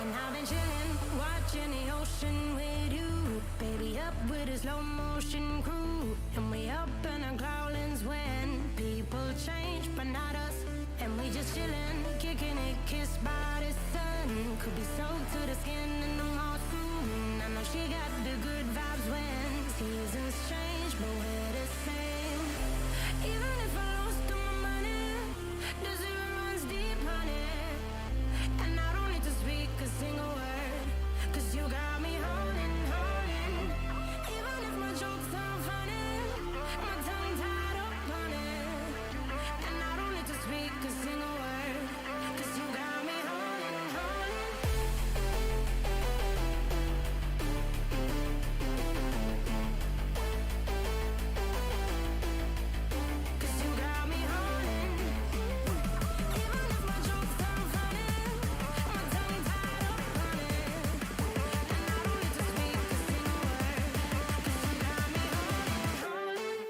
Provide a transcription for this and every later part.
And I've been chilling, watching the ocean with you. Baby, up with a slow motion crew. And we up in our growlings when people change, but not us. And we just chilling, kicking it, kissed by the sun. Could be soaked to the skin in the mall soon. I know she got the good vibes when seasons change, but we're the same. Even if I lost all my money, the zero runs deep, honey. And I don't need to speak a single word, 'cause you got me holding, holding. Even if my jokes aren't funny, my tongue tied up on it. And I don't need to speak a single word, 'cause you got me holding, holding. 'Cause you got me holding. Even if my jokes aren't funny, my tongue tied up on it. And I don't need to speak a single word, 'cause you got me holding, holding.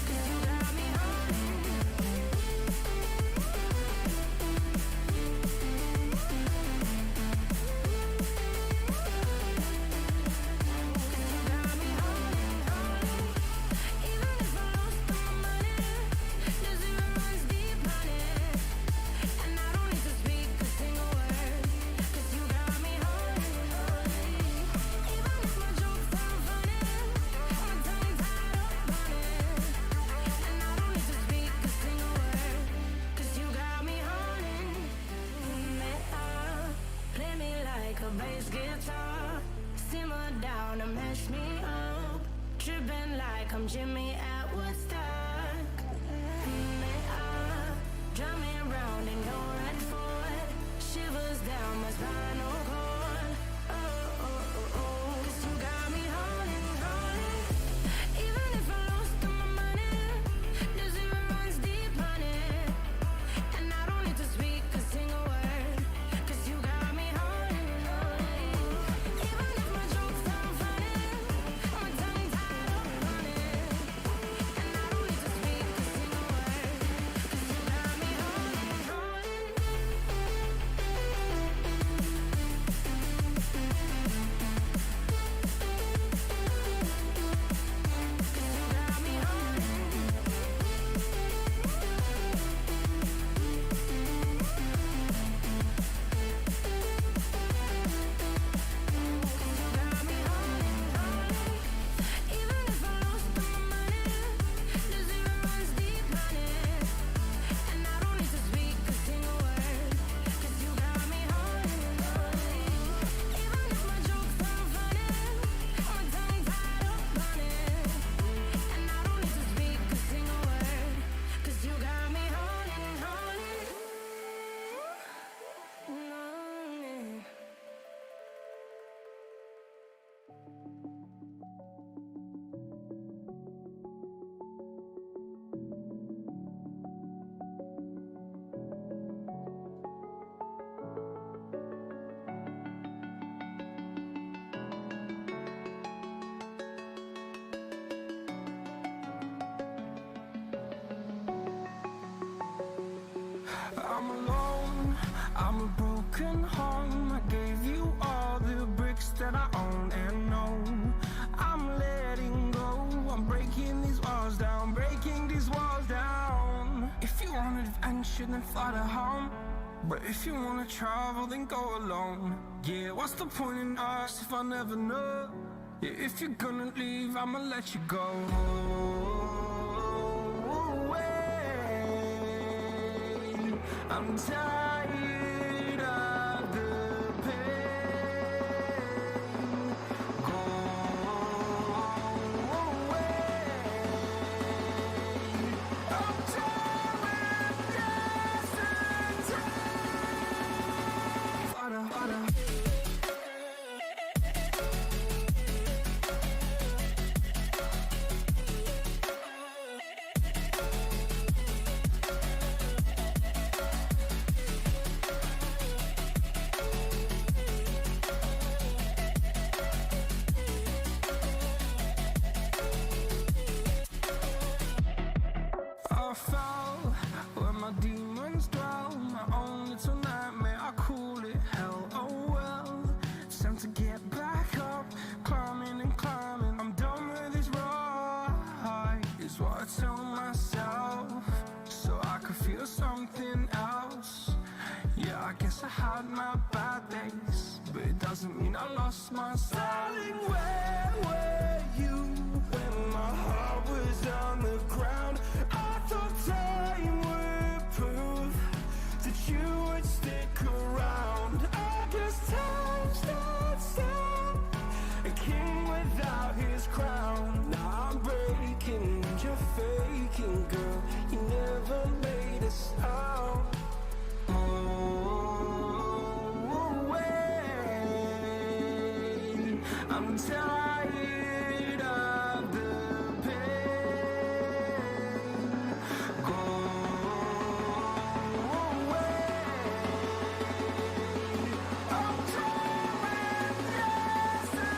'Cause you got me holding. You got me holding, holding. Even if I lost all my money, the zero runs deep, honey. And I don't need to speak a single word, 'cause you got me holding, holding. Even if my jokes aren't funny, my tongue tied up on it. And I don't need to speak a single word, 'cause you got me holding me up. Play me like a bass guitar, simmer down and mess me up. Tripping like I'm Jimmy at Woodstock. Me up, drum me round in your red Ford. Shivers down my spinal cord. Oh, oh, oh, oh. 'Cause you got me holding, holding. Even if I lost all my money, the zero runs deep, honey. And I don't need to speak a single word, 'cause you got me holding, holding. Even if my jokes aren't funny, my tongue tied up on it. And I don't need to speak a single word, 'cause you got me holding, holding. 'Cause you got me holding, holding. Even if I lost all my money, the zero runs deep, honey. And I don't need to speak a single word, 'cause you got me holding, holding. Even if my jokes aren't funny, my tongue tied up on it. And I don't need to speak a single word, 'cause you got me holding, holding. No, yeah. I'm alone, I'm a broken home. I gave you all the bricks that I own and know. I'm letting go, I'm breaking these walls down, breaking these walls down. If you want adventure, then fly to home. But if you wanna travel, then go alone. Yeah, what's the point in us if I never know? Yeah, if you're gonna leave, I'ma let you go. I'm tired of the pain. Go away. I'm tired with yesterday. Harder, harder. bad days, but it doesn't mean I lost my style. Darling, where were you when my heart was on the ground? I thought time would prove that you would stick around. I guess time stands still, a king without his crown. Now I'm breaking and you're faking, girl. You never made a sound. I'm tired of the pain. Go away. I'm tired of yesterday.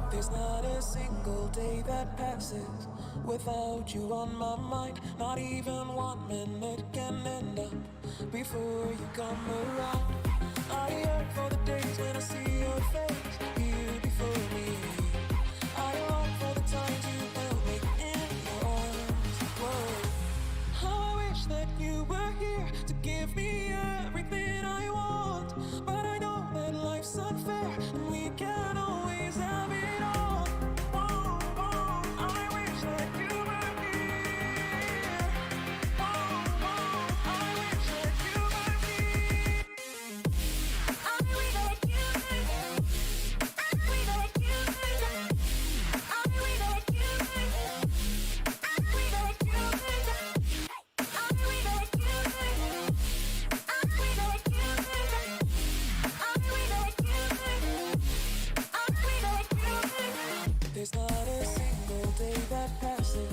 There's not a single day that passes without you on my mind. Not even 1 minute can end up before you come around. I yearn for the days when I see your face here before me. I long for the times you held me in your arms. Whoa. How I wish that you were here to give me everything I want. But I know that life's unfair and we can't always have it. There's not a single day that passes,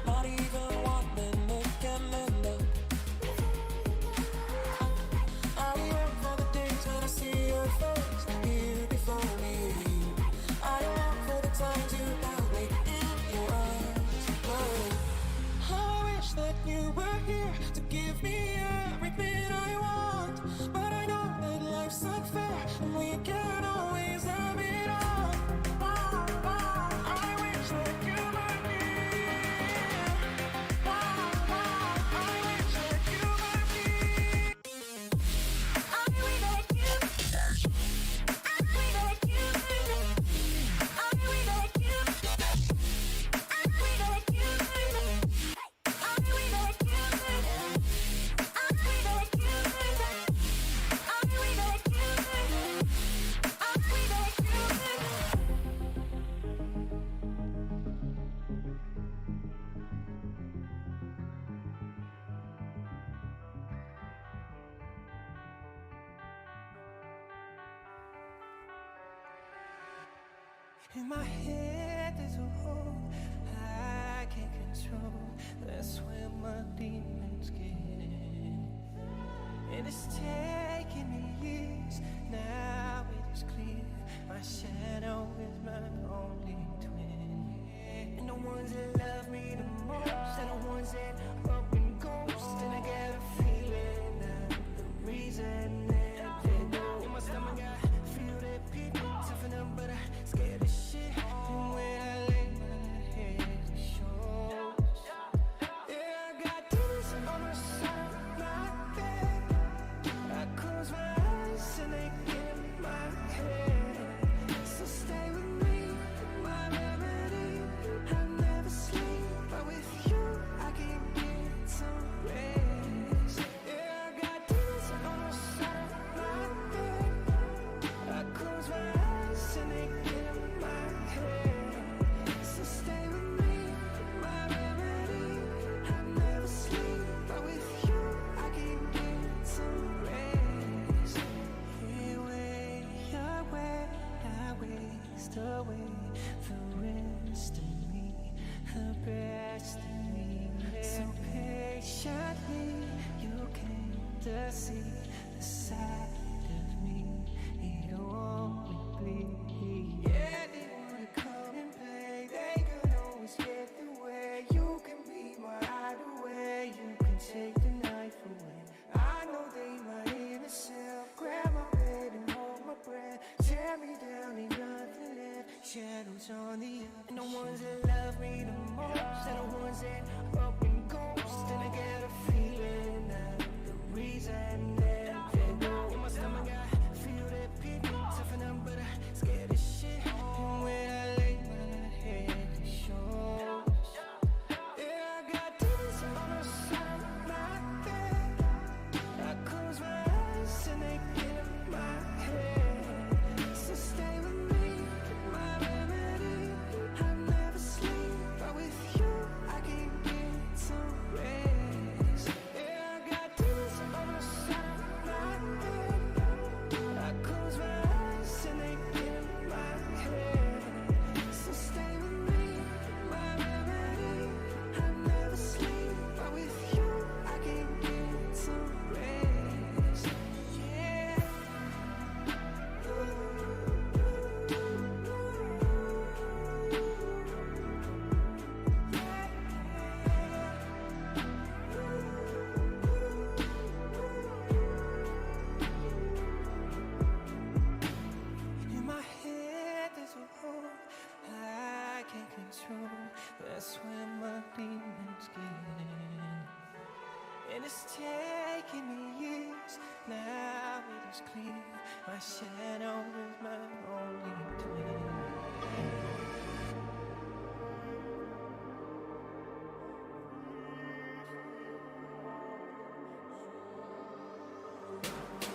not even 1 minute can end up. I yearn for the days when I see your face here before me. I long for the times you held me in your arms. Oh, how I wish that you were here to give me everything I want. But I know that life's unfair and we can't always have it. In my head there's a hole I can't control. That's where my demons get in. And it's taken me years, now it is clear my shadow is my only twin. And the ones that love me the most are the ones that up and ghost. And I got a feeling that the reason that they know in my stomach I feel that pit toughen up, but I scared of shit. And when I lay my head, it shows. Yeah, I got this on my side, my bed. I close my eyes and they get in my head. So stay with me, my remedy. I never sleep, but with you I can get cast away the rest of me, the best of me. So patiently you came to see the side of me you only bleed. Yeah, they wanna come and play, they could always get the way. You can be my hideaway, you can take the knife away. I know they might in a cell, grab my bed and hold my breath. Tear me down, ain't nothing left. Shadows on the other. And the ones that love me the most are the ones that up and ghost. And I get a feeling that the reason that they go in my stomach, I feel that pit toughen up, but I scared as shit. And when I lay my head to shoulders, yeah, I got demons on the side of my bed. I close my eyes and they get in my head. So stay with me, my remedy. I never sleep, but with you I can get some rest. Yeah, I got demons on the side of my bed. I close my eyes and they get in my head. So stay with me, my remedy. I never sleep, but with you I can get some rest. Yeah. In my head there's a world I can't control. That's when my demons get in. And it's taking me years, now it is clear. My shadow is my only twin.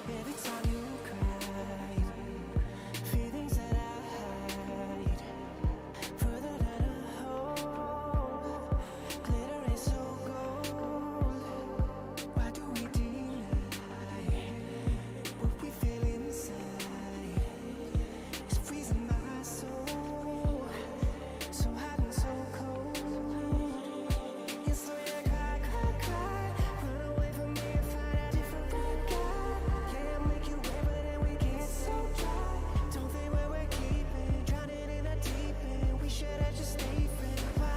Every time you cry, feelings that I hide, further than a hole, glitter is so gold. Why do we deny what we feel inside? It's freezing my soul, so hot and so cold. Yes, so yeah, cry, cry, cry, run away from me and find a different guy. Yeah, I'll make you wet, but then we get so dry. Don't think where we're keeping, drowning in a deep end. We should have just stayed friends. Why?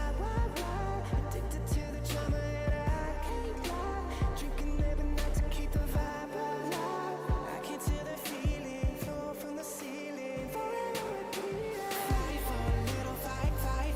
Addicted to the drama and I can't lie. Drinking every night to keep the vibe alive. I can tell the feeling flow from the ceiling. Forever repeating. Fight for a little, fight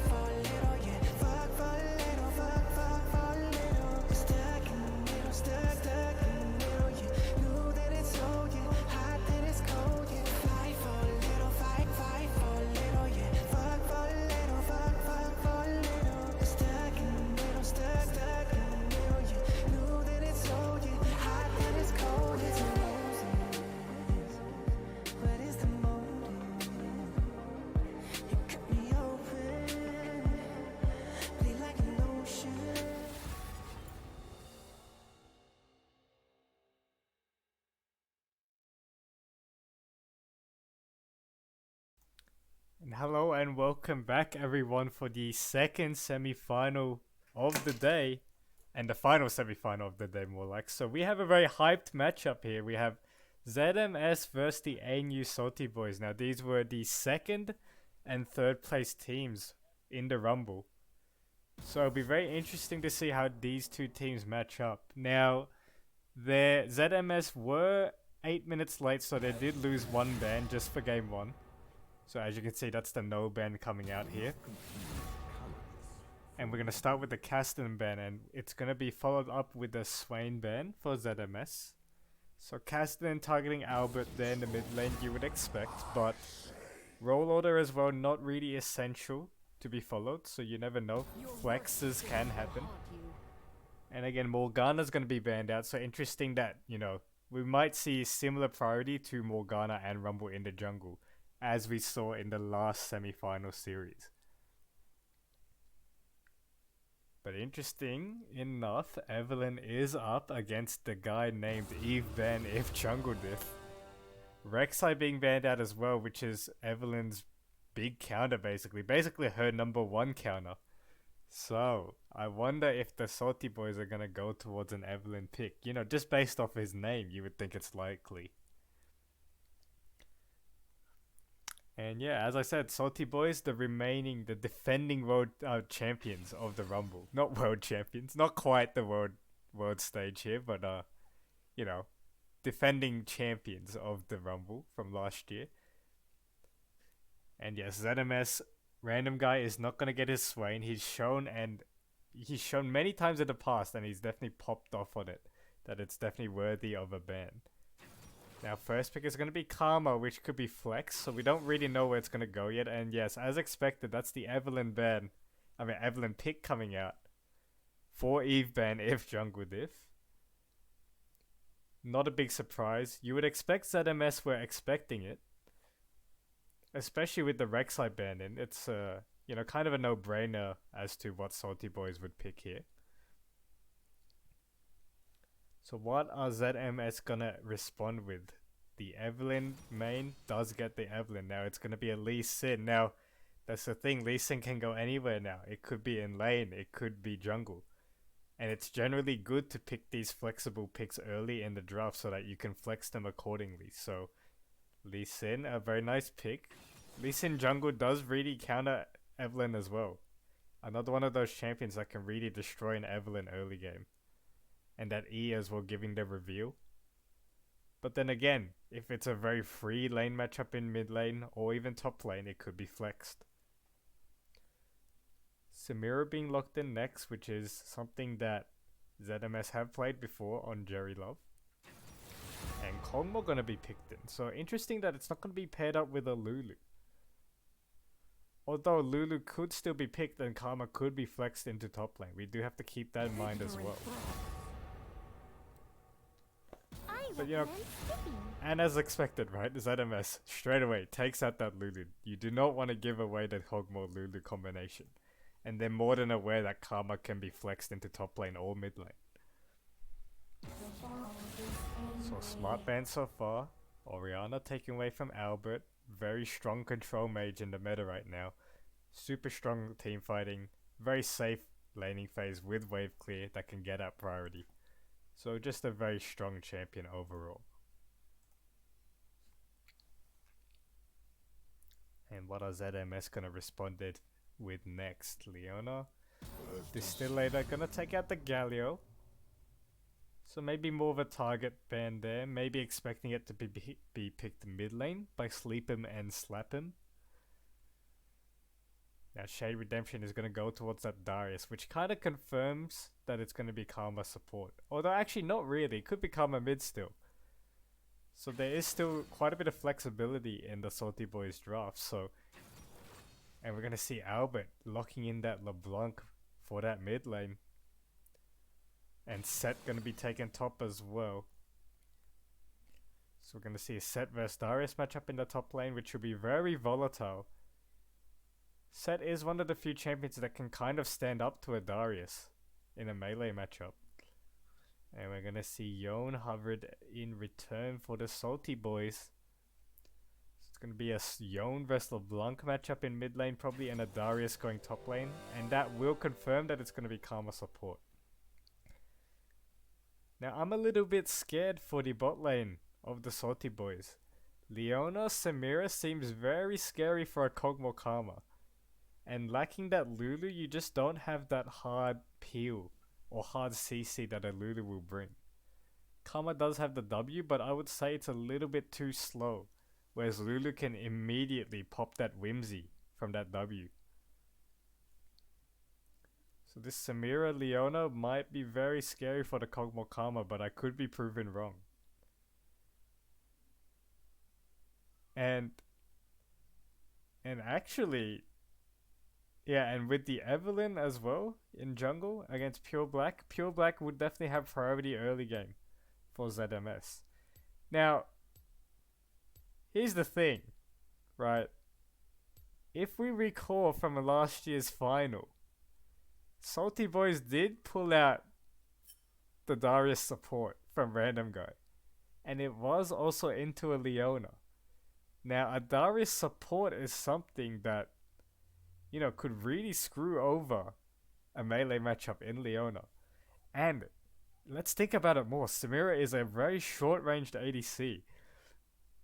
for a little, yeah. Fuck for a little, fuck for a little. Stuck in the middle, stuck in the middle, yeah. Know that it's so, yeah. Hot that it's cold, yeah. Fight for a little, fight for a little, yeah. Fuck for a little, fuck for a little. Stuck in the middle, stuck in the middle, yeah. Know that it's so, yeah. Hot that it's cold, it's a roses. What is the motive? You cut me open, bleed like an ocean. And hello and welcome back everyone for the second semi-final of the day, and the final semi-final of the day more like. So we have a very hyped matchup here. We have ZMS versus the ANU Salty Boys. Now these were the second and third place teams in the Rumble. So it'll be very interesting to see how these two teams match up. Now, their ZMS were 8 minutes late, so they did lose one ban just for game 1. So as you can see, that's the no ban coming out here. And we're going to start with the Caston ban, and it's going to be followed up with the Swain ban for ZMS. So Caston targeting Albert there in the mid lane, you would expect, but role order as well, not really essential to be followed, so you never know. Flexes can happen. And again, Morgana's going to be banned out, so interesting that, you know, we might see similar priority to Morgana and Rumble in the jungle, as we saw in the last semi-final series. But interesting enough, Evelynn is up against the guy named Eve Ben if Jungle Diff. Rek'Sai being banned out as well, which is Evelynn's big counter basically her number one counter. So I wonder if the Salty Boys are gonna go towards an Evelynn pick. You know, just based off his name, you would think it's likely. And yeah, as I said, Salty Boys, the defending world champions of the Rumble. Not world champions, not quite the world stage here, but you know, defending champions of the Rumble from last year. And yes, ZMS Random Guy is not gonna get his Swain. He's shown many times in the past, and he's definitely popped off on it, that it's definitely worthy of a ban. Now, first pick is going to be Karma, which could be Flex, so we don't really know where it's going to go yet. And yes, as expected, that's the Evelynn pick coming out for Eve ban if jungle diff. Not a big surprise. You would expect ZMS were expecting it, especially with the Rek'Sai ban in. It's you know, kind of a no-brainer as to what Salty Boys would pick here. So what are ZMS gonna respond with? The Evelynn main does get the Evelynn. Now it's gonna be a Lee Sin. Now, that's the thing, Lee Sin can go anywhere now. It could be in lane, it could be jungle. And it's generally good to pick these flexible picks early in the draft so that you can flex them accordingly. So, Lee Sin, a very nice pick. Lee Sin jungle does really counter Evelynn as well. Another one of those champions that can really destroy an Evelynn early game. And that E as well, giving the reveal. But then again, if it's a very free lane matchup in mid lane or even top lane, it could be flexed. Samira being locked in next, which is something that ZMS have played before on Jerry Love. And Kog'Maw gonna be picked in. So interesting that it's not gonna be paired up with a Lulu. Although Lulu could still be picked and Karma could be flexed into top lane. We do have to keep that in mind as well. But you know, and as expected, right? ZMS straight away takes out that Lulu. You do not want to give away the Kog'Maw Lulu combination. And they're more than aware that Karma can be flexed into top lane or mid lane. So smart ban so far. Orianna taking away from Albert. Very strong control mage in the meta right now. Super strong team fighting. Very safe laning phase with wave clear that can get out priority. So just a very strong champion overall. And what are ZMS gonna respond with next? Leona, Distillator gonna take out the Galio. So maybe more of a target ban there. Maybe expecting it to be picked mid lane by Sleep Him and Slap Him. Now Shade Redemption is going to go towards that Darius, which kind of confirms that it's going to be Karma support. Although actually not really, it could be Karma mid still. So there is still quite a bit of flexibility in the Salty Boys draft. So, and we're going to see Albert locking in that LeBlanc for that mid lane. And Set going to be taken top as well. So we're going to see a Set vs Darius matchup in the top lane, which will be very volatile. Set is one of the few champions that can kind of stand up to a Darius in a melee matchup. And we're going to see Yone hovered in return for the Salty Boys. So it's going to be a Yone vs LeBlanc matchup in mid lane probably, and a Darius going top lane. And that will confirm that it's going to be Karma support. Now I'm a little bit scared for the bot lane of the Salty Boys. Leona Samira seems very scary for a Kog'Maw Karma. And lacking that Lulu, you just don't have that hard peel or hard CC that a Lulu will bring. Karma does have the W, but I would say it's a little bit too slow. Whereas Lulu can immediately pop that Whimsy from that W. So this Samira Leona might be very scary for the Kog'Maw Karma, but I could be proven wrong. And actually, yeah, and with the Evelynn as well in jungle against Pure Black would definitely have priority early game for ZMS. Now, here's the thing, right? If we recall from last year's final, Salty Boys did pull out the Darius support from Random Guy. And it was also into a Leona. Now, a Darius support is something that, you know, could really screw over a melee matchup in Leona. And let's think about it more. Samira is a very short-ranged ADC.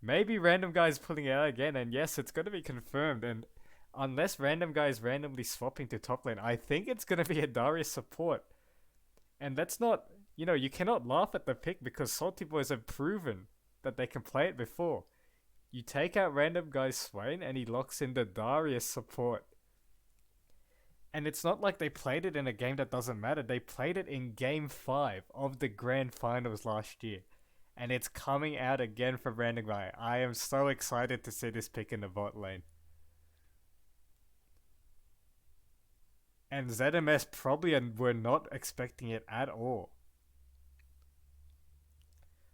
Maybe random guy is pulling it out again, and yes, it's going to be confirmed. And unless random guy is randomly swapping to top lane, I think it's going to be a Darius support. And that's not, you know, you cannot laugh at the pick because Salty Boys have proven that they can play it before. You take out random guy's Swain and he locks in the Darius support. And it's not like they played it in a game that doesn't matter. They played it in Game 5 of the Grand Finals last year. And it's coming out again for random guy. I am so excited to see this pick in the bot lane. And ZMS probably were not expecting it at all.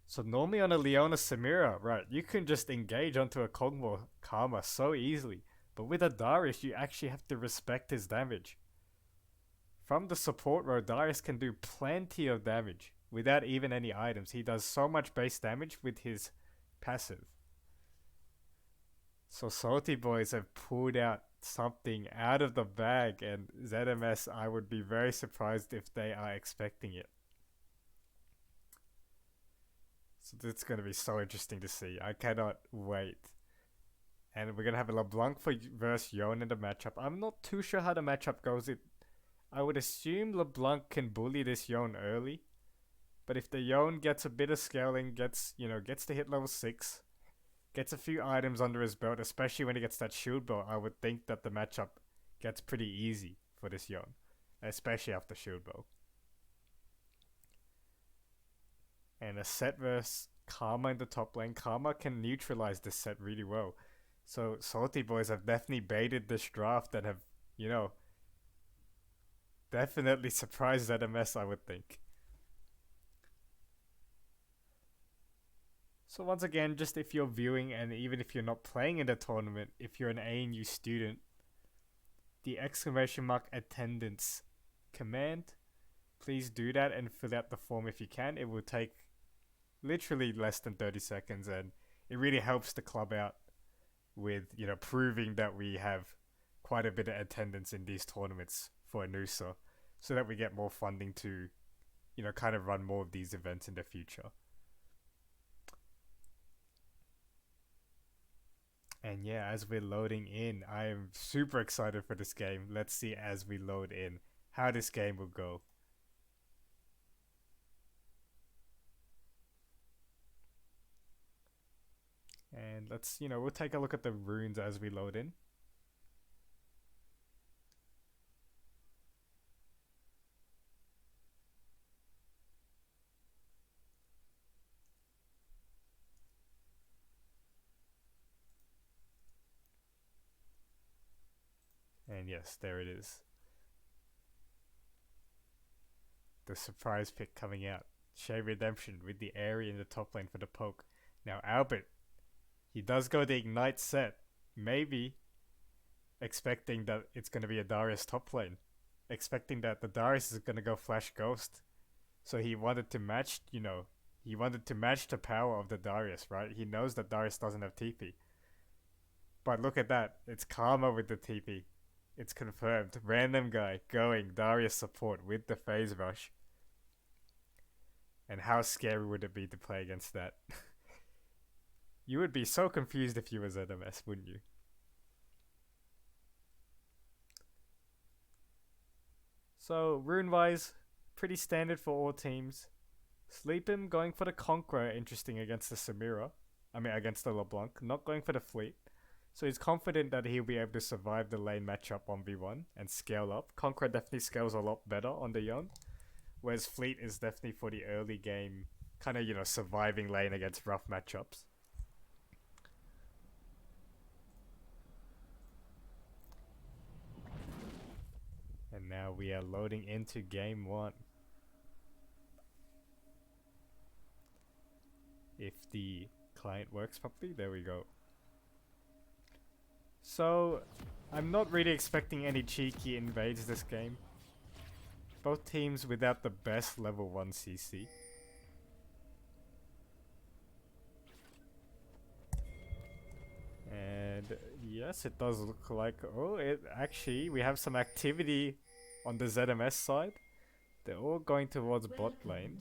So normally on a Leona Samira, right, you can just engage onto a Kog'Maw Karma so easily. But with a Darius, you actually have to respect his damage. From the support row, Darius can do plenty of damage without even any items. He does so much base damage with his passive. So Salty Boys have pulled out something out of the bag, and ZMS, I would be very surprised if they are expecting it. So it's going to be so interesting to see. I cannot wait. And we're going to have a LeBlanc versus Yone in the matchup. I'm not too sure how the matchup goes. I would assume LeBlanc can bully this Yone early. But if the Yone gets a bit of scaling, gets to hit level 6, gets a few items under his belt, especially when he gets that shield belt, I would think that the matchup gets pretty easy for this Yone, especially after shield belt. And a Sett versus Karma in the top lane. Karma can neutralize this Sett really well. So Salty Boys have definitely baited this draft and have, definitely surprised ZMS, I would think. So once again, just if you're viewing and even if you're not playing in the tournament, if you're an ANU student, the ! attendance command, please do that and fill out the form if you can. It will take literally less than 30 seconds and it really helps the club out with, proving that we have quite a bit of attendance in these tournaments for Anusa so that we get more funding to, kind of run more of these events in the future. And yeah, as we're loading in, I am super excited for this game. Let's see as we load in how this game will go. And let's, we'll take a look at the runes as we load in. And yes, there it is. The surprise pick coming out. Shay Redemption with the Aerie in the top lane for the poke. Now Albert, he does go the Ignite set. Maybe expecting that it's going to be a Darius top lane. Expecting that the Darius is going to go Flash Ghost. So he wanted to match, he wanted to match the power of the Darius, right? He knows that Darius doesn't have TP. But look at that. It's Karma with the TP. It's confirmed. Random guy going Darius support with the phase rush. And how scary would it be to play against that? You would be so confused if you were ZMS, wouldn't you? So, rune-wise, pretty standard for all teams. Sleepim going for the Conqueror, interesting against the Samira. Against the LeBlanc. Not going for the Fleet. So he's confident that he'll be able to survive the lane matchup on V1 and scale up. Conqueror definitely scales a lot better on the Yone. Whereas Fleet is definitely for the early game, kind of, surviving lane against rough matchups. And now we are loading into game 1. If the client works properly, there we go. So, I'm not really expecting any cheeky invades this game. Both teams without the best level 1 CC. Yes, it does look like. Oh, it actually, we have some activity on the ZMS side. They're all going towards bot lane.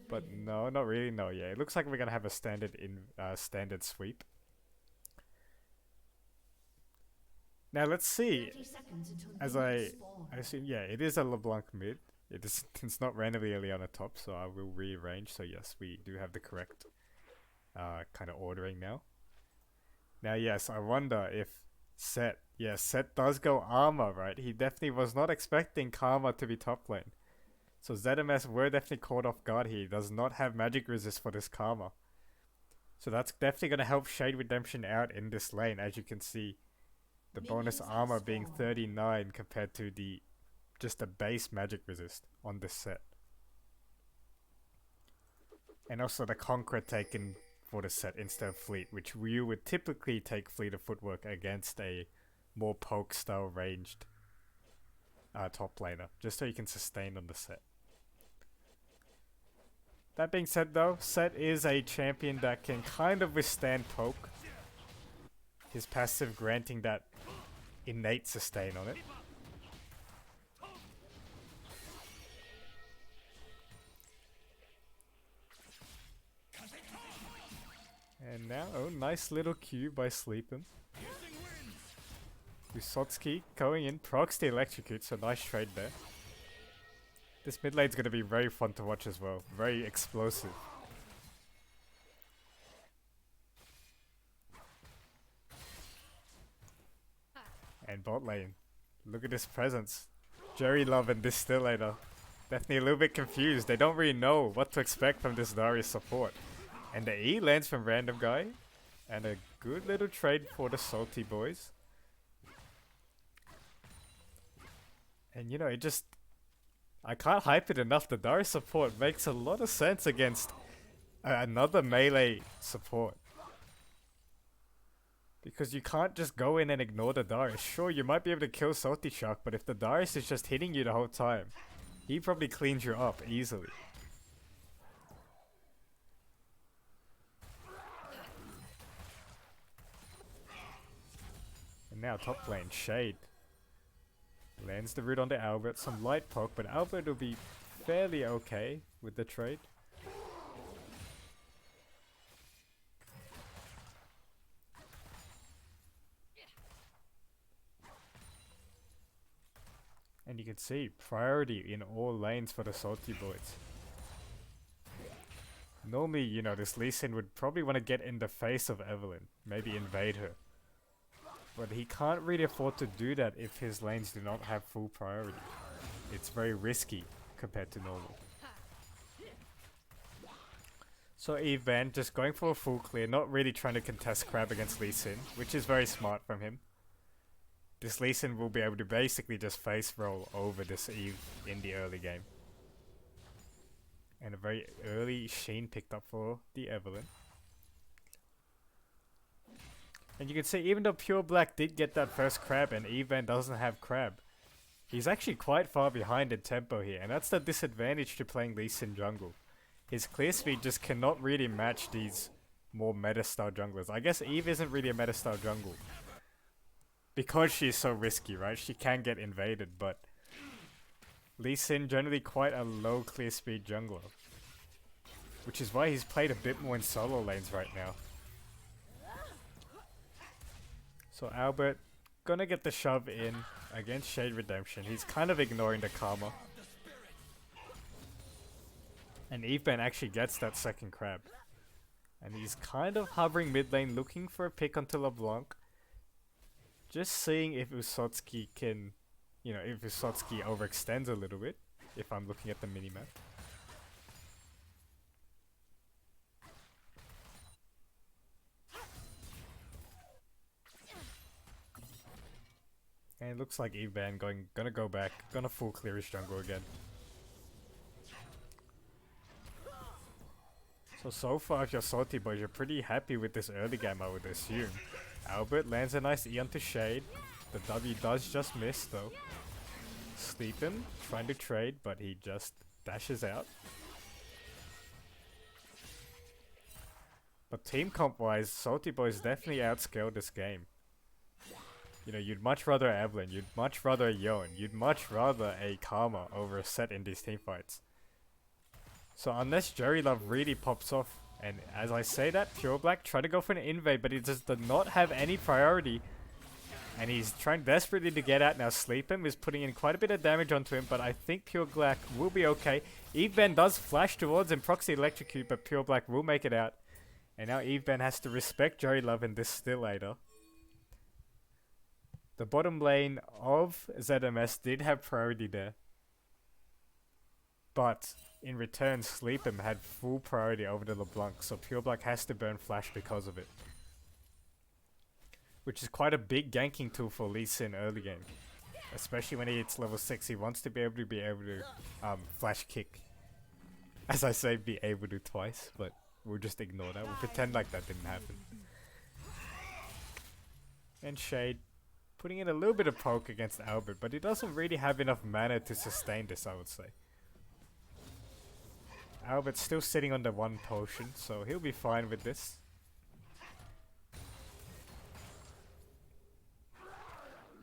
But no, not really. No, yeah, it looks like we're gonna have a standard sweep. Now let's see. As I assume, yeah, it is a LeBlanc mid. It's not randomly Ileana top, so I will rearrange. So yes, we do have the correct kind of ordering now. Now yes, I wonder if Set. Yes, Set does go Armor, right? He definitely was not expecting Karma to be top lane. So ZMS were definitely caught off guard here. He does not have magic resist for this Karma. So that's definitely going to help Shade Redemption out in this lane, as you can see. The bonus armor being 39 compared to just the base magic resist on this set. And also the Conqueror taken for the set instead of Fleet, which you would typically take Fleet of Footwork against a more poke style ranged top laner, just so you can sustain on the set. That being said though, Set is a champion that can kind of withstand poke. His passive granting that innate sustain on it. And now, oh, nice little Q by Sleepin. Usotsky going in, procs the electrocute, so nice trade there. This mid lane's going to be very fun to watch as well, very explosive. And bot lane, look at this presence. Jerry Love and Distillator. Definitely a little bit confused, they don't really know what to expect from this Darius support. And the E lands from Random Guy. And a good little trade for the Salty Boys. And you know, it just... I can't hype it enough, the Darius support makes a lot of sense against another melee support. Because you can't just go in and ignore the Darius. Sure, you might be able to kill Salty Shark, but if the Darius is just hitting you the whole time, he probably cleans you up easily. And now top lane, Shade. Lands the root onto Albert, some light poke, but Albert will be fairly okay with the trade. And you can see priority in all lanes for the Salty Boys. Normally, you know, this Lee Sin would probably want to get in the face of Evelynn, maybe invade her. But he can't really afford to do that if his lanes do not have full priority. It's very risky compared to normal. So Eve Band just going for a full clear, not really trying to contest Crab against Lee Sin, which is very smart from him. This Lee Sin will be able to basically just face roll over this Eve in the early game. And a very early Sheen picked up for the Evelynn. And you can see even though Pure Black did get that first Crab and Evan doesn't have Crab, he's actually quite far behind in tempo here, and that's the disadvantage to playing Lee Sin jungle. His clear speed just cannot really match these more meta style junglers. I guess Eve isn't really a meta style jungle because she's so risky, right? She can get invaded, but Lee Sin generally quite a low clear speed jungler, which is why he's played a bit more in solo lanes right now. So Albert gonna get the shove in against Shade Redemption. He's kind of ignoring the Karma. And Eveban actually gets that second Crab. And he's kind of hovering mid lane looking for a pick onto LeBlanc. Just seeing if Usotsky can, you know, if Usotsky overextends a little bit. If I'm looking at the minimap. And it looks like Eveban gonna go back, gonna full clear his jungle again. So far if you're Salty Boys, you're pretty happy with this early game, I would assume. Albert lands a nice E onto Shade. The W does just miss though. Sleepin, trying to trade, but he just dashes out. But team comp wise, Salty Boys definitely outscaled this game. You know, you'd much rather Evelyn, you'd much rather a Yon, you'd much rather a Karma over a Set in these team fights. So unless Jerry Love really pops off, and as I say that, Pure Black try to go for an invade, but he just does not have any priority. And he's trying desperately to get out now. Sleep him is putting in quite a bit of damage onto him, but I think Pure Black will be okay. Eve Ben does flash towards him, proxy electrocute, but Pure Black will make it out. And now Eve Ben has to respect Jerry Love in this still later. The bottom lane of ZMS did have priority there. But in return, Sleep him had full priority over the LeBlanc, so Pure Black has to burn flash because of it. Which is quite a big ganking tool for Lee Sin early game. Especially when he hits level 6, he wants to be able to flash kick. As I say, be able to twice, but we'll just ignore that. We'll pretend like that didn't happen. And Shade putting in a little bit of poke against Albert, but he doesn't really have enough mana to sustain this, I would say. Albert's still sitting on the 1 potion, so he'll be fine with this.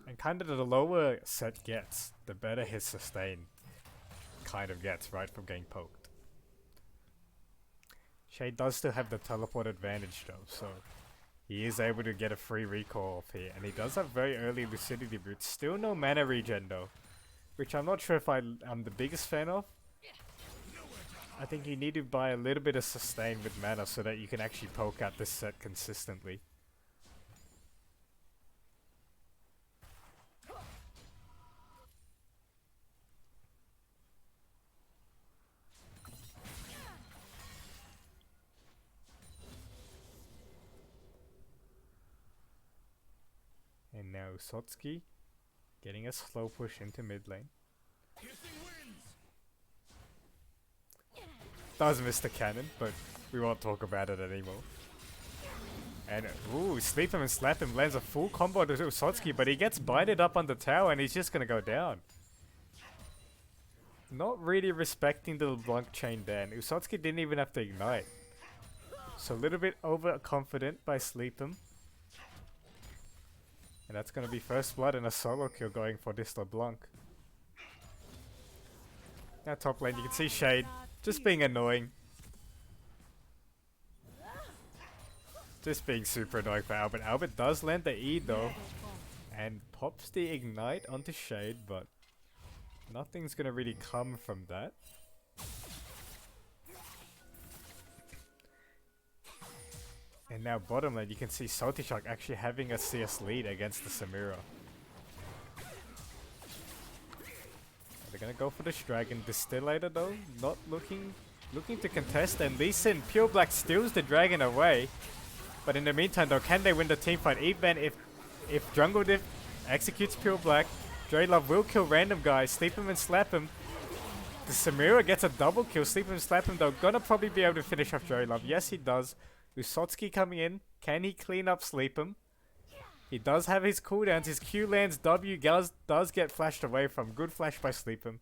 And kind of the lower Set gets, the better his sustain kind of gets, right, from getting poked. Shade does still have the teleport advantage though, so he is able to get a free recall off here. And he does have very early Lucidity Boots. Still no mana regen though, which I'm not sure if I'm the biggest fan of. I think you need to buy a little bit of sustain with mana so that you can actually poke out this Set consistently. And now Usotsuki getting a slow push into mid lane. Does miss the cannon, but we won't talk about it anymore. And ooh, sleep him and slap him lands a full combo to Usotsuki, but he gets bited up on the tower and he's just gonna go down. Not really respecting the LeBlanc chain there, and Usotsuki didn't even have to ignite. So a little bit overconfident by Sleep him. And that's gonna be first blood and a solo kill going for this LeBlanc. Now top lane, you can see Shade just being annoying. Just being super annoying for Albert. Albert does land the E though, and pops the ignite onto Shade, but nothing's gonna really come from that. And now bottom lane, you can see Salty Shark actually having a CS lead against the Samira. They're gonna go for this Dragon Distillator though, not looking to contest, and Lee Sin, Pure Black steals the Dragon away. But in the meantime though, can they win the team fight? Even if Jungle Diff executes Pure Black, Dre Love will kill random guys, sleep him and slap him. The Samira gets a double kill, sleep him and slap him though, gonna probably be able to finish off Dre Love. Yes he does. Usotsuki coming in, can he clean up Sleep him? He does have his cooldowns, his Q lands, W does get flashed away from, good flash by Sleep him.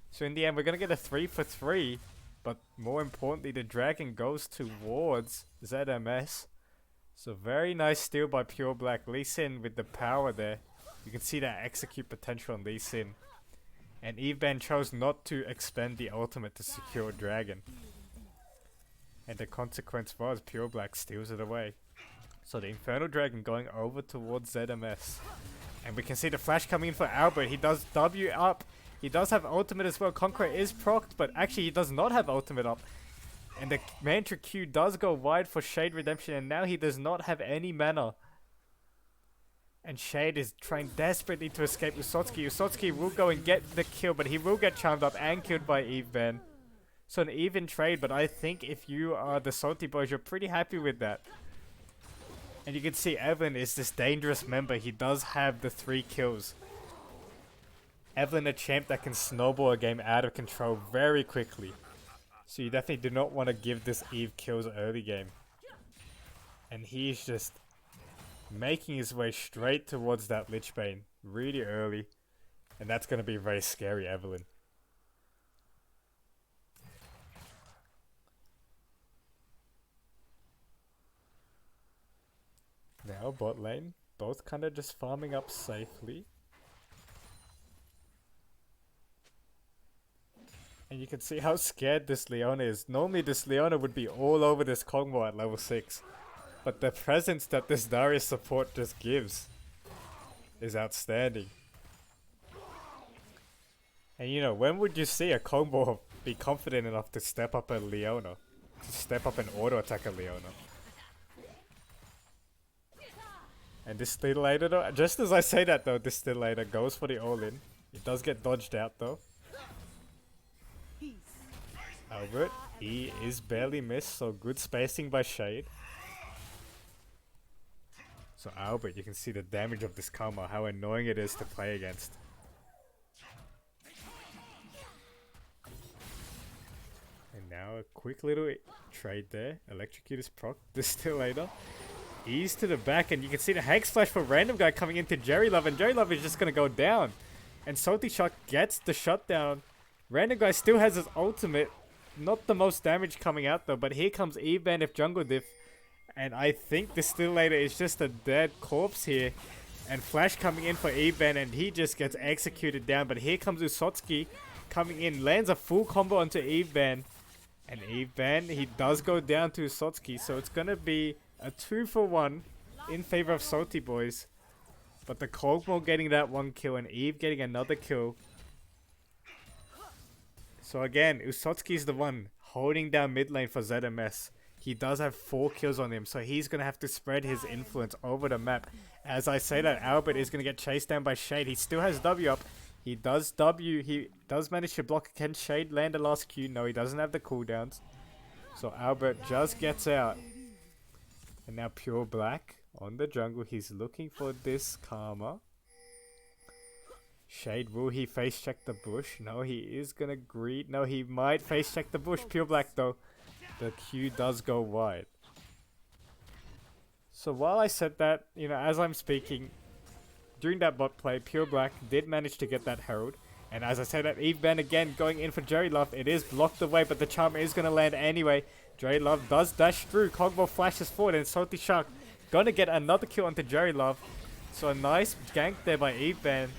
So in the end we're gonna get a 3 for 3, but more importantly the Dragon goes towards ZMS. So very nice steal by Pure Black. Lee Sin with the power there. You can see that execute potential on Lee Sin. And Eve Ben chose not to expend the ultimate to secure Dragon. And the consequence was Pure Black steals it away. So the Infernal Dragon going over towards ZMS. And we can see the flash coming in for Albert. He does W up. He does have ultimate as well. Conqueror is procced, but actually he does not have ultimate up. And the Mantra Q does go wide for Shade Redemption, and now he does not have any mana. And Shade is trying desperately to escape Usotsuki. Usotsuki will go and get the kill, but he will get charmed up and killed by Eve Ben. So an even trade, but I think if you are the Salty Boys, you're pretty happy with that. And you can see Evelyn is this dangerous member. He does have the 3 kills. Evelyn, a champ that can snowball a game out of control very quickly. So you definitely do not want to give this Eve kills early game. And he's just making his way straight towards that Lich Bane really early. And that's going to be very scary, Evelyn. Now bot lane. both kind of just farming up safely. And you can see how scared this Leona is. Normally this Leona would be all over this Kog'Maw at level 6. But the presence that this Darius support just gives is outstanding. And you know, when would you see a Kog'Maw be confident enough to step up a Leona? To step up and auto attack a Leona? And this Steelator though, just as I say that though, this Steelator goes for the all-in. It does get dodged out though. Albert, he is barely missed, so good spacing by Shade. So Albert, you can see the damage of this Karma, how annoying it is to play against. And now a quick little trade there. Electrocute is proc, this Steelator. Ease to the back, and you can see the Hex Flash for Random Guy coming into Jerry Love, and Jerry Love is just gonna go down. And Salty Shark gets the shutdown. Random Guy still has his ultimate. Not the most damage coming out though, but here comes Evan if Jungle Diff. And I think the Steelator is just a dead corpse here. And Flash coming in for Evan, and he just gets executed down. But here comes Usotski coming in, lands a full combo onto Evan. And Evan, he does go down to Usotski, so it's gonna be a 2-for-1 in favor of Salty Boys. But the Kog'Maw getting that one kill and Eve getting another kill. So again, Usotski is the one holding down mid lane for ZMS. He does have 4 kills on him, so he's going to have to spread his influence over the map. As I say that, Albert is going to get chased down by Shade. He still has W up. He does W. He does manage to block. Can Shade land the last Q? No, he doesn't have the cooldowns. So Albert just gets out. And now Pure Black on the jungle. He's looking for this Karma. Shade, will he face check the bush? No, he is gonna greed. No, he might face check the bush. Pure Black though. The Q does go wide. So while I said that, you know, as I'm speaking, during that bot play, Pure Black did manage to get that Herald. And as I said that, Eve Ben again going in for Jerry Love. It is blocked away, but the charm is gonna land anyway. Jerry Love does dash through. Kog'Maw flashes forward, and Salty Shark gonna get another kill onto Jerry Love. So a nice gank there by Eve Ben.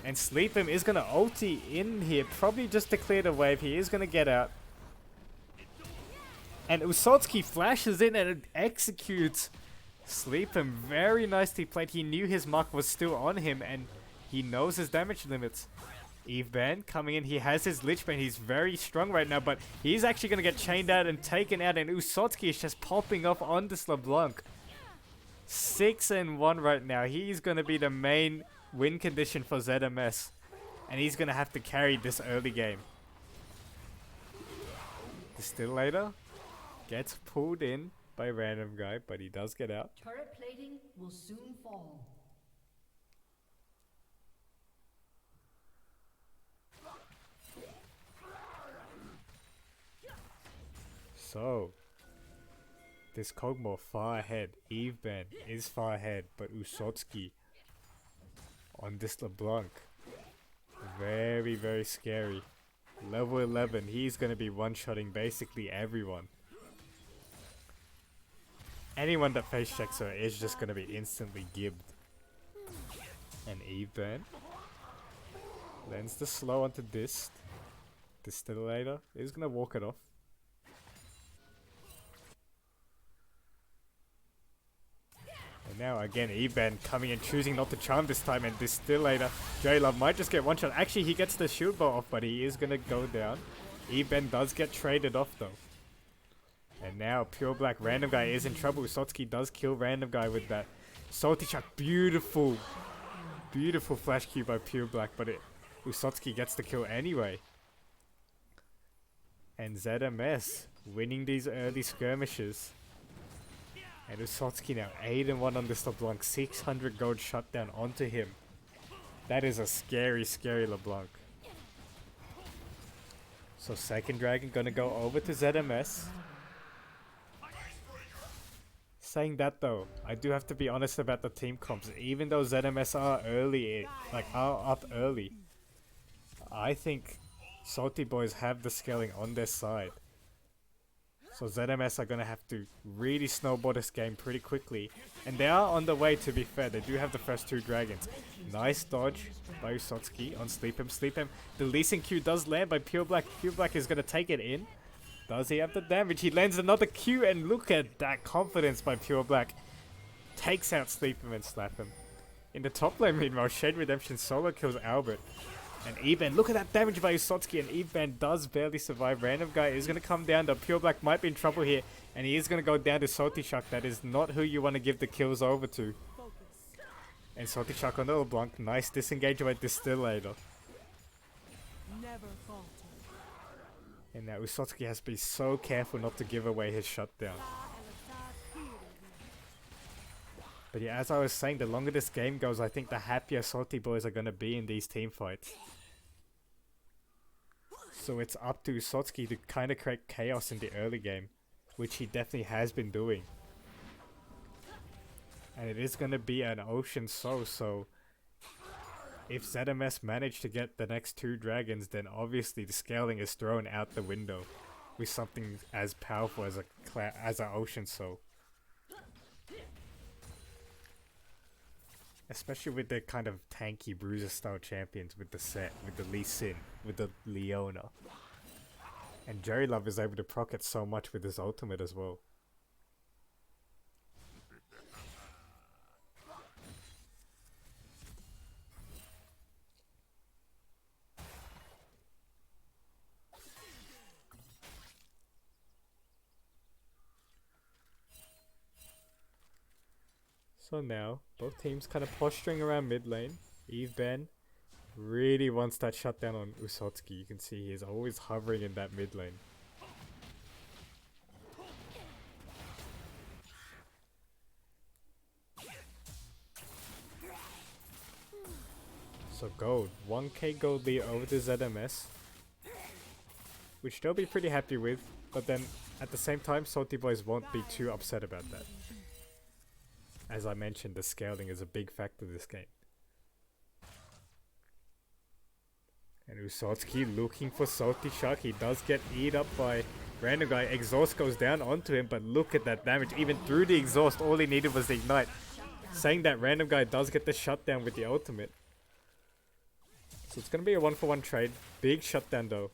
And Sleep Him is going to ulti in here, probably just to clear the wave. He is going to get out. And Usotski flashes in and it executes Sleep Him. Very nicely played. He knew his mark was still on him and he knows his damage limits. Eve Ben coming in. He has his Lich Bane. He's very strong right now, but he's actually going to get chained out and taken out. And Usotski is just popping off on this LeBlanc. 6-1 right now. He's going to be the main win condition for ZMS, and he's gonna have to carry this early game. The Steelator gets pulled in by Random Guy, but he does get out. Turret plating will soon fall. So this Kog'Maw far ahead. Eve Ben is far ahead, but Usotski on this LeBlanc, very, very scary. Level 11, he's going to be one-shotting basically everyone. Anyone that face checks her is just going to be instantly gibbed. And Eve Ben lands the slow onto this. Distillator is going to walk it off. And now again, Eben coming and choosing not to charm this time, and Distillator, J-Love might just get one shot. Actually, he gets the shield bow off, but he is going to go down. Eben does get traded off though. And now Pure Black Random Guy is in trouble. Usotski does kill Random Guy with that Salty Shark. Beautiful, beautiful flash Q by Pure Black, but Usotski gets the kill anyway. And ZMS winning these early skirmishes. And Usotski now 8-1 on this LeBlanc, 600 gold shutdown onto him. That is a scary, scary LeBlanc. So second dragon gonna go over to ZMS. Saying that though, I do have to be honest about the team comps. Even though ZMS are early, are up early, I think Salty Boys have the scaling on their side. So ZMS are going to have to really snowball this game pretty quickly. And they are on the way, to be fair. They do have the first 2 dragons. Nice dodge by Usotski on Sleep Him. Sleep Him. The Lee Sin Q does land by Pure Black. Pure Black is going to take it in. Does he have the damage? He lands another Q, and look at that confidence by Pure Black. Takes out Sleep Him and Slap Him. In the top lane, meanwhile, Shade Redemption solo kills Albert. And Evan, look at that damage by Usotski, and Evan does barely survive. Random guy is going to come down, though. Pure Black might be in trouble here, and he is going to go down to Salty Shark. That is not who you want to give the kills over to. And Salty Shark on the LeBlanc. Nice disengage by Distillator. And now Usotski has to be so careful not to give away his shutdown. But yeah, as I was saying, the longer this game goes, I think the happier Salty Boys are going to be in these team fights. So it's up to Usotski to kind of create chaos in the early game, which he definitely has been doing. And it is going to be an Ocean Soul, so if ZMS manage to get the next 2 dragons, then obviously the scaling is thrown out the window with something as powerful as an Ocean Soul. Especially with the kind of tanky bruiser style champions with the set, with the Lee Sin, with the Leona. And Jerry Love is able to proc it so much with his ultimate as well. So now, both teams kind of posturing around mid lane. Eve Ben really wants that shutdown on Usotski. You can see he is always hovering in that mid lane. So gold, 1k gold lead over the ZMS, which they'll be pretty happy with, but then at the same time Salty Boys won't be too upset about that. As I mentioned, the scaling is a big factor this game. And Usotski looking for Salty Shark. He does get eat up by Random Guy. Exhaust goes down onto him, but look at that damage. Even through the exhaust, all he needed was the ignite. Saying that Random Guy does get the shutdown with the ultimate. So it's going to be a 1-for-1 trade. Big shutdown though,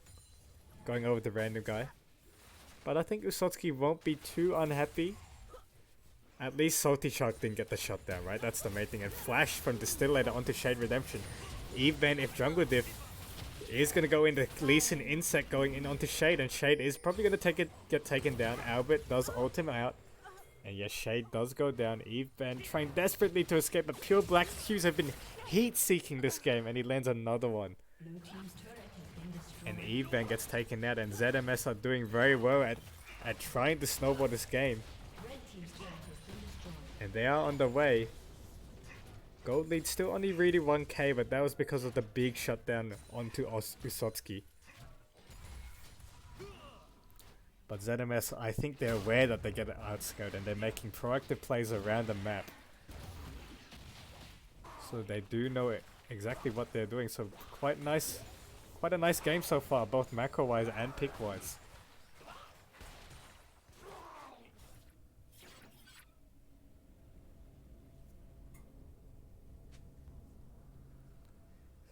going over the Random Guy. But I think Usotski won't be too unhappy. At least Salty Shark didn't get the shutdown, right? That's the main thing. And flash from Distillator onto Shade Redemption. Even if Jungle Diff is going to go into Lee Sin Insect going in onto Shade, and Shade is probably going to get taken down. Albert does ult him out. And yes, Shade does go down. Evan trying desperately to escape, but Pure Black's Qs have been heat-seeking this game, and he lands another one. And Evan gets taken out, and ZMS are doing very well at trying to snowball this game. And they are on the way. Gold lead still only really 1k, but that was because of the big shutdown onto Usotski. But ZMS, I think they're aware that they get outscaled, and they're making proactive plays around the map. So they do know exactly what they're doing. So quite a nice game so far, both macro wise and pick wise.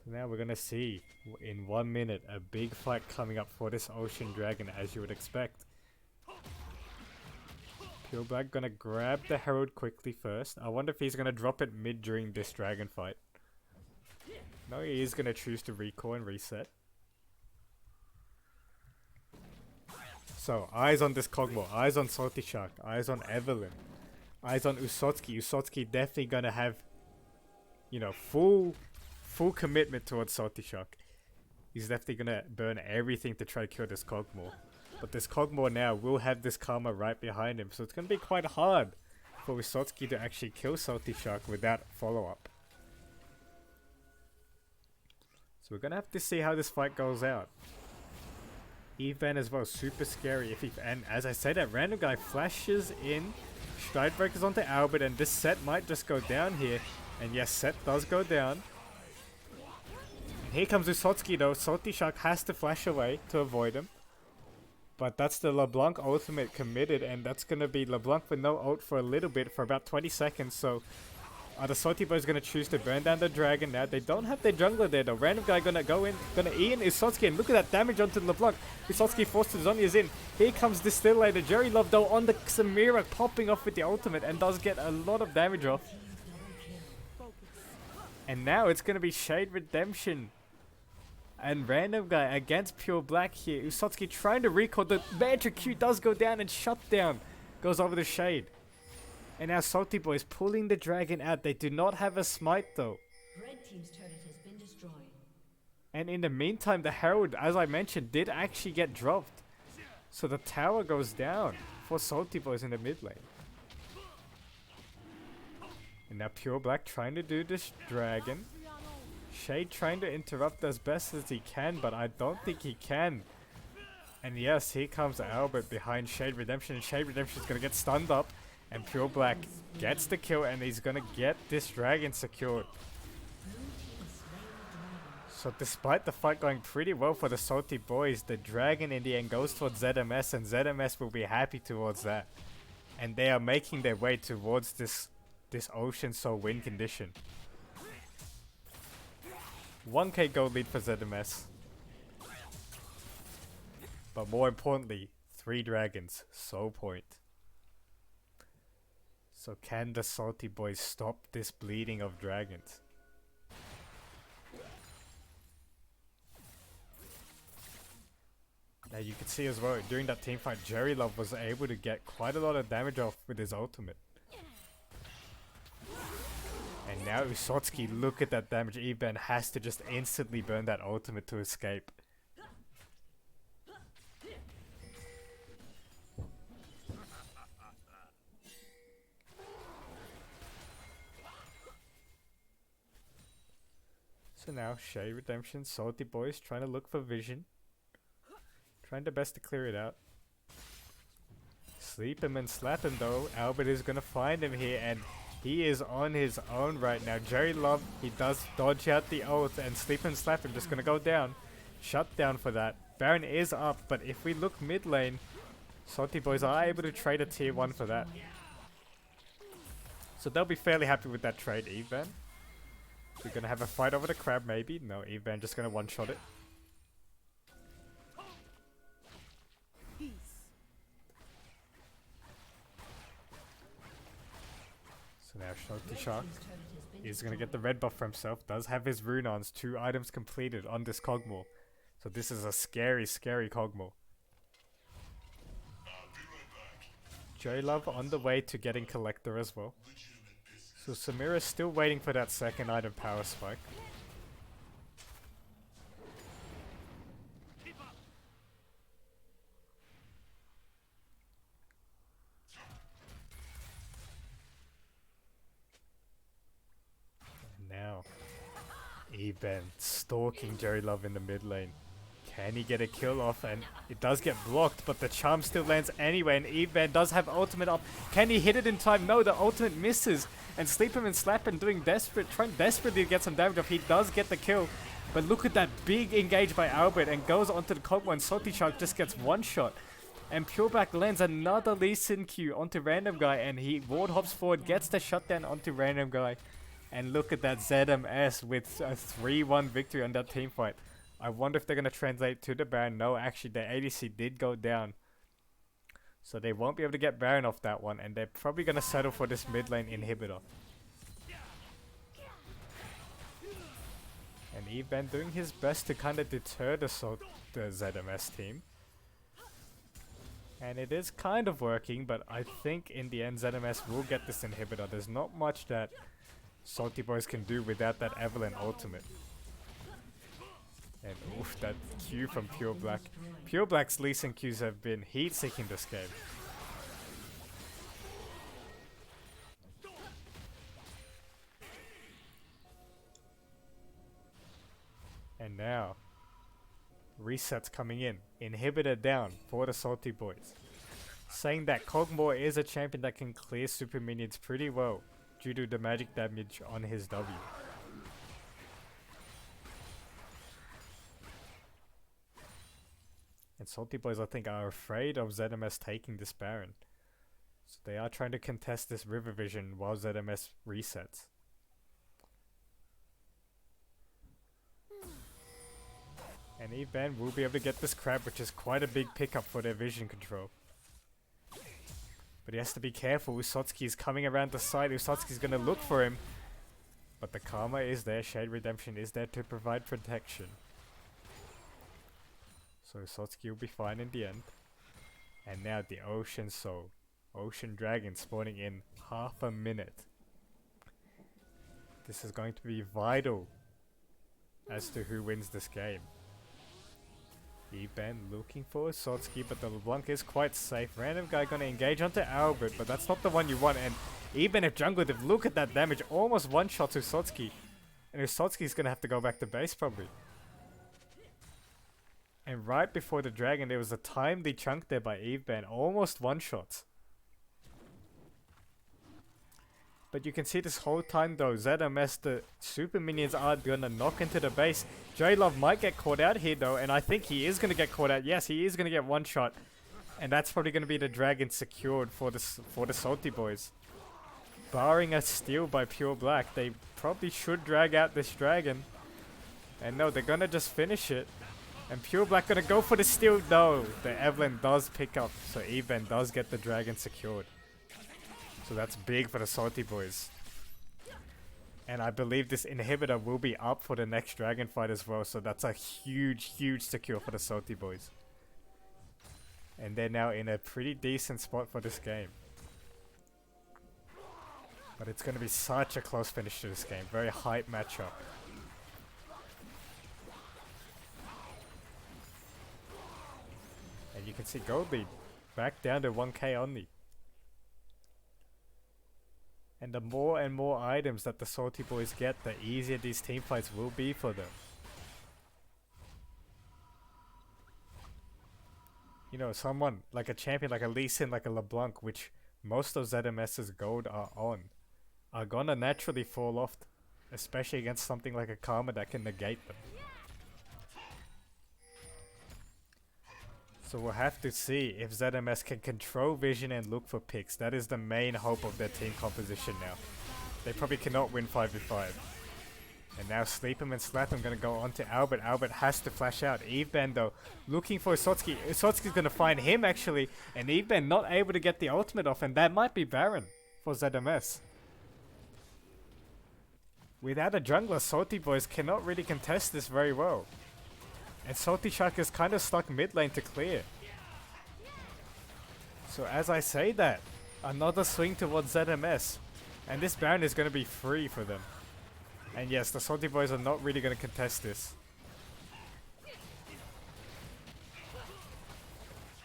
Now we're gonna see in 1 minute a big fight coming up for this Ocean Dragon, as you would expect. Pure Black gonna grab the Herald quickly first. I wonder if he's gonna drop it mid during this dragon fight. No, he is gonna choose to recall and reset. So eyes on this Kog'Maw, eyes on Salty Shark, eyes on Evelynn, eyes on Usotski. Usotski definitely gonna have, you know, full commitment towards Salty Shark. He's definitely gonna burn everything to try to kill this Kog'Maw. But this Kog'Maw now will have this Karma right behind him, so it's gonna be quite hard for Usotski to actually kill Salty Shark without follow-up. So we're gonna have to see how this fight goes out. Evan as well, super scary. And as I say, that Random Guy flashes in, Stride Breakers onto Albert, and this set might just go down here. And yes, set does go down. Here comes Usotski though. Salty Shark has to flash away to avoid him. But that's the LeBlanc ultimate committed, and that's gonna be LeBlanc with no ult for a little bit, for about 20 seconds, so the Salty Boys gonna choose to burn down the dragon now. They don't have their jungler there. The random guy gonna go in, gonna E in Isotsuki, and look at that damage onto LeBlanc. Isotsuki forced to Zhonya's in. Here comes Distillator. Jerry Love though on the Samira, popping off with the ultimate, and does get a lot of damage off. And now it's gonna be Shade Redemption and random guy against Pure Black here. Usotsuki trying to recall. The Mantra Q does go down, and Shutdown goes over the Shade. And now Salty Boys pulling the dragon out. They do not have a smite though. Red team's turret has been destroyed. And in the meantime, the Herald, as I mentioned, did actually get dropped. So the tower goes down for Salty Boys in the mid lane. And now Pure Black trying to do this dragon. Shade trying to interrupt as best as he can, but I don't think he can. And yes, here comes Albert behind Shade Redemption, and Shade Redemption is going to get stunned up. And Pure Black gets the kill, and he's going to get this dragon secured. So despite the fight going pretty well for the Salty Boys, the dragon in the end goes towards ZMS, and ZMS will be happy towards that. And they are making their way towards this Ocean Soul win condition. 1k gold lead for ZMS. But more importantly, 3 dragons, soul point. So can the Salty Boys stop this bleeding of dragons? Now you can see as well, during that team fight, Jerry Love was able to get quite a lot of damage off with his ultimate. And now Usotsuki, look at that damage. Eben has to just instantly burn that ultimate to escape. So now Shade Redemption, Salty Boys trying to look for vision. Trying their best to clear it out. Sleep him and slap him though. Albert is gonna find him here, and he is on his own right now. Jerry Love, he does dodge out the ult, and Sleep and Slap him just gonna go down. Shut down for that. Baron is up, but if we look mid lane, Salty Boys are able to trade a tier 1 for that. So they'll be fairly happy with that trade. Evan, we're gonna have a fight over the crab maybe. No, Evan just gonna one-shot it. So now Shokti Shark is going to get the red buff for himself. Does have his Runons, 2 items completed on this Kog'Maw. So this is a scary, scary Kog'Maw. J-Love on the way to getting Collector as well. So Samira's still waiting for that second item power spike. Now, Eben stalking Jerry Love in the mid lane. Can he get a kill off? And it does get blocked, but the charm still lands anyway, and Eben does have ultimate up. Can he hit it in time? No, the ultimate misses. And Sleep him and Slap him trying desperately to get some damage off. He does get the kill, but look at that big engage by Albert, and goes onto the Kog'Maw, and Salty Shark just gets one shot. And Pure Black lands another Lee Sin Q onto Random Guy, and he ward hops forward, gets the shutdown onto Random Guy. And look at that ZMS with a 3-1 victory on that team fight. I wonder if they're going to translate to the Baron. No, actually, their ADC did go down. So they won't be able to get Baron off that one. And they're probably going to settle for this mid lane inhibitor. And Eben doing his best to kind of deter the ZMS team. And it is kind of working, but I think in the end ZMS will get this inhibitor. There's not much that Salty Boys can do without that Evelynn ultimate. And oof, that Q from Pure Black. Pure Black's Lee Sin Qs have been heat-seeking this game. And now, resets coming in. Inhibitor down for the Salty Boys. Saying that Kog'Maw is a champion that can clear super minions pretty well due to the magic damage on his W. And And Salty Boys, I think, are afraid of ZMS taking this Baron. So they are trying to contest this River Vision while ZMS resets. And Evan will be able to get this crab, which is quite a big pickup for their vision control. But he has to be careful. Usotsuki is coming around the side. Usotsuki's going to look for him. But the Karma is there. Shade Redemption is there to provide protection. So Usotsuki will be fine in the end. And now the Ocean Soul. Ocean Dragon spawning in half a minute. This is going to be vital as to who wins this game. Eban looking for Usotsuki, but the LeBlanc is quite safe. Random guy gonna engage onto Albert, but that's not the one you want. And even if jungle div, look at that damage, almost one-shot Usotsuki. And Usotsuki's gonna have to go back to base probably. And right before the dragon, there was a timely chunk there by Evan, almost one-shot. But you can see this whole time though, ZMS, the super minions are gonna knock into the base. J-Love might get caught out here though, and I think he is gonna get caught out. Yes, he is gonna get one shot. And that's probably gonna be the dragon secured for the Salty Boys. Barring a steal by Pure Black, they probably should drag out this dragon. And no, they're gonna just finish it. And Pure Black gonna go for the steal. No, the Evelyn does pick up, so Evan does get the dragon secured. So that's big for the Salty Boys. And I believe this inhibitor will be up for the next dragon fight as well. So that's a huge, huge secure for the Salty Boys. And they're now in a pretty decent spot for this game. But it's going to be such a close finish to this game. Very hype matchup. And you can see Gold lead back down to 1k only. And the more and more items that the Salty Boys get, the easier these team fights will be for them. You know, someone like a champion, like a Lee Sin, like a LeBlanc, which most of ZMS's gold are on, are gonna naturally fall off, especially against something like a Karma that can negate them. So we'll have to see if ZMS can control vision and look for picks. That is the main hope of their team composition now. They probably cannot win 5v5. And now Sleep him and Slap him gonna go on to Albert. Albert has to flash out. Evan though, looking for Usotsuki. Usotsuki's gonna find him actually. And Evan not able to get the ultimate off. And that might be Baron for ZMS. Without a jungler, Salty Boys cannot really contest this very well. And Salty Shark is kind of stuck mid lane to clear. So as I say that, another swing towards ZMS. And this Baron is going to be free for them. And yes, the Salty Boys are not really going to contest this.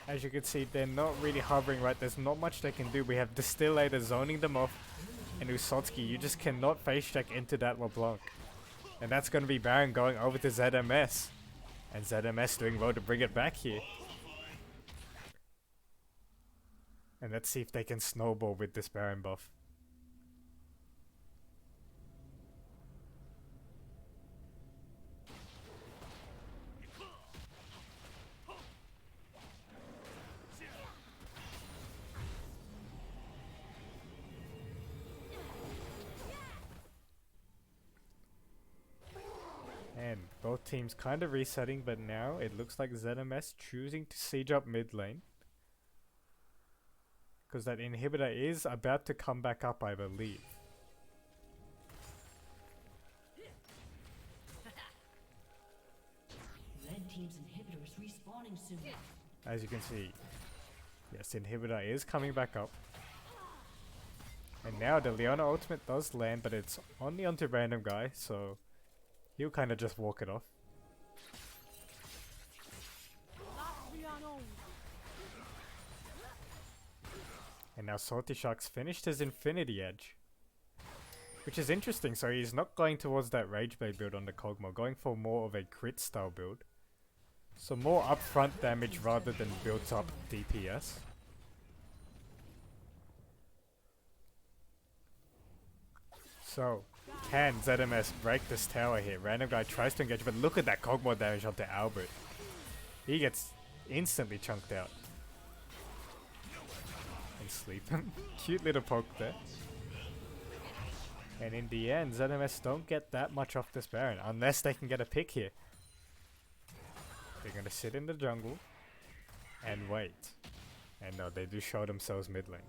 As you can see, they're not really hovering right. There's not much they can do. We have Distillator zoning them off. And Usotsuki, you just cannot face check into that LeBlanc. And that's going to be Baron going over to ZMS. And ZMS doing well to bring it back here. And let's see if they can snowball with this Baron buff. And both teams kind of resetting, but now it looks like ZMS choosing to siege up mid lane. Because that inhibitor is about to come back up, I believe. Red team's inhibitor is respawning soon. As you can see, yes, inhibitor is coming back up. And now the Leona ultimate does land, but it's only onto random guy, so he'll kind of just walk it off. And now Salty Shark's finished his Infinity Edge. Which is interesting, so he's not going towards that Rage Blade build on the Kog'Maw, going for more of a crit style build. So more upfront damage rather than built up DPS. So, can ZMS break this tower here? Random guy tries to engage, but look at that Kog'Maw damage onto Albert. He gets instantly chunked out. And sleep him. Cute little poke there. And in the end, ZMS don't get that much off this Baron unless they can get a pick here. They're gonna sit in the jungle and wait. And no, they do show themselves mid lane.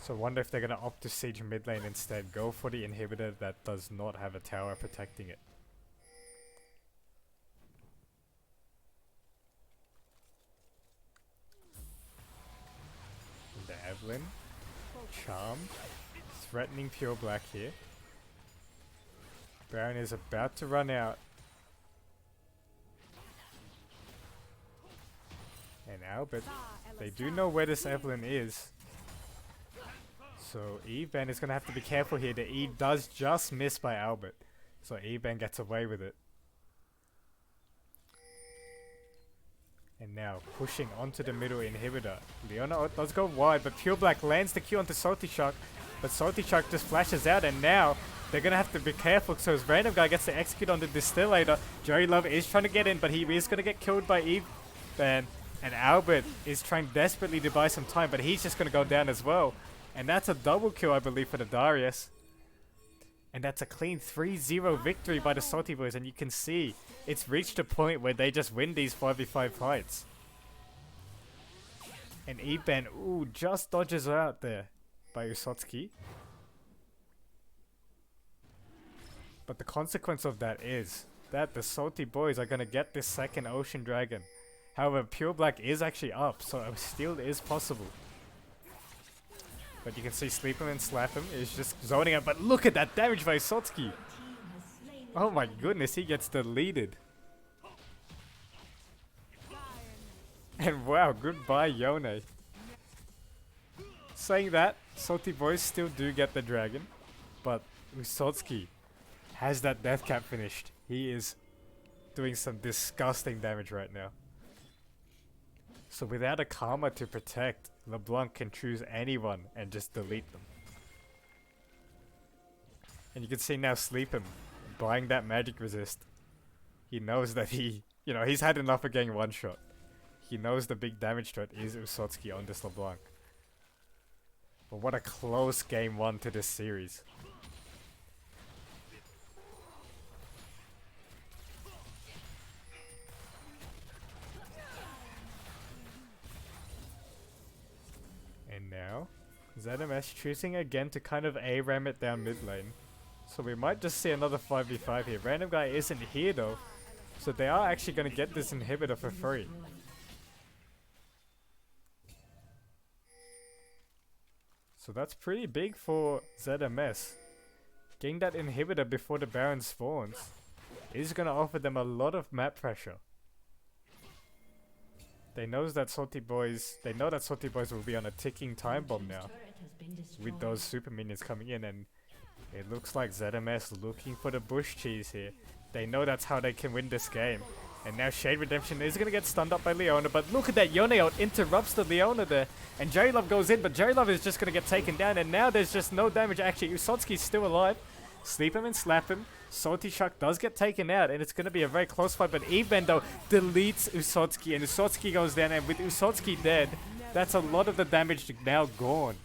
So I wonder if they're gonna opt to siege mid lane instead. Go for the inhibitor that does not have a tower protecting it. And the Evelynn, charmed, threatening Pure Black here. Baron is about to run out. And Albert, they do know where this Evelynn is. So Evan is going to have to be careful here. The E does just miss by Albert. So Evan gets away with it. And now pushing onto the middle inhibitor. Leona does go wide, but Pure Black lands the Q onto Salty Shark. But Salty Shark just flashes out, and now they're going to have to be careful. So his random guy gets to execute on the Distillator. Joey Love is trying to get in, but he is going to get killed by Evan. And Albert is trying desperately to buy some time, but he's just going to go down as well. And that's a double kill, I believe, for the Darius. And that's a clean 3-0 victory by the Salty Boys. And you can see it's reached a point where they just win these 5v5 fights. And Eban, ooh, just dodges out there by Usotski. But the consequence of that is that the Salty Boys are going to get this second Ocean Dragon. However, Pure Black is actually up, so a steal is possible. But you can see Sleep Him and Slap Him is just zoning out. But look at that damage by Usotski. Oh my goodness, he gets deleted. And wow, goodbye Yone. Saying that, Salty Boys still do get the dragon. But Usotski has that death cap finished. He is doing some disgusting damage right now. So without a Karma to protect, LeBlanc can choose anyone and just delete them. And you can see now Sleep Him buying that magic resist. He knows that he's had enough of getting one shot. He knows the big damage threat is Usotski on this LeBlanc. But what a close game one to this series. And now, ZMS choosing again to kind of A-ram it down mid lane. So we might just see another 5v5 here. Random guy isn't here though. So they are actually going to get this inhibitor for free. So that's pretty big for ZMS. Getting that inhibitor before the Baron spawns is going to offer them a lot of map pressure. They know that Salty Boys will be on a ticking time bomb now with those super minions coming in, and it looks like ZMS looking for the bush cheese here. They know that's how they can win this game. And now Shade Redemption is going to get stunned up by Leona, but look at that, Yone out interrupts the Leona there. And Jerry Love goes in, but Jerry Love is just going to get taken down, and now there's just no damage. Actually, Usotski's still alive. Sleep him and slap him. Salty Shark does get taken out, and it's going to be a very close fight, but Evan though deletes Usotski, and Usotski goes down, and with Usotski dead, that's a lot of the damage now gone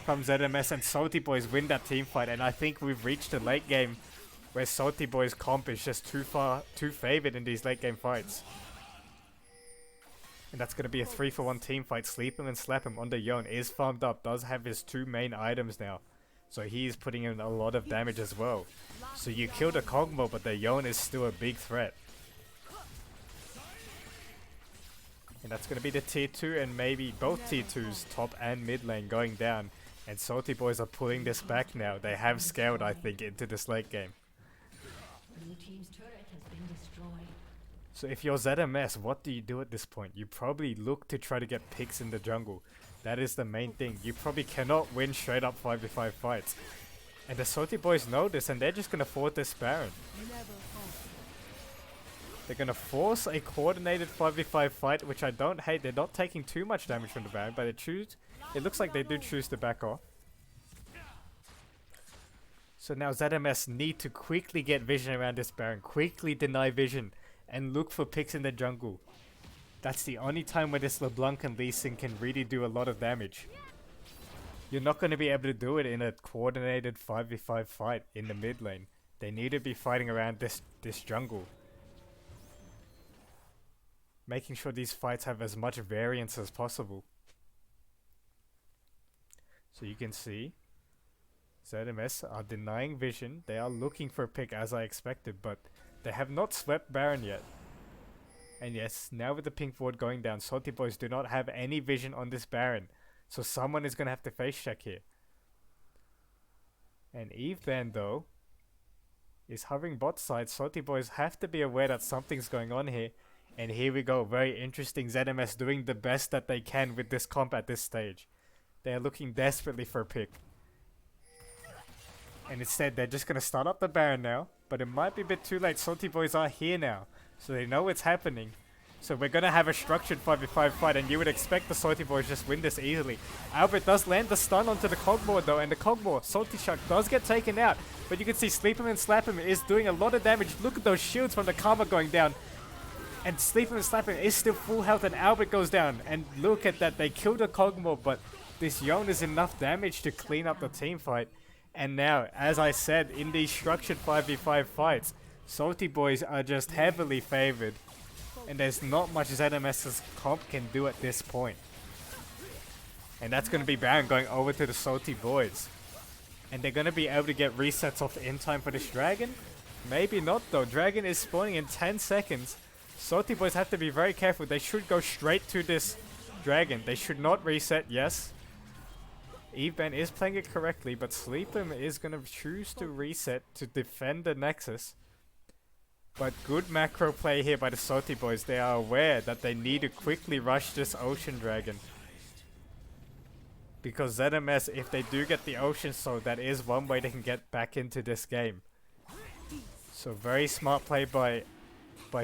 from ZMS, and Salty Boys win that team fight. And I think we've reached a late game where Salty Boys comp is just too favored in these late game fights. And that's going to be a 3-for-1 team fight. Sleep him and slap him on the Yone is farmed up, does have his two main items now. So he's putting in a lot of damage as well. So you kill the Kog'Maw, but the Yone is still a big threat. And that's going to be the tier 2 and maybe both tier 2s, top and mid lane, going down. And Salty Boys are pulling this back now. They have scaled, I think, into this late game. Blue team's turret has been destroyed. So if you're ZMS, what do you do at this point? You probably look to try to get picks in the jungle. That is the main thing. You probably cannot win straight up 5v5 fights. And the Salty Boys know this, and they're just going to force this Baron. They're going to force a coordinated 5v5 fight, which I don't hate. They're not taking too much damage from the Baron, but it looks like they do choose to back off. So now ZMS need to quickly get vision around this Baron, quickly deny vision, and look for picks in the jungle. That's the only time where this LeBlanc and Lee Sin can really do a lot of damage. You're not going to be able to do it in a coordinated 5v5 fight in the mid lane. They need to be fighting around this jungle. Making sure these fights have as much variance as possible. So you can see ZMS are denying vision. They are looking for a pick as I expected, but they have not swept Baron yet. And yes, now with the pink ward going down, Salty Boys do not have any vision on this Baron. So someone is going to have to face check here. And Eveban though is hovering bot side. Salty Boys have to be aware that something's going on here. And here we go, very interesting. ZMS doing the best that they can with this comp at this stage. They are looking desperately for a pick. And instead they're just going to start up the Baron now. But it might be a bit too late. Salty Boys are here now. So they know what's happening. So we're going to have a structured 5v5 fight. And you would expect the Salty Boys just win this easily. Albert does land the stun onto the Cogmore though. And the Cogmore, Salty Shark, does get taken out. But you can see Sleep Him and Slap Him is doing a lot of damage. Look at those shields from the Karma going down. And Sleep Him and Slap Him is still full health. And Albert goes down. And look at that. They killed the Cogmore. But this Yone is enough damage to clean up the team fight. And now, as I said, in these structured 5v5 fights, Salty Boys are just heavily favored. And there's not much ZMS's comp can do at this point. And that's going to be Baron going over to the Salty Boys. And they're going to be able to get resets off in time for this Dragon? Maybe not though. Dragon is spawning in 10 seconds. Salty Boys have to be very careful. They should go straight to this Dragon. They should not reset, yes. Eveban is playing it correctly, but Sleep'em is going to choose to reset to defend the Nexus. But good macro play here by the Salty Boys. They are aware that they need to quickly rush this Ocean Dragon. Because ZMS, if they do get the Ocean Soul, that is one way they can get back into this game. So very smart play by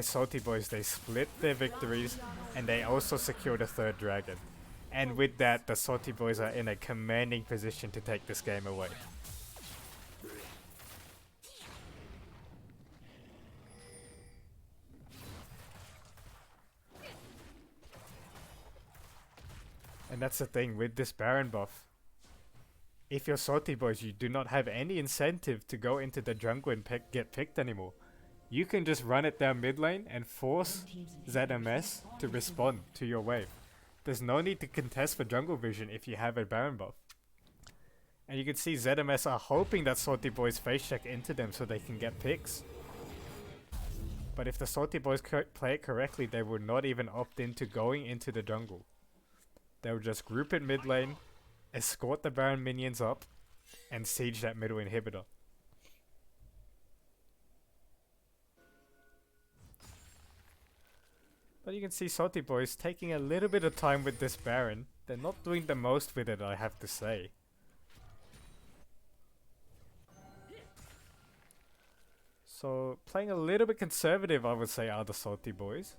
Salty Boys. They split their victories and they also secured a third Dragon. And with that, the Salty Boys are in a commanding position to take this game away. And that's the thing with this Baron buff. If you're Salty Boys, you do not have any incentive to go into the jungle and get picked anymore. You can just run it down mid lane and force ZMS to respond to your wave. There's no need to contest for jungle vision if you have a Baron buff. And you can see ZMS are hoping that Salty Boys face check into them so they can get picks. But if the Salty Boys play it correctly, they would not even opt into going into the jungle. They would just group in mid lane, escort the Baron minions up, and siege that middle inhibitor. But you can see Salty Boys taking a little bit of time with this Baron. They're not doing the most with it, I have to say. So, playing a little bit conservative, I would say, are the Salty Boys.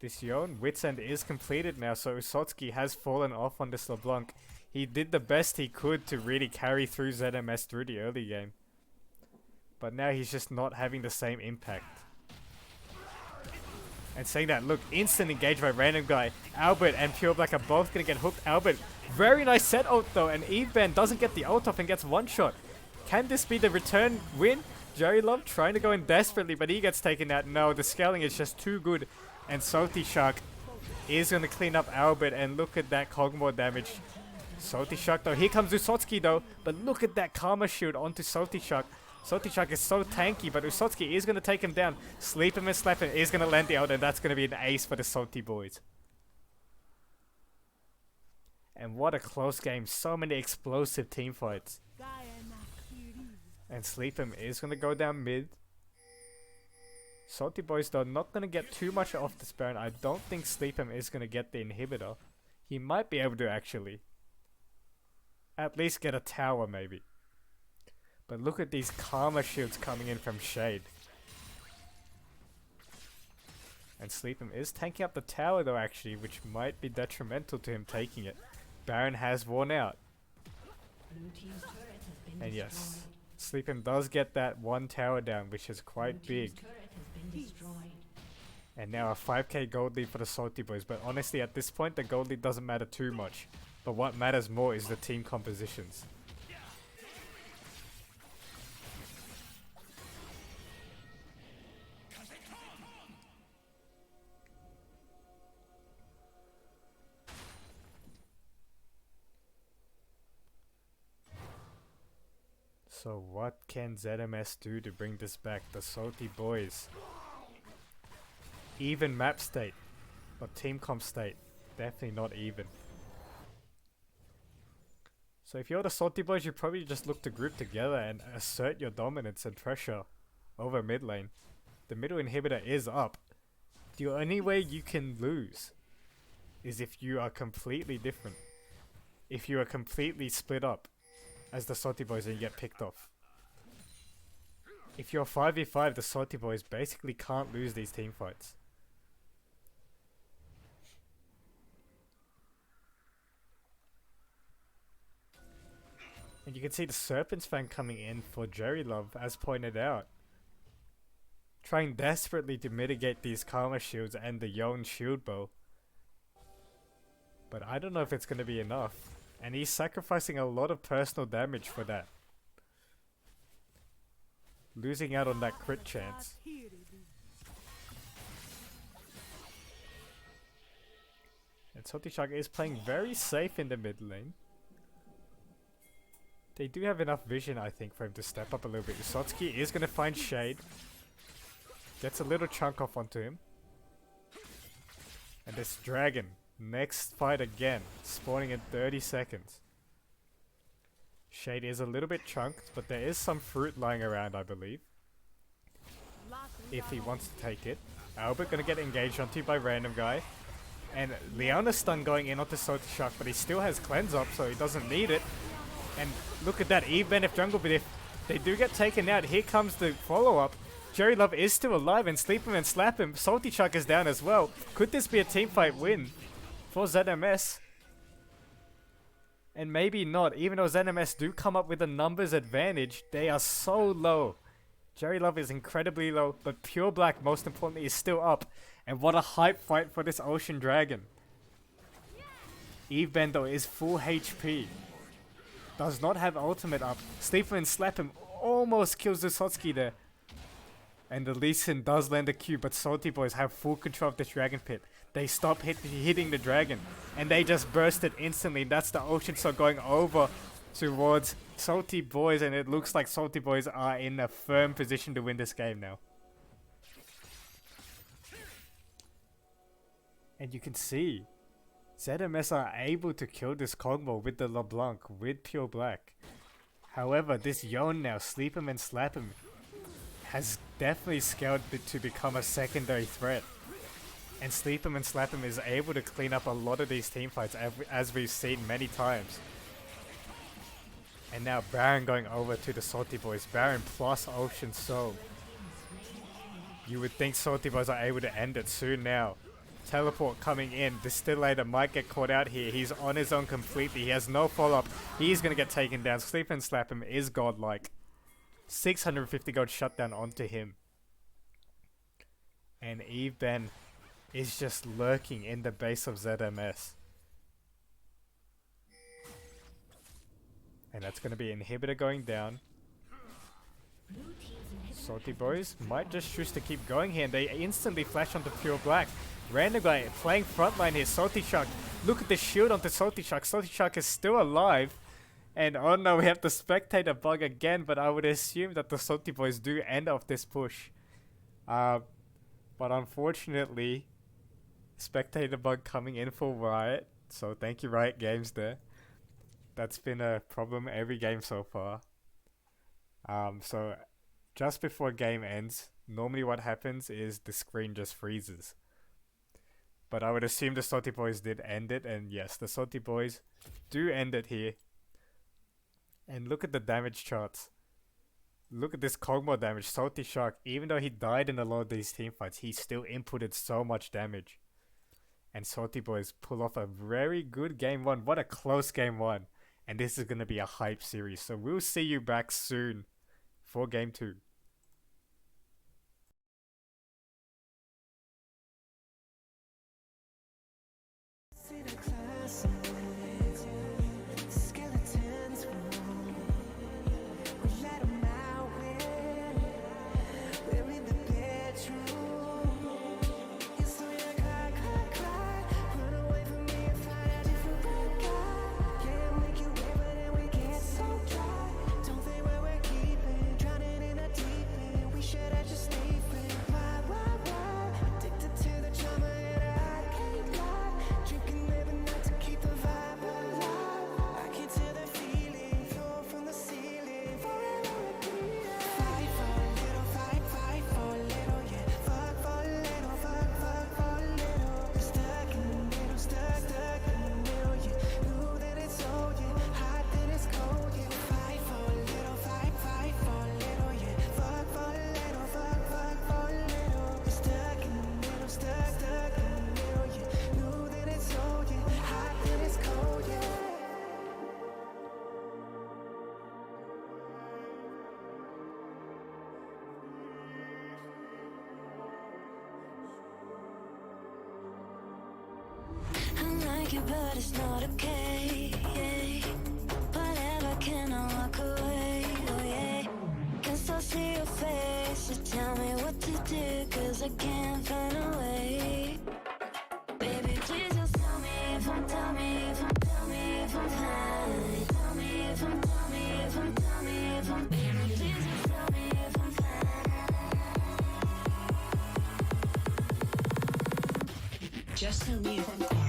This Yone, Wit's End is completed now, so Usotsky has fallen off on this LeBlanc. He did the best he could to really carry through ZMS through the early game. But now he's just not having the same impact. And saying that, look, instant engage by random guy. Albert and Pure Black are both going to get hooked. Albert, very nice set ult though, and Eveban doesn't get the ult off and gets one shot. Can this be the return win? Jerry Love trying to go in desperately, but he gets taken out. No, the scaling is just too good. And Salty Shark is going to clean up Albert, and look at that Cogmore damage. Salty Shark though, here comes Usotsky though, but look at that Karma Shield onto Salty Shark. Salty Shark is so tanky, but Usotsky is going to take him down. Sleep Him and Slap Him is going to land the ult, and that's going to be an ace for the Salty Boys. And what a close game. So many explosive team fights. And Sleep Him is going to go down mid. Salty Boys though not going to get too much off this Baron. I don't think Sleep Him is going to get the inhibitor. He might be able to actually. At least get a tower maybe. But look at these Karma Shields coming in from Shade. And Sleep Him is tanking up the tower though actually, which might be detrimental to him taking it. Baron has worn out. Blue team's turret has been And destroyed. yes, Sleep Him does get that one tower down, which is quite Blue team's big. turret has been destroyed. And now a 5k gold lead for the Salty Boys, but honestly at this point the gold lead doesn't matter too much. But what matters more is the team compositions. So what can ZMS do to bring this back? The Salty Boys. Even map state, but team comp state, definitely not even. So if you're the Salty Boys, you probably just look to group together and assert your dominance and pressure over mid lane. The middle inhibitor is up. The only way you can lose is if you are completely different. If you are completely split up as the Salty Boys and you get picked off. If you're 5v5, the Salty Boys basically can't lose these team fights. And you can see the Serpent's Fang coming in for JerryLove, as pointed out. Trying desperately to mitigate these Karma Shields and the Yone Shield Bow. But I don't know if it's going to be enough. And he's sacrificing a lot of personal damage for that. Losing out on that crit chance. And Salty Shark is playing very safe in the mid lane. They do have enough vision, I think, for him to step up a little bit. Usotsky is going to find Shade. Gets a little chunk off onto him. And this Dragon, next fight again, spawning in 30 seconds. Shade is a little bit chunked, but there is some fruit lying around, I believe. If he wants to take it. Albert going to get engaged onto by random guy. And Leona's stun going in onto Salty Shark, but he still has cleanse up, so he doesn't need it. And look at that, Eve Bennett Jungle, but if they do get taken out, here comes the follow-up. JerryLove is still alive and Sleep him and slap him. Salty Shark is down as well. Could this be a teamfight win for ZMS? And maybe not, even though ZMS do come up with a numbers advantage, they are so low. JerryLove is incredibly low, but Pure Black, most importantly, is still up. And what a hype fight for this Ocean Dragon. Eve Bendo is full HP. Does not have ultimate up. Sleep and slap him almost kills Usotsky there. And the Lee Sin does land a Q, but Salty Boys have full control of this Dragon Pit. They stop hitting the dragon, and they just burst it instantly. That's the Ocean Sword going over towards Salty Boys, and it looks like Salty Boys are in a firm position to win this game now. And you can see ZMS are able to kill this Kog'Maw with the LeBlanc, with Pure Black. However, this Yone now, Sleep him and slap him, has definitely scaled to become a secondary threat. And Sleep him and slap him is able to clean up a lot of these teamfights, as we've seen many times. And now Baron going over to the Salty Boys. Baron plus Ocean Soul. You would think Salty Boys are able to end it soon now. Teleport coming in. Distillator might get caught out here. He's on his own completely. He has no follow-up. He's going to get taken down. Sleep and slap him is godlike. 650 gold shutdown onto him. And Eve Ben is just lurking in the base of ZMS. And that's going to be Inhibitor going down. Salty Boys might just choose to keep going here, and they instantly flash onto Pure Black. Random guy playing frontline here, Salty Shark. Look at the shield onto Salty Shark. Salty Shark is still alive. And oh no, we have the Spectator bug again, but I would assume that the Salty Boys do end off this push. But unfortunately, Spectator bug coming in for Riot. So thank you Riot Games there. That's been a problem every game so far. So just before game ends, normally what happens is the screen just freezes. But I would assume the Salty Boys did end it, and yes, the Salty Boys do end it here. And look at the damage charts. Look at this Kog'Maw damage. Salty Shark, even though he died in a lot of these teamfights, he still inputted so much damage. And Salty Boys pull off a very good game one. What a close game one. And this is going to be a hype series. So we'll see you back soon for game 2. Skeletons roam. We let 'em out when we're in the bedroom. You saw me cry, cry, cry. Run away from me and find a different guy. Can't make you wait, but then we get so dry. Don't think where we're keeping, drowning in the deep end. We should have just leaving. Why? Addicted to the drama and I can't lie. Drinking every night to keep the vibe alive. I can tell the feeling flow from the ceiling. Forever repeating. Fight for a little, fight for a little, yeah. Fuck for a little, fuck for a little. Stuck in the middle, stuck in the middle, yeah. Knew that it's old, yeah. Hot that it's cold, yeah. Fight for a little, fight for a little, yeah. Fuck for a little, fuck for a little. Stuck in the middle, stuck in the middle, yeah. Knew that it's old, yeah. Hot that it's cold, yeah. I like you, but it's not okay. Whatever, can I walk away? Oh yeah. Can still see your face. So tell me what to do, 'cause I can't find a way. Baby, please just tell me if I'm, tell me if I'm, tell me if I'm fine. Tell me if I'm, tell me if I'm, tell me if I'm. Baby, please just tell me if I'm fine. Just tell me if I'm fine.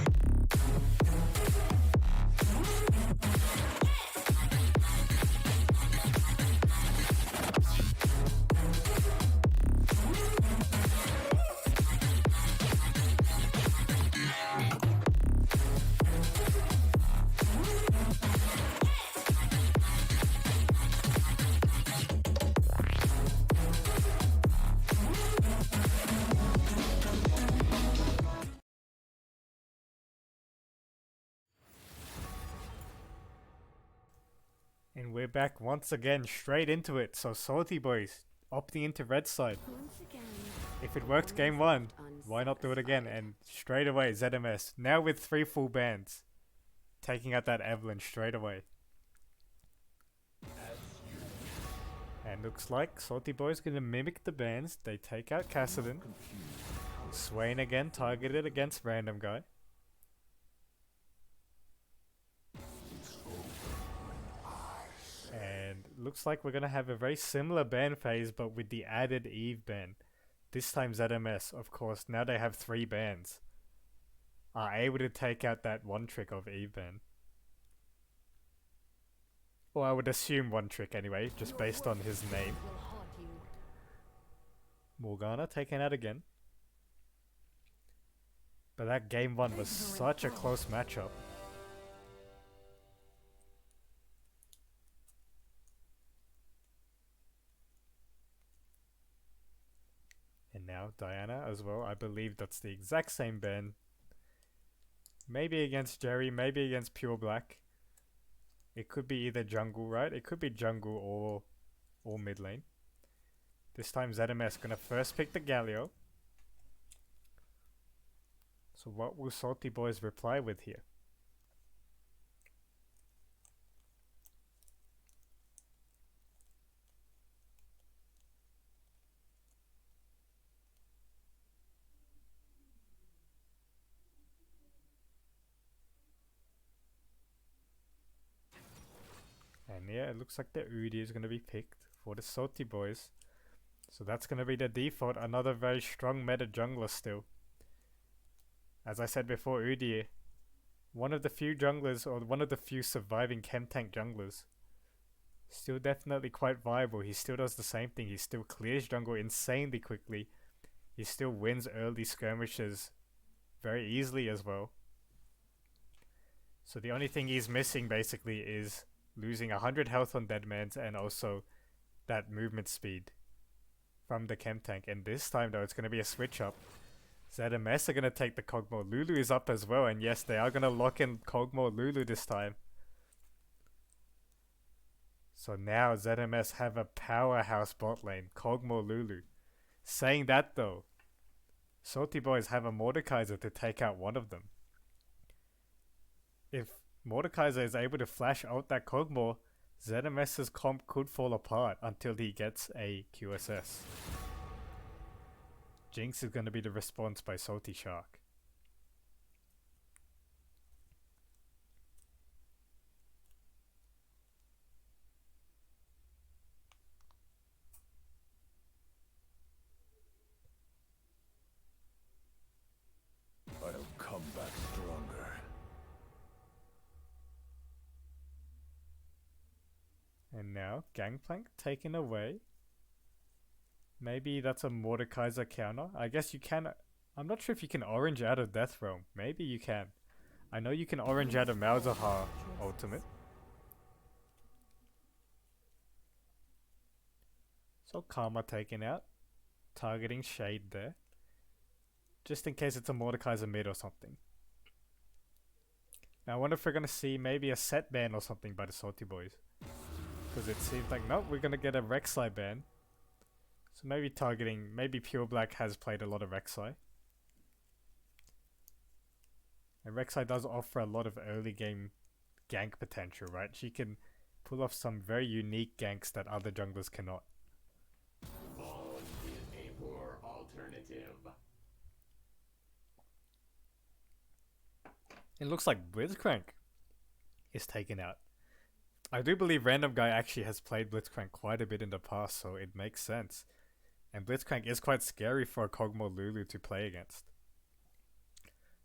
And we're back once again, straight into it. So Salty Boys opting into red side. If it worked game 1, why not do it again? And straight away ZMS, now with 3 full bands, taking out that Evelyn straight away. And looks like Salty Boys gonna mimic the bands. They take out Kassadin. Swain again, targeted against random guy. And looks like we're gonna have a very similar ban phase, but with the added Eve ban. This time ZMS, of course, now they have 3 bans, are able to take out that one trick of Eve ban. Or I would assume one trick anyway, just based on his name. Morgana taken out again. But that game 1 was such a close matchup. And now Diana as well. I believe that's the exact same ban. Maybe against Jerry, maybe against Pure Black. It could be either jungle, right? It could be jungle or mid lane. This time ZMS gonna first pick the Galio. So what will Salty Boys reply with here? And yeah, it looks like the Udi is going to be picked for the Salty Boys. So that's going to be the default. Another very strong meta jungler still. As I said before, Udi, one of the few junglers, or one of the few surviving chem tank junglers. Still definitely quite viable. He still does the same thing. He still clears jungle insanely quickly. He still wins early skirmishes very easily as well. So the only thing he's missing basically is losing 100 health on Deadman's and also that movement speed from the chem tank. And this time though, it's going to be a switch up. ZMS are going to take the Kog'Maw. Lulu is up as well, and yes, they are going to lock in Kog'Maw Lulu this time. So now ZMS have a powerhouse bot lane, Kog'Maw Lulu. Saying that though, Salty Boys have a Mordekaiser to take out one of them. if Mordekaiser is able to flash out that Kog'Maw, ZMS's comp could fall apart until he gets a QSS. Jinx is going to be the response by Salty Shark. I'll come back stronger. And now, Gangplank taken away. Maybe that's a Mordekaiser counter. I guess you can. I'm not sure if you can orange out of Death Realm. Maybe you can. I know you can orange out of Malzahar ultimate. So Karma taken out. Targeting Shade there. Just in case it's a Mordekaiser mid or something. Now I wonder if we're going to see maybe a set ban or something by the Salty Boys. Because it seems like, nope, we're going to get a Rek'Sai ban. So maybe targeting, maybe Pure Black has played a lot of Rek'Sai. And Rek'Sai does offer a lot of early game gank potential, right? She can pull off some very unique ganks that other junglers cannot. Vaughn is a poor alternative. It looks like Blitzcrank is taken out. I do believe Random Guy actually has played Blitzcrank quite a bit in the past, so it makes sense. And Blitzcrank is quite scary for a Kog'Maw Lulu to play against.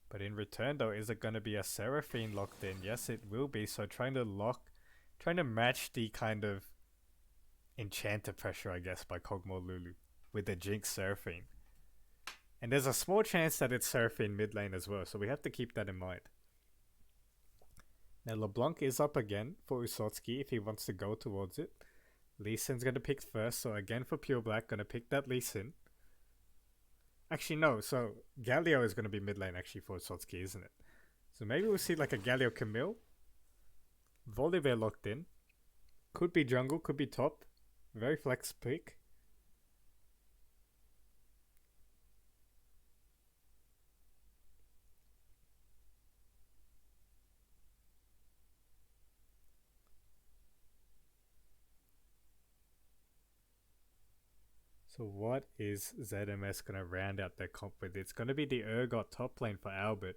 But in return though, is it going to be a Seraphine locked in? Yes, it will be. So trying to match the kind of Enchanter pressure, I guess, by Kog'Maw Lulu with the Jinx Seraphine. And there's a small chance that it's Seraphine mid lane as well, so we have to keep that in mind. Now LeBlanc is up again for Usotsky if he wants to go towards it. Lee Sin's going to pick first, so again for Pure Black, going to pick that Lee Sin. Actually no, so Galio is going to be mid lane actually for Usotsky, isn't it? So maybe we'll see like a Galio Camille. Volibear locked in. Could be jungle, could be top. Very flex pick. So what is ZMS going to round out their comp with? It's going to be the Urgot top lane for Albert.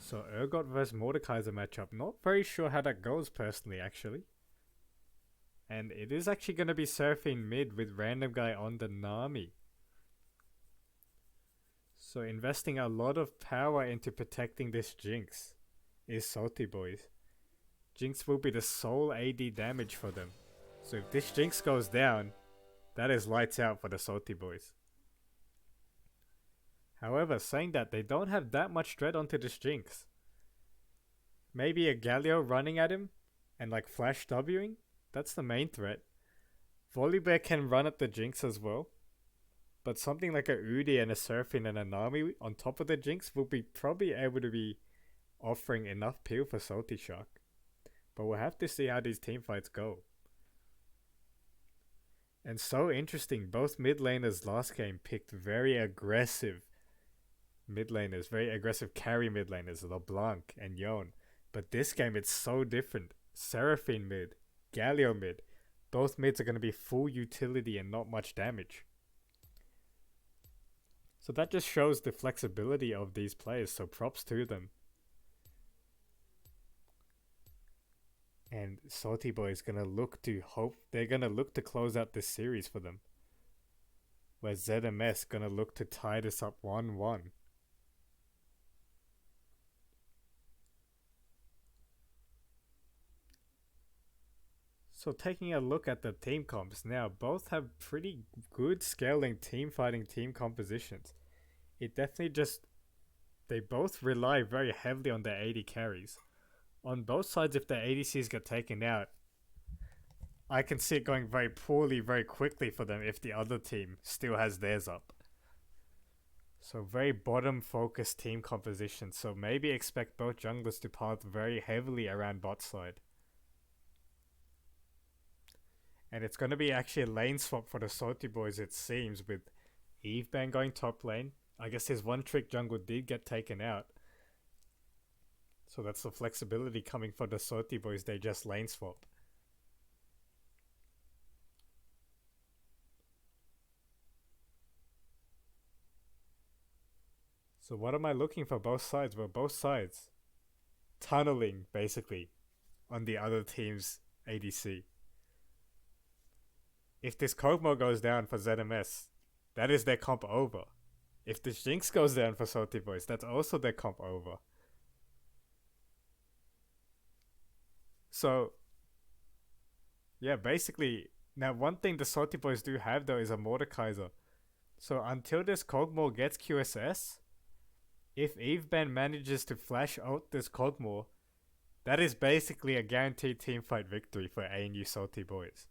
So Urgot versus Mordekaiser matchup. Not very sure how that goes personally actually. And it is actually going to be Seraphine mid with Random Guy on the Nami. So investing a lot of power into protecting this Jinx is Salty Boys. Jinx will be the sole AD damage for them. So if this Jinx goes down, that is lights out for the Salty Boys. However, saying that, they don't have that much dread onto this Jinx. Maybe a Galio running at him and like flash Wing? That's the main threat. Volibear can run at the Jinx as well. But something like a Udi and a Seraphine and a Nami on top of the Jinx will be probably able to be offering enough peel for Salty Shark. But we'll have to see how these teamfights go. And so interesting, both mid laners last game picked very aggressive mid laners, very aggressive carry mid laners, LeBlanc and Yone. But this game it's so different. Seraphine mid, Galio mid, both mids are going to be full utility and not much damage. So that just shows the flexibility of these players, so props to them. And Salty Boy is gonna look to they're gonna look to close out this series for them. Where ZMS gonna look to tie this up 1-1. So taking a look at the team comps now, both have pretty good scaling team fighting team compositions. It definitely they both rely very heavily on their AD carries. On both sides, if their ADCs get taken out, I can see it going very poorly very quickly for them if the other team still has theirs up. So very bottom focused team composition, so maybe expect both junglers to path very heavily around bot side. And it's going to be actually a lane swap for the Salty Boys it seems, with Eveban going top lane. I guess his one trick jungle did get taken out. So that's the flexibility coming for the Salty Boys, they just lane swap. So what am I looking for both sides? Well, both sides tunneling basically on the other team's ADC. If this Kog'Maw goes down for ZMS, that is their comp over. If the Jinx goes down for Salty Boys, that's also their comp over. So, yeah, basically, now one thing the Salty Boys do have though is a Mordekaiser. So until this Kog'Maw gets QSS, if Eveban manages to flash out this Kog'Maw, that is basically a guaranteed teamfight victory for ANU Salty Boys.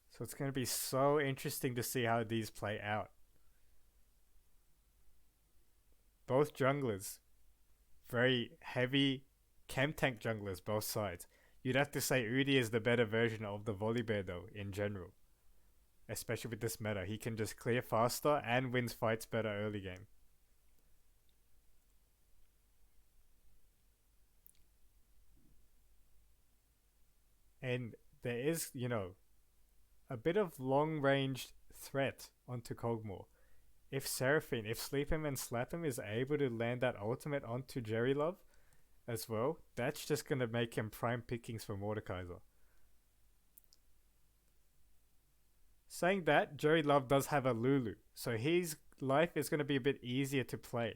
So it's going to be so interesting to see how these play out. Both junglers, very heavy chem tank junglers, both sides. You'd have to say Udi is the better version of the Volibear though, in general. Especially with this meta, he can just clear faster and wins fights better early game. And there is, you know, a bit of long-range threat onto Kog'Maw. If Seraphine, if Sleep Him and Slap Him is able to land that ultimate onto Jerry Love as well, that's just going to make him prime pickings for Mordekaiser. Saying that, Jerry Love does have a Lulu, so his life is going to be a bit easier to play.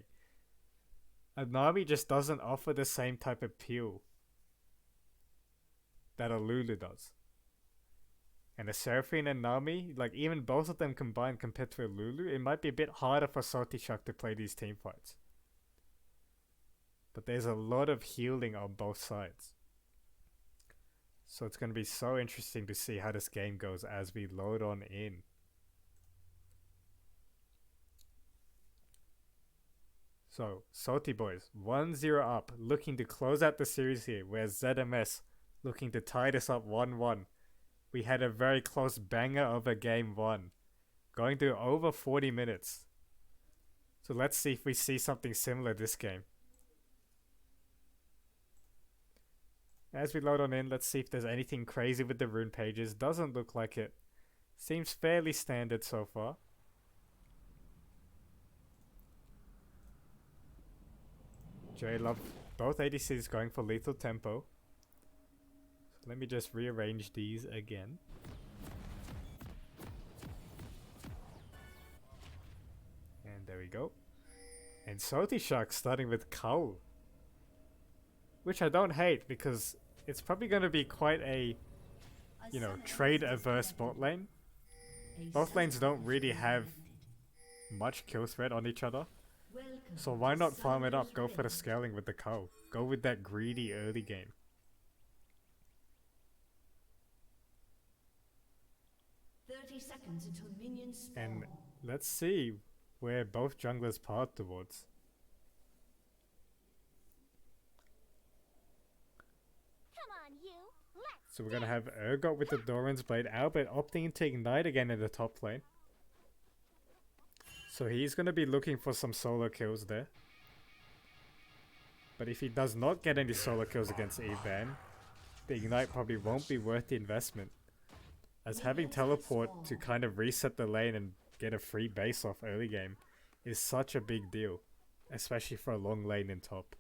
A Nami just doesn't offer the same type of appeal that a Lulu does. And a Seraphine and Nami, like even both of them combined compared to a Lulu, it might be a bit harder for Salty Shark to play these team fights. But there's a lot of healing on both sides. So it's going to be so interesting to see how this game goes as we load on in. So, Salty Boys, 1-0 up, looking to close out the series here, whereas ZMS looking to tie this up 1-1. We had a very close banger of a game 1, going to over 40 minutes. So let's see if we see something similar this game. As we load on in, let's see if there's anything crazy with the rune pages. Doesn't look like it. Seems fairly standard so far. J Love, both ADCs going for lethal tempo. So let me just rearrange these again. And there we go. And Salty Shark starting with Kaul, which I don't hate because it's probably going to be quite a, you know, trade averse bot lane. Both lanes don't really have much kill threat on each other. So why not farm it up, go for the scaling with the Kaul. Go with that greedy early game. And let's see where both junglers path towards. So we're going to have Urgot with the Doran's Blade, Albert opting to ignite again in the top lane. So he's going to be looking for some solo kills there. But if he does not get any solo kills against Evan, the ignite probably won't be worth the investment, as having teleport to kind of reset the lane and get a free base off early game is such a big deal, especially for a long lane in top.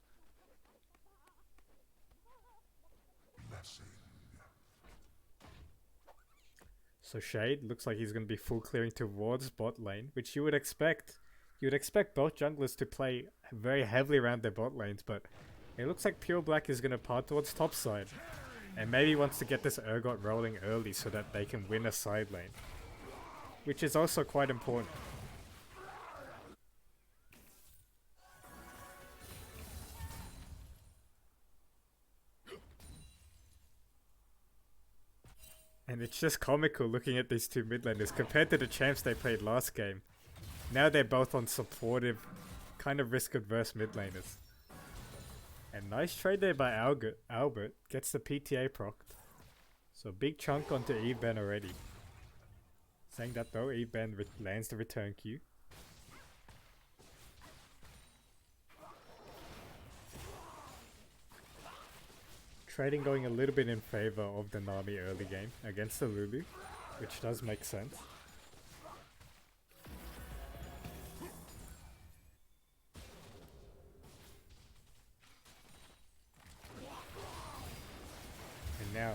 So Shade looks like he's going to be full clearing towards bot lane, which you would expect. You would expect both junglers to play very heavily around their bot lanes, but it looks like Pure Black is going to path towards top side. And maybe wants to get this Urgot rolling early so that they can win a side lane, which is also quite important. And it's just comical looking at these two mid laners compared to the champs they played last game. Now they're both on supportive, kind of risk adverse mid laners. And nice trade there by Albert. Gets the PTA procced. So big chunk onto Evan already. Saying that though, Evan lands the return Q. trading going a little bit in favor of the Nami early game against the Lulu, which does make sense. And now,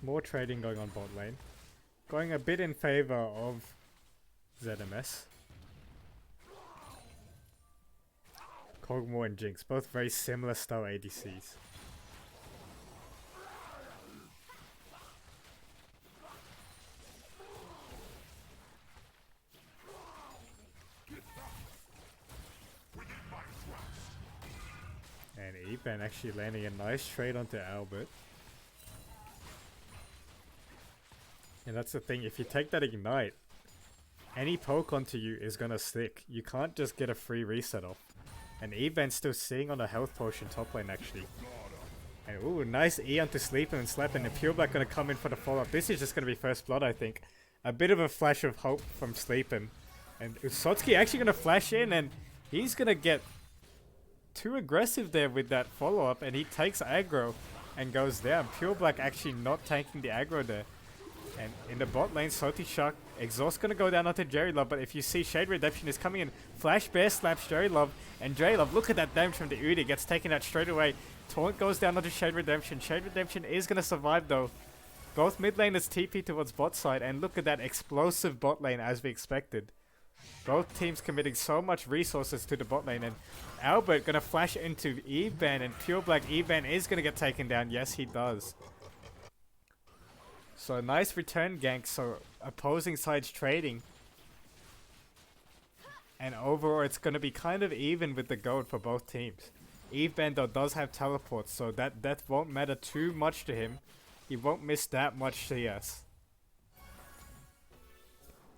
more trading going on bot lane. Going a bit in favor of ZMS. Kog'Maw and Jinx, both very similar style ADCs. And Eban actually landing a nice trade onto Albert. And that's the thing, if you take that Ignite, any poke onto you is gonna stick. You can't just get a free reset off. And Eban's still sitting on a health potion top lane actually. And ooh, nice E onto Sleep and Slap, and Pure Black gonna come in for the follow-up. This is just gonna be first blood, I think. A bit of a flash of hope from Sleepin. And Usotsuki actually gonna flash in, and he's gonna get too aggressive there with that follow-up, and he takes aggro and goes down. Pure Black actually not tanking the aggro there. And in the bot lane, Salty Shark, Exhaust gonna go down onto Jerry Love, but if you see Shade Redemption is coming in, Flash Bear slaps Jerry Love, and Jerry Love, look at that damage from the Udi, gets taken out straight away. Taunt goes down onto Shade Redemption. Shade Redemption is gonna survive though. Both mid laners TP towards bot side, and look at that explosive bot lane as we expected. Both teams committing so much resources to the bot lane, and Albert gonna flash into Eban, and Pure Black Eban is gonna get taken down. Yes, he does. So a nice return gank, so opposing sides trading. And overall it's going to be kind of even with the gold for both teams. Eban though does have teleports, so that won't matter too much to him. He won't miss that much CS.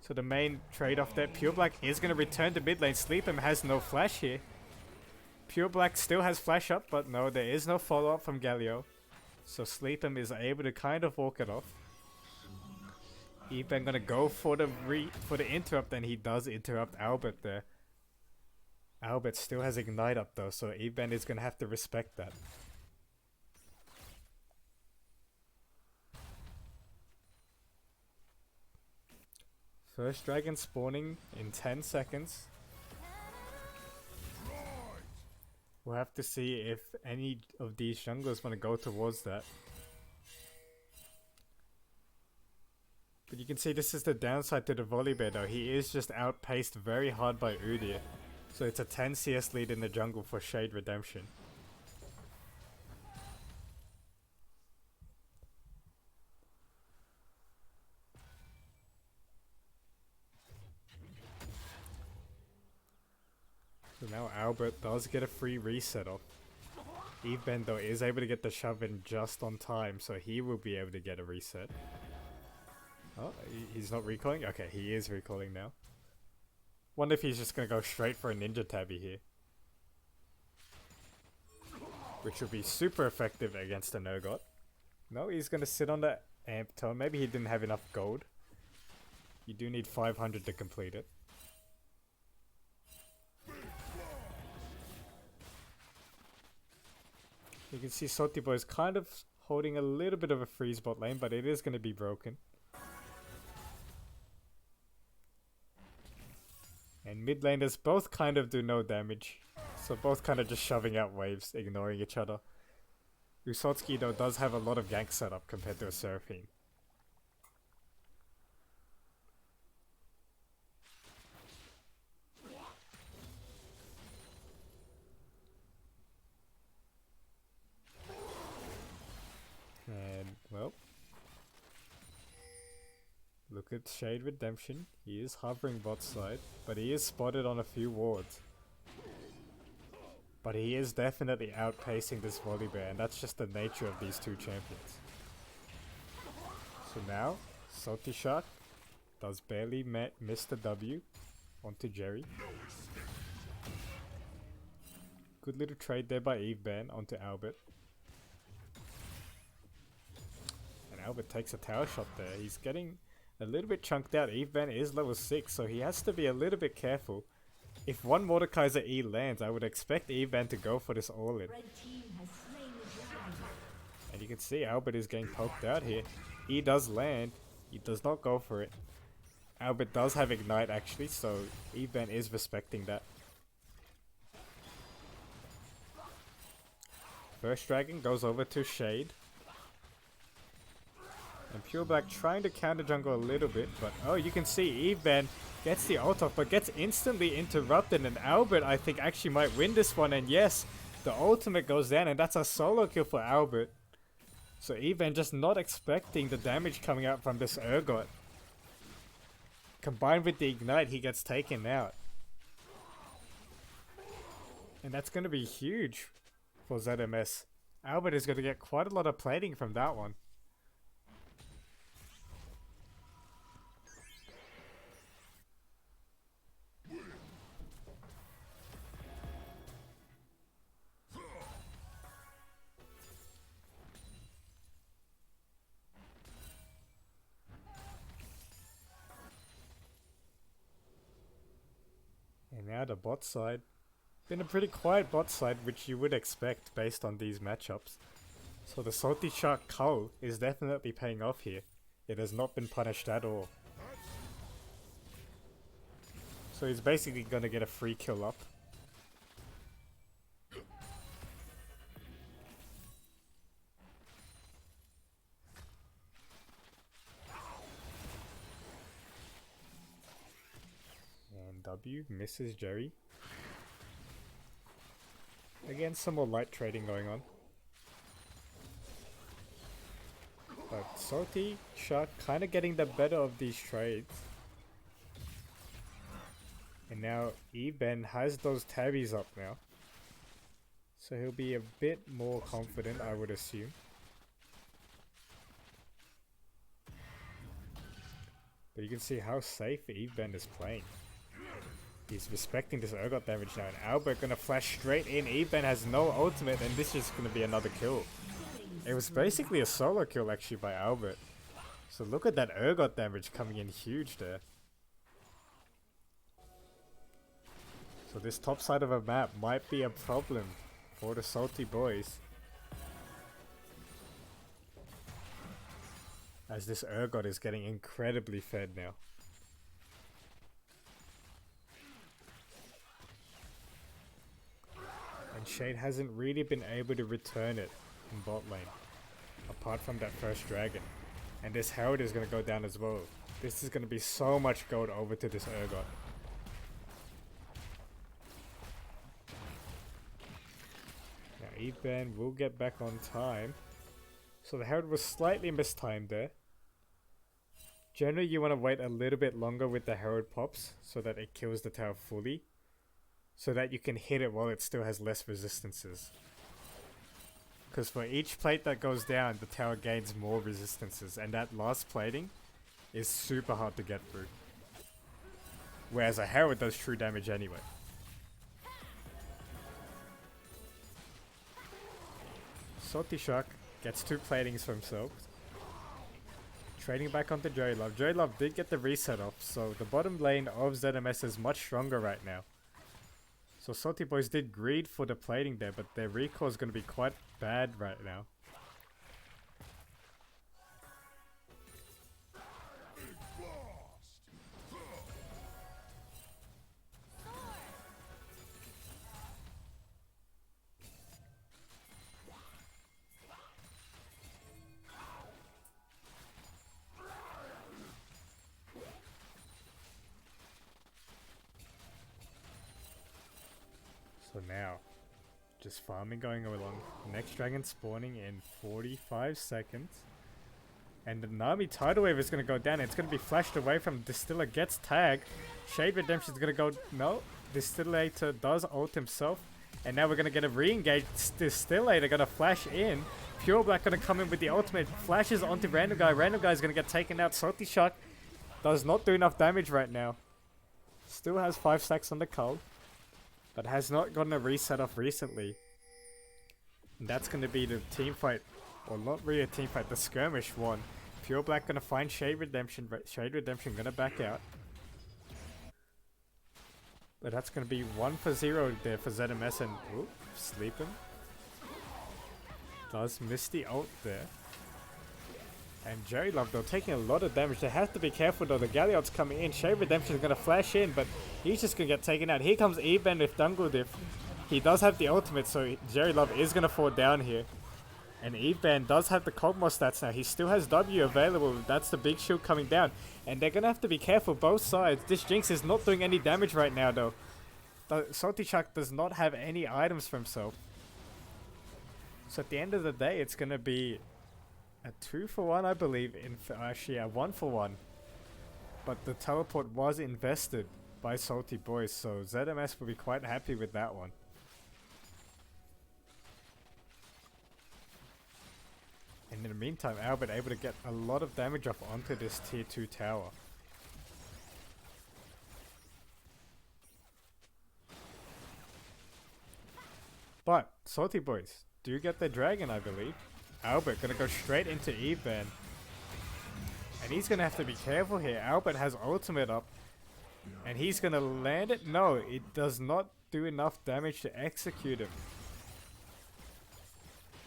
So the main trade-off there, Pure Black is going to return to mid lane. Sleep'em has no flash here. Pure Black still has flash up, but no, there is no follow-up from Galio. So Sleep'em is able to kind of walk it off. Eban gonna go for the interrupt, and he does interrupt Albert there. Albert still has Ignite up though, so Eban is gonna have to respect that. First dragon spawning in 10 seconds. We'll have to see if any of these junglers want to go towards that. But you can see this is the downside to the Volibear though. He is just outpaced very hard by Udyr. So it's a 10 CS lead in the jungle for Shade Redemption. So now Albert does get a free reset off. Eban though is able to get the shove in just on time, so he will be able to get a reset. Oh, he's not recalling? Okay, he is recalling now. Wonder if he's just gonna go straight for a Ninja Tabby here. Which will be super effective against a Nurgot. No, he's gonna sit on the Amp Tome. Maybe he didn't have enough gold. You do need 500 to complete it. You can see Salty Boy is kind of holding a little bit of a freeze bot lane, but it is gonna be broken. And mid laners both kind of do no damage. So both kind of just shoving out waves, ignoring each other. Usotsuki though does have a lot of gank setup compared to a Seraphine. And, well, look at Shade Redemption. He is hovering bot side, but he is spotted on a few wards. But he is definitely outpacing this Volibear, and that's just the nature of these two champions. So now, Salty Shark does barely miss the W onto Jerry. Good little trade there by Eban onto Albert. And Albert takes a tower shot there. He's getting a little bit chunked out. Eban is level 6, so he has to be a little bit careful. If one Mordekaiser E lands, I would expect Eban to go for this all-in. Red team has slain the dragon. you can see Albert is getting poked out here. He does land. He does not go for it. Albert does have Ignite actually, so Eben is respecting that. First Dragon goes over to Shade. And Pure Black trying to counter jungle a little bit, but oh, you can see Eben gets the ult off, but gets instantly interrupted, and Albert, I think, actually might win this one, and yes, the ultimate goes down, and that's a solo kill for Albert. So Eben just not expecting the damage coming out from this Urgot. Combined with the Ignite, he gets taken out. And that's going to be huge for ZMS. Albert is going to get quite a lot of plating from that one. And now the bot side. Been a pretty quiet bot side, which you would expect based on these matchups. So the Salty Shark Cull is definitely paying off here. It has not been punished at all. So he's basically gonna get a free kill up. And W misses Jerry. Again, some more light trading going on. But Salty Shark kind of getting the better of these trades. And now Eben has those tabbies up now. So he'll be a bit more confident, I would assume. But you can see how safe Eben is playing. He's respecting this Urgot damage now, and Albert gonna flash straight in. Eben has no ultimate, and this is gonna be another kill. It was basically a solo kill actually by Albert. So look at that Urgot damage coming in huge there. So this top side of a map might be a problem for the Salty boys. As this Urgot is getting incredibly fed now. And Shade hasn't really been able to return it in bot lane. Apart from that first dragon. And this Herald is going to go down as well. This is going to be so much gold over to this Urgot. Now Eben will get back on time. So the Herald was slightly mistimed there. Generally you want to wait a little bit longer with the Herald pops so that it kills the tower fully. So that you can hit it while it still has less resistances. Because for each plate that goes down, the tower gains more resistances. And that last plating is super hard to get through. Whereas a Herald does true damage anyway. Salty Shark gets 2 platings for himself. Trading back onto JoyLove. JoyLove did get the reset off, so the bottom lane of ZMS is much stronger right now. So Salty Boys did greed for the plating there, but their recall is going to be quite bad right now. So now, just farming going along. Next dragon spawning in 45 seconds. And the Nami Tidal Wave is going to go down. It's going to be flashed away from Distiller. Gets tagged. Shade Redemption is going to go... No. Distillator does ult himself. And now we're going to get a re-engage. Distillator going to flash in. Pure Black going to come in with the ultimate. Flashes onto Random Guy. Random Guy is going to get taken out. Salty Shark does not do enough damage right now. Still has 5 stacks on the cull. But has not gotten a reset off recently. And that's going to be the team fight. Or not really a team fight, the skirmish one. Pure Black going to find Shade Redemption. Shade Redemption going to back out. But that's going to be 1 for 0 there for ZMS and... Oop, sleeping. does miss the ult there. And Jerry Love though taking a lot of damage. They have to be careful though. The Galliot's coming in. Shade Redemption is going to flash in, but he's just going to get taken out. Here comes Eben with Dungle Diff. He does have the ultimate, so Jerry Love is going to fall down here. And Eben does have the Kog'Maw stats now. He still has W available. That's the big shield coming down. And they're going to have to be careful both sides. This Jinx is not doing any damage right now though. Salty Shark does not have any items for himself. So at the end of the day, it's going to be a 2-for-1, I believe. Actually, a 1-for-1. But the teleport was invested by Salty Boys, so ZMS will be quite happy with that one. And in the meantime, Albert able to get a lot of damage off onto this tier 2 tower. But Salty Boys do get the dragon, I believe. Albert gonna go straight into Eben. And he's gonna have to be careful here. Albert has ultimate up. And he's gonna land it. No, it does not do enough damage to execute him.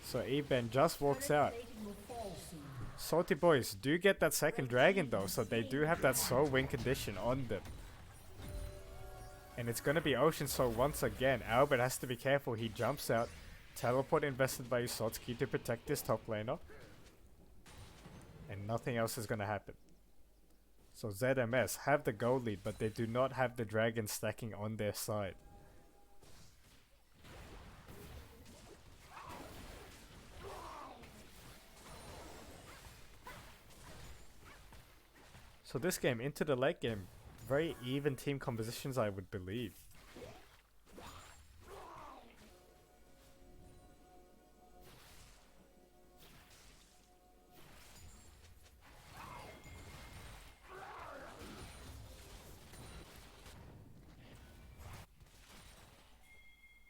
So Eben just walks out. Salty Boys do get that second dragon though, so they do have that soul win condition on them. And it's gonna be Ocean Soul once again. Albert has to be careful. He jumps out. Teleport invested by Usotsky to protect this top laner. And nothing else is gonna happen. So ZMS have the gold lead, but they do not have the dragon stacking on their side. So this game, into the late game, very even team compositions, I would believe.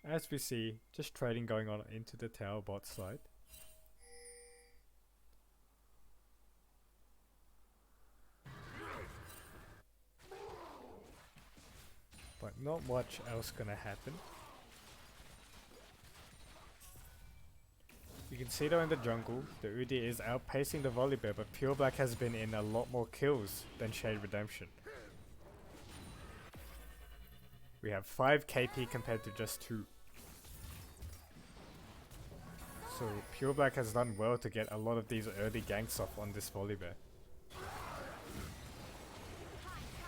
As we see, just trading going on into the tower bot side. But not much else gonna happen. You can see though in the jungle, the Udyr is outpacing the Volibear, but Pure Black has been in a lot more kills than Shade Redemption. We have 5 KP compared to just 2. So Pure Black has done well to get a lot of these early ganks off on this Volibear.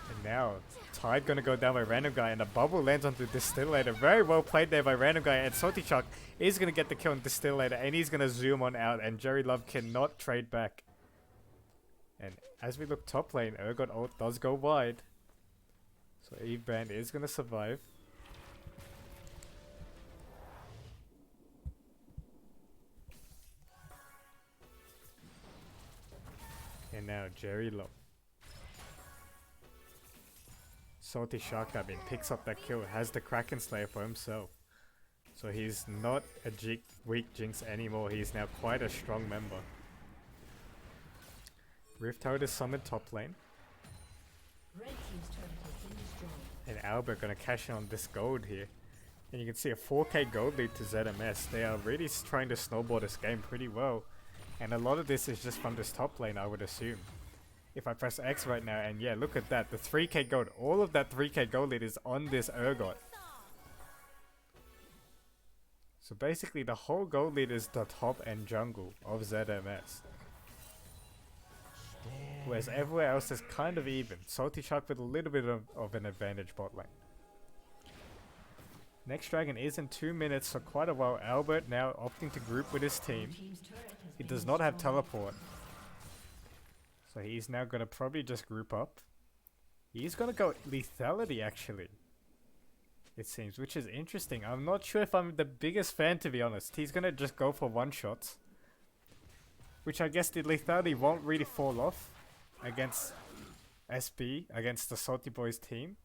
And now, Tide gonna go down by Random Guy, and a bubble lands onto Distillator. Very well played there by Random Guy, and Salty Shark is gonna get the kill on Distillator, and he's gonna zoom on out, and Jerry Love cannot trade back. And as we look top lane, Urgot ult does go wide. So Eve Brand is gonna survive. And now Jerry Love. Salty Shark, I mean, picks up that kill, has the Kraken Slayer for himself. So he's not a weak Jinx anymore, he's now quite a strong member. Rift Toad is summoned top lane. Red team's turret has been destroyed. And Albert gonna cash in on this gold here. And you can see a 4k gold lead to ZMS. They are really trying to snowball this game pretty well. And a lot of this is just from this top lane, I would assume. If I press X right now, and yeah, look at that, the 3k gold, all of that 3k gold lead is on this Urgot. So basically the whole gold lead is the top and jungle of ZMS. Whereas everywhere else is kind of even. Salty Shark with a little bit of an advantage bot lane. Next dragon is in 2 minutes, so quite a while. Albert now opting to group with his team. Team's turret has He been does not have destroyed. teleport. So he's now going to probably just group up. He's going to go lethality actually. It seems, which is interesting. I'm not sure if I'm the biggest fan, to be honest. He's going to just go for one shots. Which I guess the lethality won't really fall off against SB, against the Salty Boys team.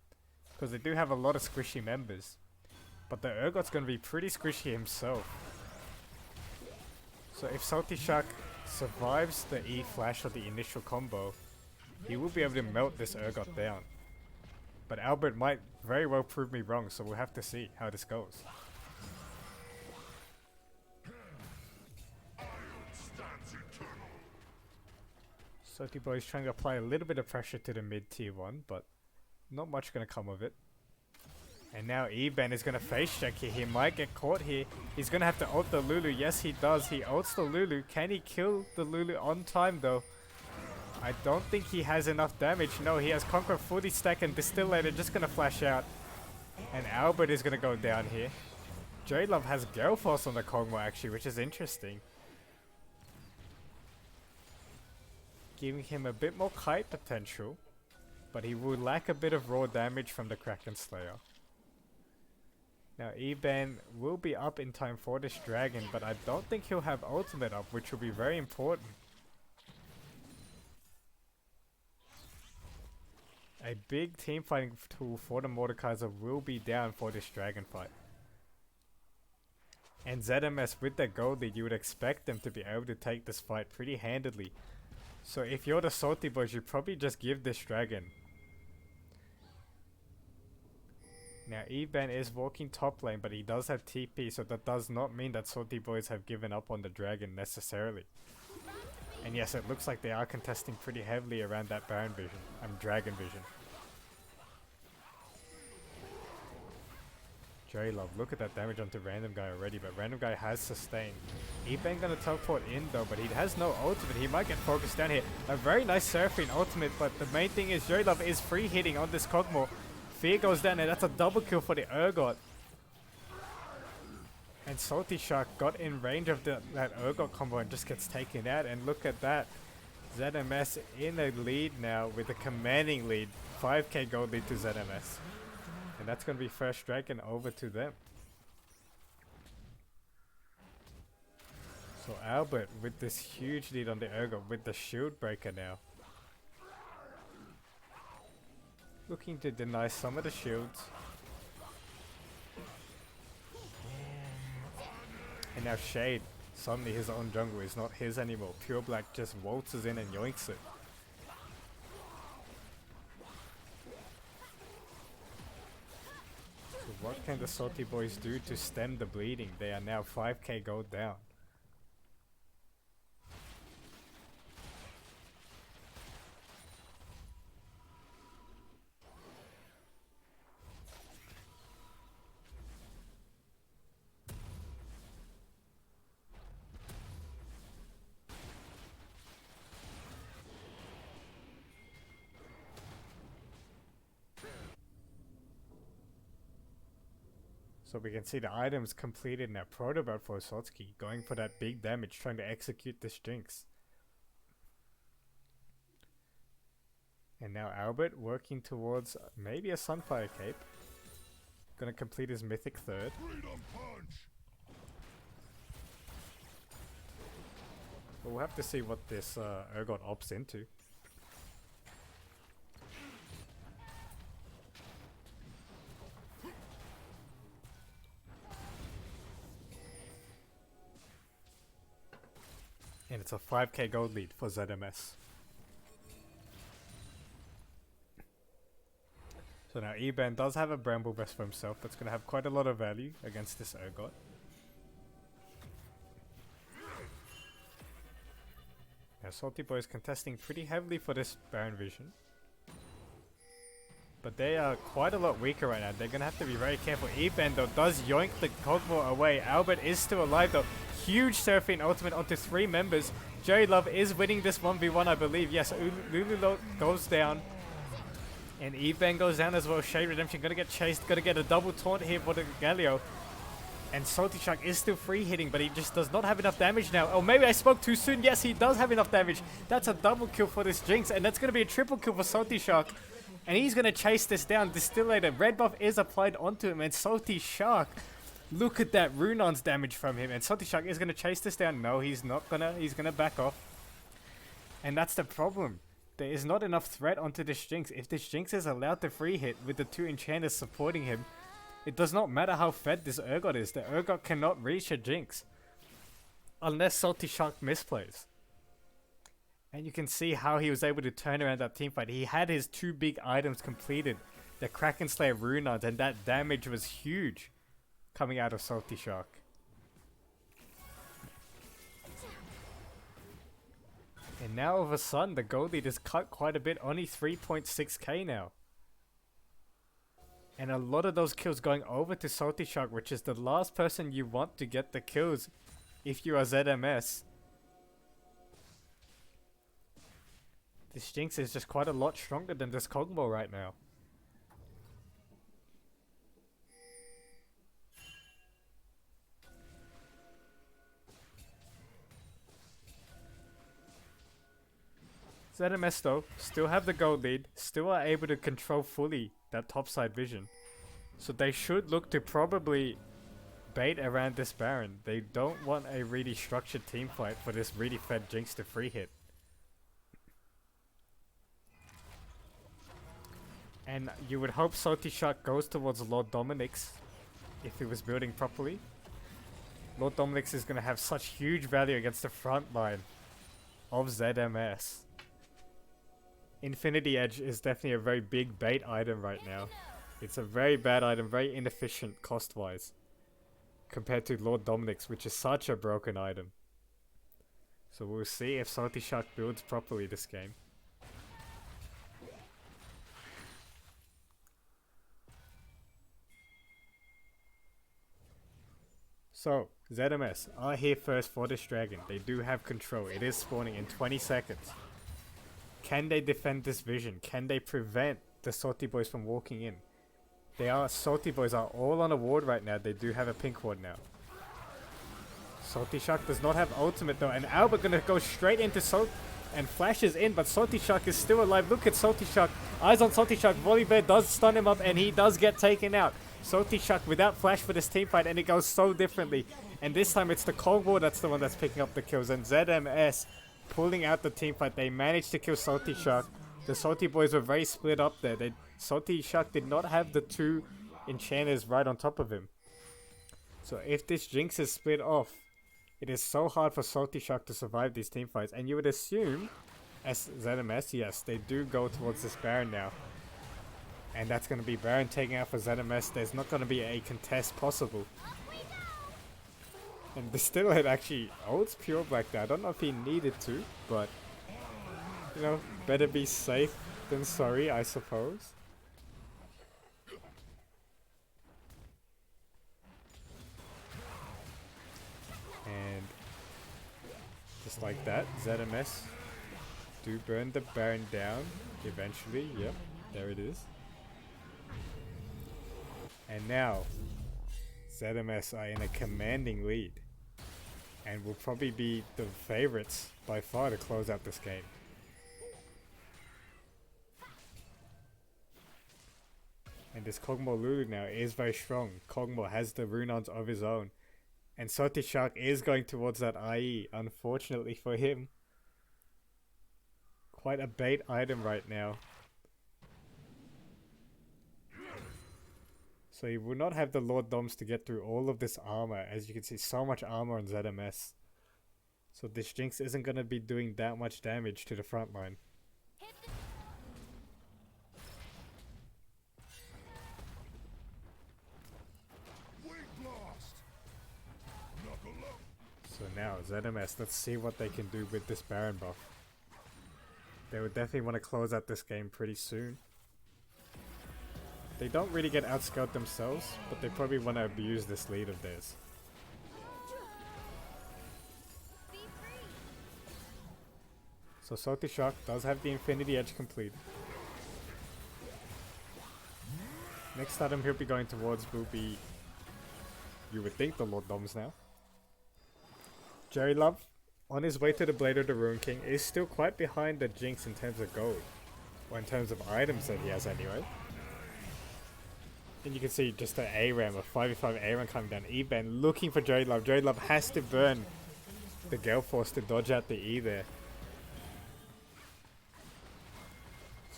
Because they do have a lot of squishy members. But the Urgot's going to be pretty squishy himself. So if Salty Shark survives the E flash or the initial combo, he will be able to melt this Urgot down. But Albert might very well prove me wrong, so we'll have to see how this goes. Salty Boy's trying to apply a little bit of pressure to the mid tier 1, but not much gonna come of it. And now Eben is gonna face check here. He might get caught here. He's gonna have to ult the Lulu. Yes, he does. He ults the Lulu. Can he kill the Lulu on time though? I don't think he has enough damage. No, he has Conqueror fully stacked and Distillator just gonna flash out. And Albert is gonna go down here. JLove has Gale Force on the Kog'Maw actually, which is interesting. Giving him a bit more kite potential, but he will lack a bit of raw damage from the Kraken Slayer. Now Eben will be up in time for this dragon, but I don't think he'll have ultimate up, which will be very important. A big team fighting tool for the Mordekaiser will be down for this dragon fight. And ZMS with their gold lead, you would expect them to be able to take this fight pretty handedly. So if you're the Salty Boys, you probably just give this dragon. Now Eben is walking top lane, but he does have TP, so that does not mean that Salty Boys have given up on the dragon necessarily. And yes, it looks like they are contesting pretty heavily around that Baron vision, Dragon vision. JLove, look at that damage onto Random Guy already, but Random Guy has sustained. Eben gonna teleport in though, but he has no ultimate. He might get focused down here. A very nice Seraphine ultimate, but the main thing is JLove is free hitting on this Kog'Maw. Fear goes down, and that's a double kill for the Urgot. And Salty Shark got in range of that Urgot combo and just gets taken out. And look at that. ZMS in a lead now with a commanding lead. 5k gold lead to ZMS. And that's going to be first dragon over to them. So Albert with this huge lead on the Urgot with the shield breaker now. Looking to deny some of the shields. And now Shade, suddenly his own jungle is not his anymore. Pure Black just waltzes in and yoinks it. So what can the Salty Boys do to stem the bleeding? They are now 5k gold down. So we can see the items completed now. Protobot for Sotsky, going for that big damage, trying to execute this Jinx. And now Albert working towards maybe a Sunfire Cape. Gonna complete his Mythic third. But we'll have to see what this Urgot opts into. And it's a 5k gold lead for ZMS. So now Eben does have a Bramble Vest for himself. That's going to have quite a lot of value against this Urgot. Now Salty Boys contesting pretty heavily for this Baron Vision. But they are quite a lot weaker right now. They're going to have to be very careful. Eben though does yoink the Kog'Maw away. Albert is still alive though. Huge Seraphine ultimate onto 3 members. JLove is winning this 1v1, I believe. Yes, Lulu goes down. And Eben goes down as well. Shade Redemption gonna get chased. Gonna get a double taunt here for the Galio. And Salty Shark is still free hitting, but he just does not have enough damage now. Oh, maybe I spoke too soon. Yes, he does have enough damage. That's a double kill for this Jinx. And that's gonna be a triple kill for Salty Shark. And he's gonna chase this down. Distillator. Red buff is applied onto him. And Salty Shark. Look at that Runon's damage from him. And Salty Shark is going to chase this down. No, he's not going to. He's going to back off. And that's the problem. There is not enough threat onto this Jinx. If this Jinx is allowed to free hit with the 2 enchanters supporting him, it does not matter how fed this Urgot is. The Urgot cannot reach a Jinx. Unless Salty Shark misplays. And you can see how he was able to turn around that teamfight. He had his 2 big items completed. The Kraken Slayer Runons. And that damage was huge. Coming out of Salty Shark. And now all of a sudden the gold lead is cut quite a bit, only 3.6k now. And a lot of those kills going over to Salty Shark, which is the last person you want to get the kills if you are ZMS. This Jinx is just quite a lot stronger than this Kog'Maw right now. ZMS though, still have the gold lead, still are able to control fully that topside vision. So they should look to probably bait around this Baron. They don't want a really structured team fight for this really fed Jinx to free hit. And you would hope Salty Shark goes towards Lord Dominik's if he was building properly. Lord Dominik's is going to have such huge value against the front line of ZMS. Infinity Edge is definitely a very big bait item right now. It's a very bad item, very inefficient cost-wise, compared to Lord Dominik's, which is such a broken item. So we'll see if Salty Shark builds properly this game. So, ZMS are here first for this dragon. They do have control. It is spawning in 20 seconds. Can they defend this vision? Can they prevent the Salty Boys from walking in? Salty Boys are all on a ward right now. They do have a pink ward now. Salty Shark does not have ultimate though, and Albert gonna go straight into Salt and flashes in, but Salty Shark is still alive. Look at Salty Shark. Eyes on Salty Shark. Volibear does stun him up and he does get taken out. Salty Shark without flash for this team fight, and it goes so differently. And this time it's the Kog'Maw that's the one that's picking up the kills, and ZMS pulling out the team fight. They managed to kill Salty Shark. The Salty Boys were very split up there. Salty Shark did not have the two enchanters right on top of him. So if this Jinx is split off, it is so hard for Salty Shark to survive these team fights. And you would assume, as ZMS, yes, they do go towards this Baron now. And that's going to be Baron taking out for ZMS. There's not going to be a contest possible. And the Steelhead actually ults Pure Black there. I don't know if he needed to, but, you know, better be safe than sorry, I suppose. And just like that, ZMS do burn the Baron down eventually. Yep, there it is. And now, ZMS are in a commanding lead. And will probably be the favorites by far to close out this game. And this Kog'Maw Lulu now is very strong. Kog'Maw has the Runons of his own. And Salty Shark is going towards that IE, unfortunately for him. Quite a bait item right now. So you will not have the Lord Doms to get through all of this armor. As you can see, so much armor on ZMS. So this Jinx isn't going to be doing that much damage to the front line. So now, ZMS, let's see what they can do with this Baron buff. They would definitely want to close out this game pretty soon. They don't really get outscaled themselves, but they probably want to abuse this lead of theirs. So Salty Shark does have the Infinity Edge complete. Next item he'll be going towards will be, you would think, the Lord Doms now. Jerry Love, on his way to the Blade of the Ruin King, is still quite behind the Jinx in terms of gold. Or in terms of items that he has anyway. And you can see just an ARAM, a 5v5 ARAM coming down. E-Ben looking for Jerry Love. Jerry Love has to burn the Gale Force to dodge out the E there.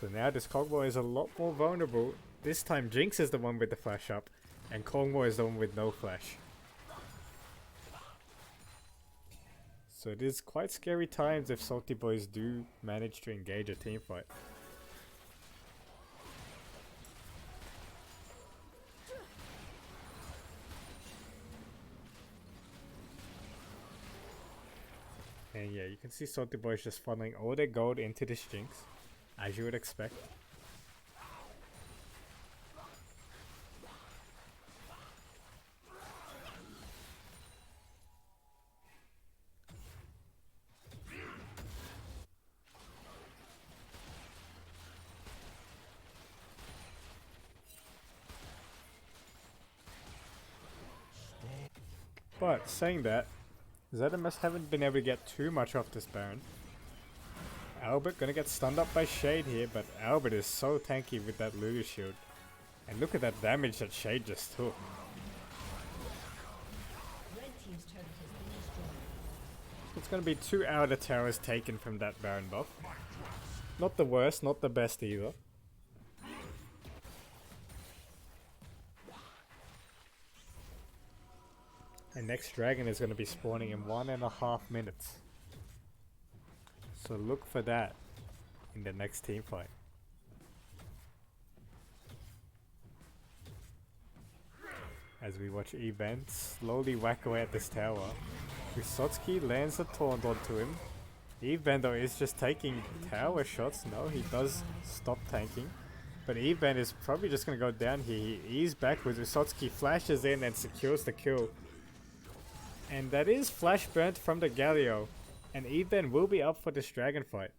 So now this Kog'Maw is a lot more vulnerable. This time Jinx is the one with the flash up, and Kog'Maw is the one with no flash. So it is quite scary times if Salty Boys do manage to engage a team fight. And yeah, you can see Salty Boys just funneling all their gold into this Jinx, as you would expect. But saying that, ZMS haven't been able to get too much off this Baron. Albert gonna get stunned up by Shade here, but Albert is so tanky with that Lulu shield. And look at that damage that Shade just took. Red team's turret has been destroyed. It's gonna be 2 outer towers taken from that Baron buff. Not the worst, not the best either. And next dragon is going to be spawning in 1.5 minutes. So look for that in the next team fight. As we watch Event slowly whack away at this tower. Wysocki lands a taunt onto him. Event though is just taking tower shots. No, he does stop tanking. But Event is probably just going to go down here. He ease backwards. Wysocki flashes in and secures the kill. And that is flash burnt from the Galio. And Event will be up for this dragon fight.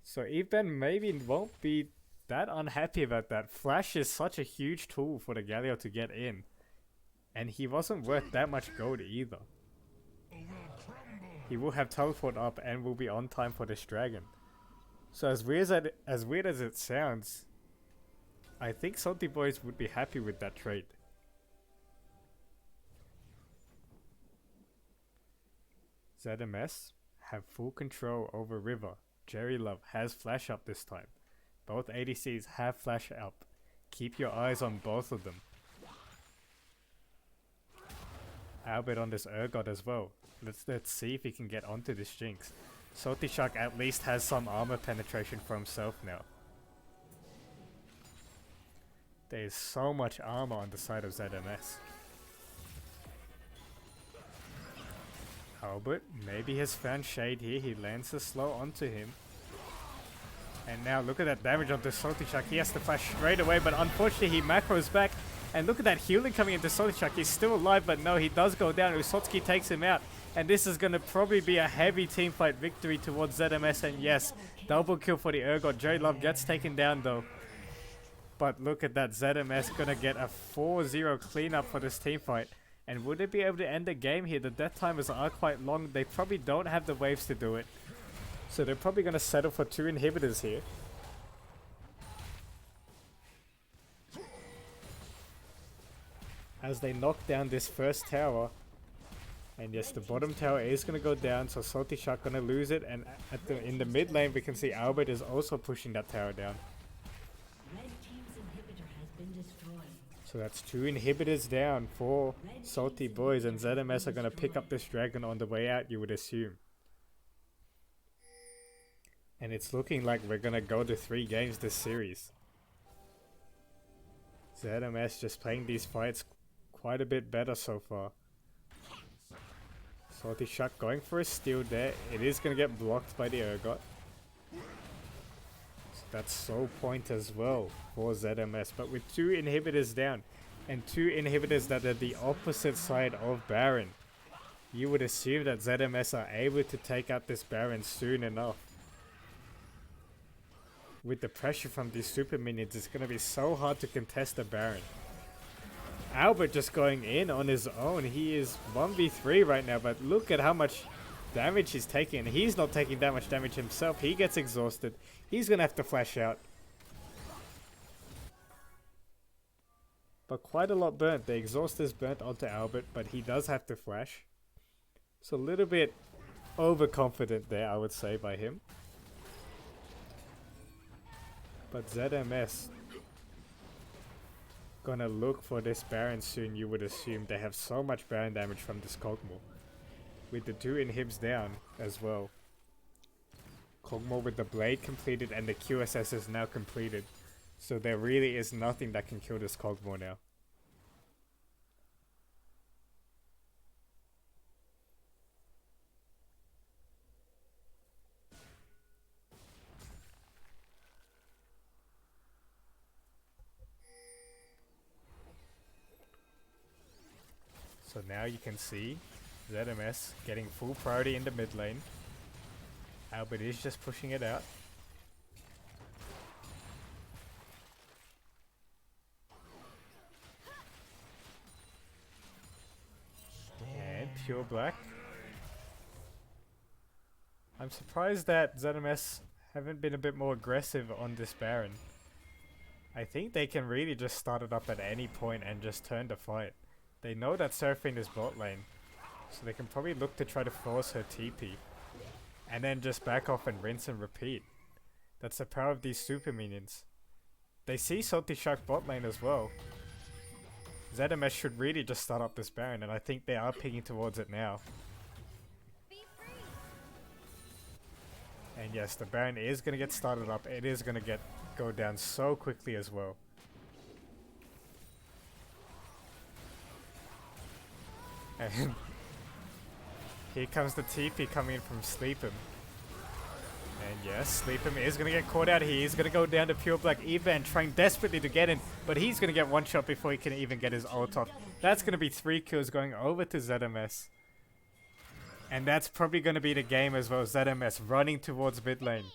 So Event maybe won't be that unhappy about that. Flash is such a huge tool for the Galio to get in. And he wasn't worth that much gold either. He will have teleport up and will be on time for this dragon. So as weird as it sounds, I think Salty Boys would be happy with that trade. ZMS have full control over River. Jerry Love has flash up this time. Both ADCs have flash up. Keep your eyes on both of them. Albert on this Urgot as well. Let's see if he can get onto this Jinx. Salty Shark at least has some armor penetration for himself now. There is so much armor on the side of ZMS. Albert maybe has found Shade here. He lands a slow onto him. And now look at that damage onto Salty Shark. He has to flash straight away, but unfortunately he macros back. And look at that healing coming into Salty Shark. He's still alive, but no, he does go down. Wysocki takes him out. And this is going to probably be a heavy teamfight victory towards ZMS. And yes, double kill for the Urgot. Jerry Love gets taken down though. But look at that, ZMS going to get a 4-0 cleanup for this teamfight. And would they be able to end the game here? The death timers are quite long. They probably don't have the waves to do it. So they're probably going to settle for 2 inhibitors here. As they knock down this first tower. And yes, the bottom tower is going to go down. So Salty Shark going to lose it. And in the mid lane, we can see Albert is also pushing that tower down. Red team's inhibitor has been destroyed. So that's 2 inhibitors down for Salty Boys, and ZMS are going to pick up this dragon on the way out, you would assume. And it's looking like we're going to go to 3 games this series. ZMS just playing these fights quite a bit better so far. Salty Shark going for a steal there. It is going to get blocked by the Urgot. That's soul point as well for ZMS, but with 2 inhibitors down and 2 inhibitors that are the opposite side of Baron, you would assume that ZMS are able to take out this Baron soon enough. With the pressure from these super minions, it's going to be so hard to contest the Baron. Albert just going in on his own. He is 1v3 right now, but look at how much damage he's taking. He's not taking that much damage himself. He gets exhausted. He's going to have to flash out. But quite a lot burnt. The exhaust is burnt onto Albert, but he does have to flash. So a little bit overconfident there, I would say, by him. But ZMS gonna look for this Baron soon, you would assume. They have so much Baron damage from this Kog'Maw. With the 2 inhibs down as well. Kog'Maw with the blade completed and the QSS is now completed. So there really is nothing that can kill this Kog'Maw now. So now you can see ZMS getting full priority in the mid lane. Albert is just pushing it out. And Pure Black. I'm surprised that ZMS haven't been a bit more aggressive on this Baron. I think they can really just start it up at any point and just turn the fight. They know that Seraphine is bot lane, so they can probably look to try to force her TP. And then just back off and rinse and repeat. That's the power of these super minions. They see Salty Shark bot lane as well. ZMS should really just start up this Baron, and I think they are picking towards it now. And yes, the Baron is going to get started up. It is going to go down so quickly as well. And here comes the TP coming in from Sleep'em. And yes, Sleep'em is going to get caught out. He is going to go down to Pure Black Evan, trying desperately to get in, but he's going to get one shot before he can even get his ult off. That's going to be 3 kills going over to ZMS. And that's probably going to be the game as well. ZMS running towards mid lane.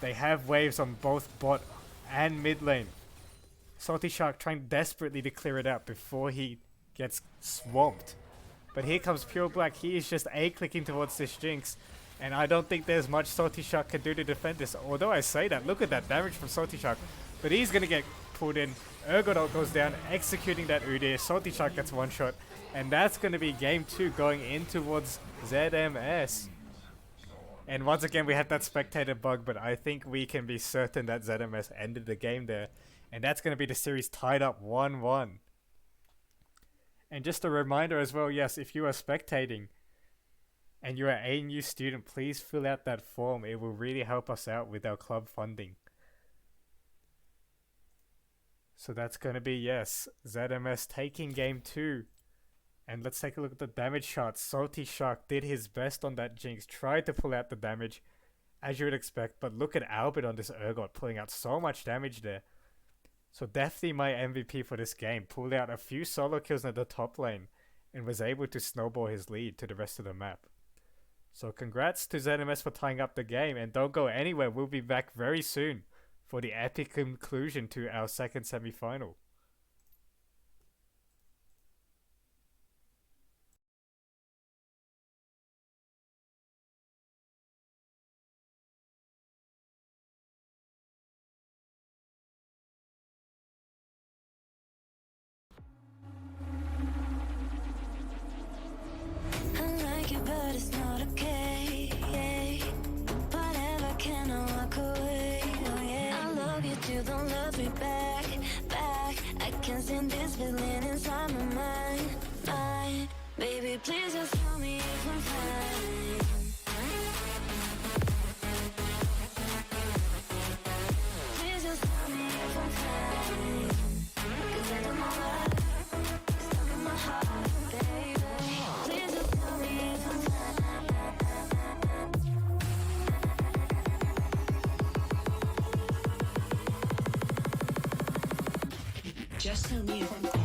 They have waves on both bot and mid lane. Salty Shark trying desperately to clear it out before he gets swamped. But here comes Pure Black. He is just A-clicking towards this Jinx. And I don't think there's much Salty Shark can do to defend this. Although I say that, look at that damage from Salty Shark. But he's going to get pulled in. Urgot ult goes down, executing that Udyr. Salty Shark gets one shot. And that's going to be game 2 going in towards ZMS. And once again, we have that spectator bug, but I think we can be certain that ZMS ended the game there. And that's going to be the series tied up 1-1. And just a reminder as well, yes, if you are spectating and you are a new student, please fill out that form. It will really help us out with our club funding. So that's going to be, yes, ZMS taking game 2. And let's take a look at the damage charts. Salty Shark did his best on that Jinx, tried to pull out the damage, as you would expect, but look at Albert on this Urgot pulling out so much damage there. So definitely my MVP for this game, pulled out a few solo kills at the top lane, and was able to snowball his lead to the rest of the map. So congrats to ZMS for tying up the game, and don't go anywhere, we'll be back very soon for the epic conclusion to our second semi-final. I like you, but it's not okay. Whatever, can I walk away? Oh yeah. I love you too, don't love me back. I can't stand this feeling inside my mind. Baby, please just tell me if I'm fine. Please just tell me if I'm fine. 'Cause I don't know why. Stuck in my heart, baby. Please just tell me if I'm fine. Just tell me if I'm fine.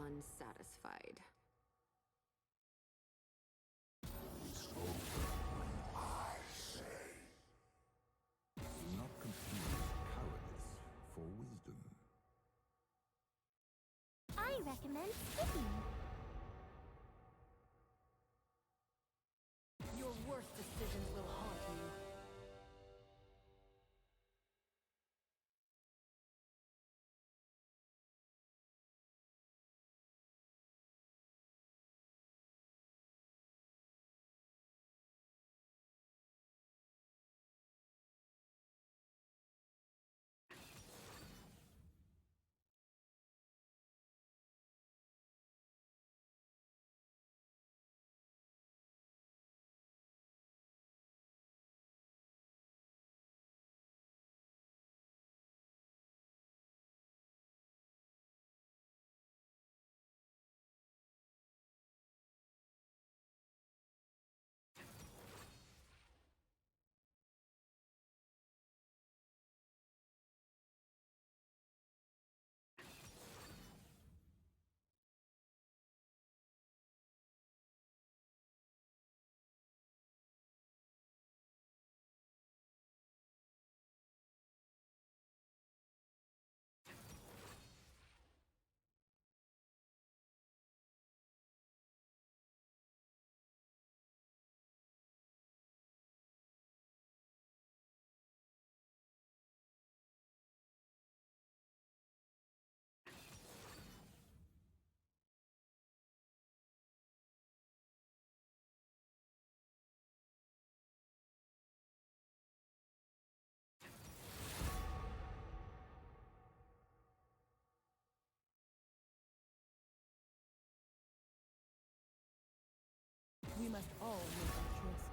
unsatisfied. Do not confuse cowardice for wisdom. I recommend skipping. Your worst decisions will haunt you. We must all make our choices.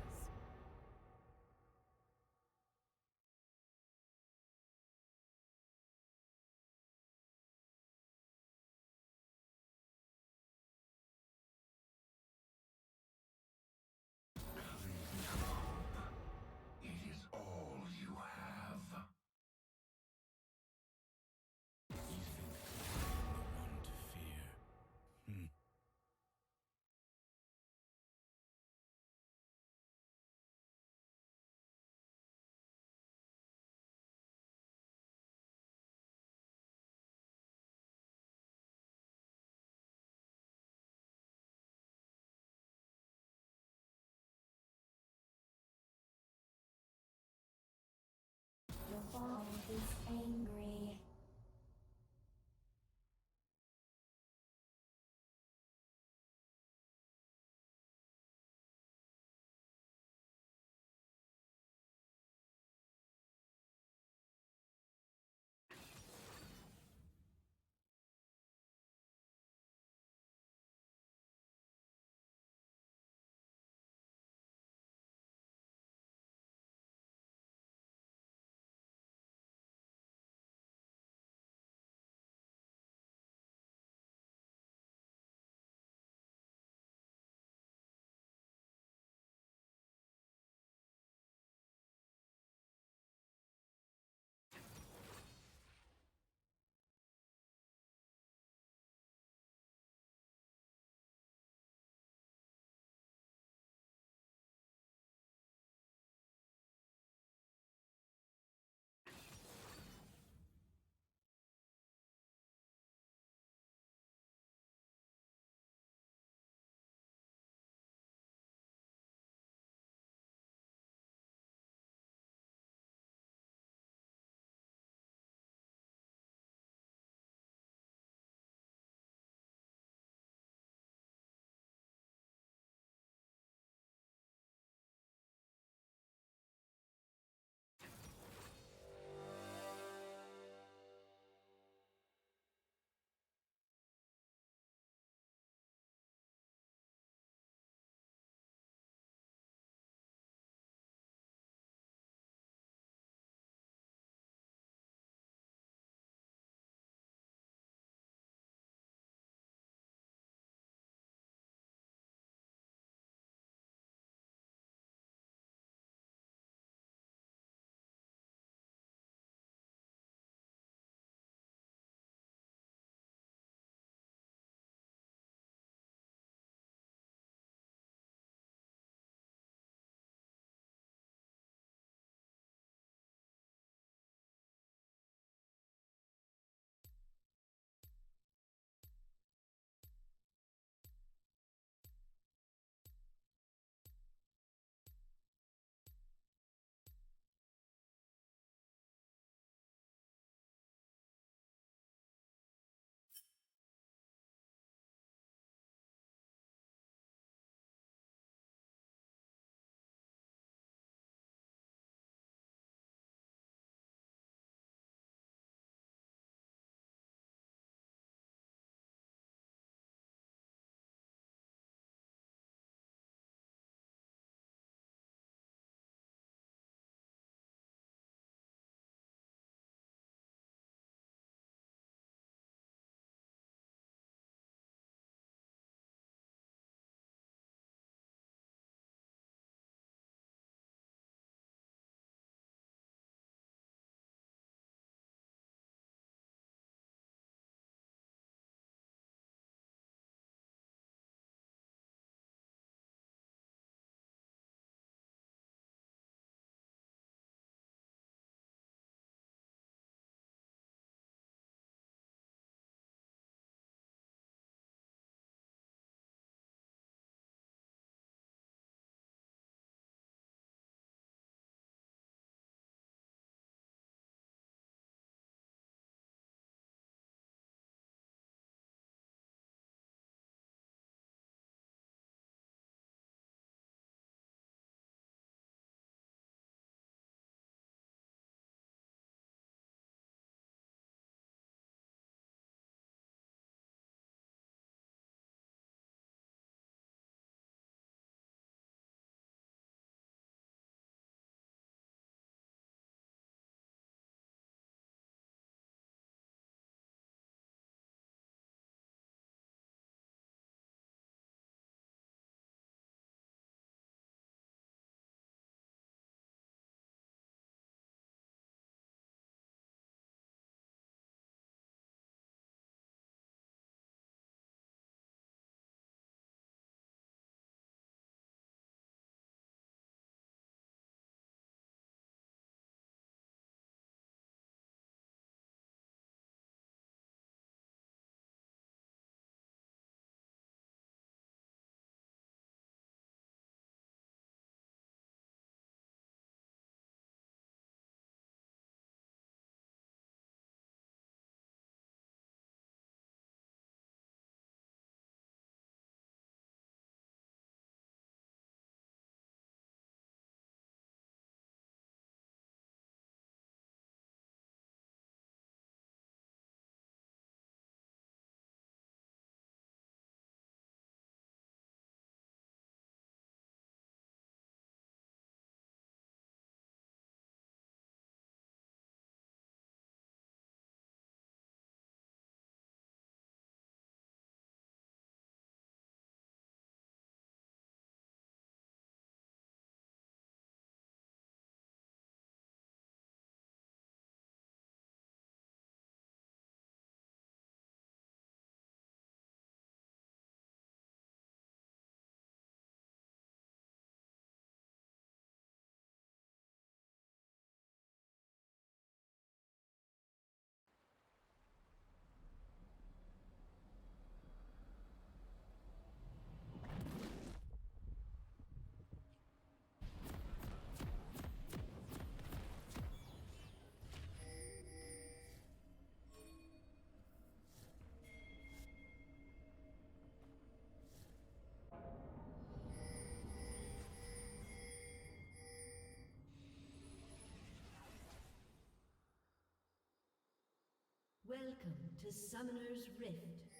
Welcome to Summoner's Rift.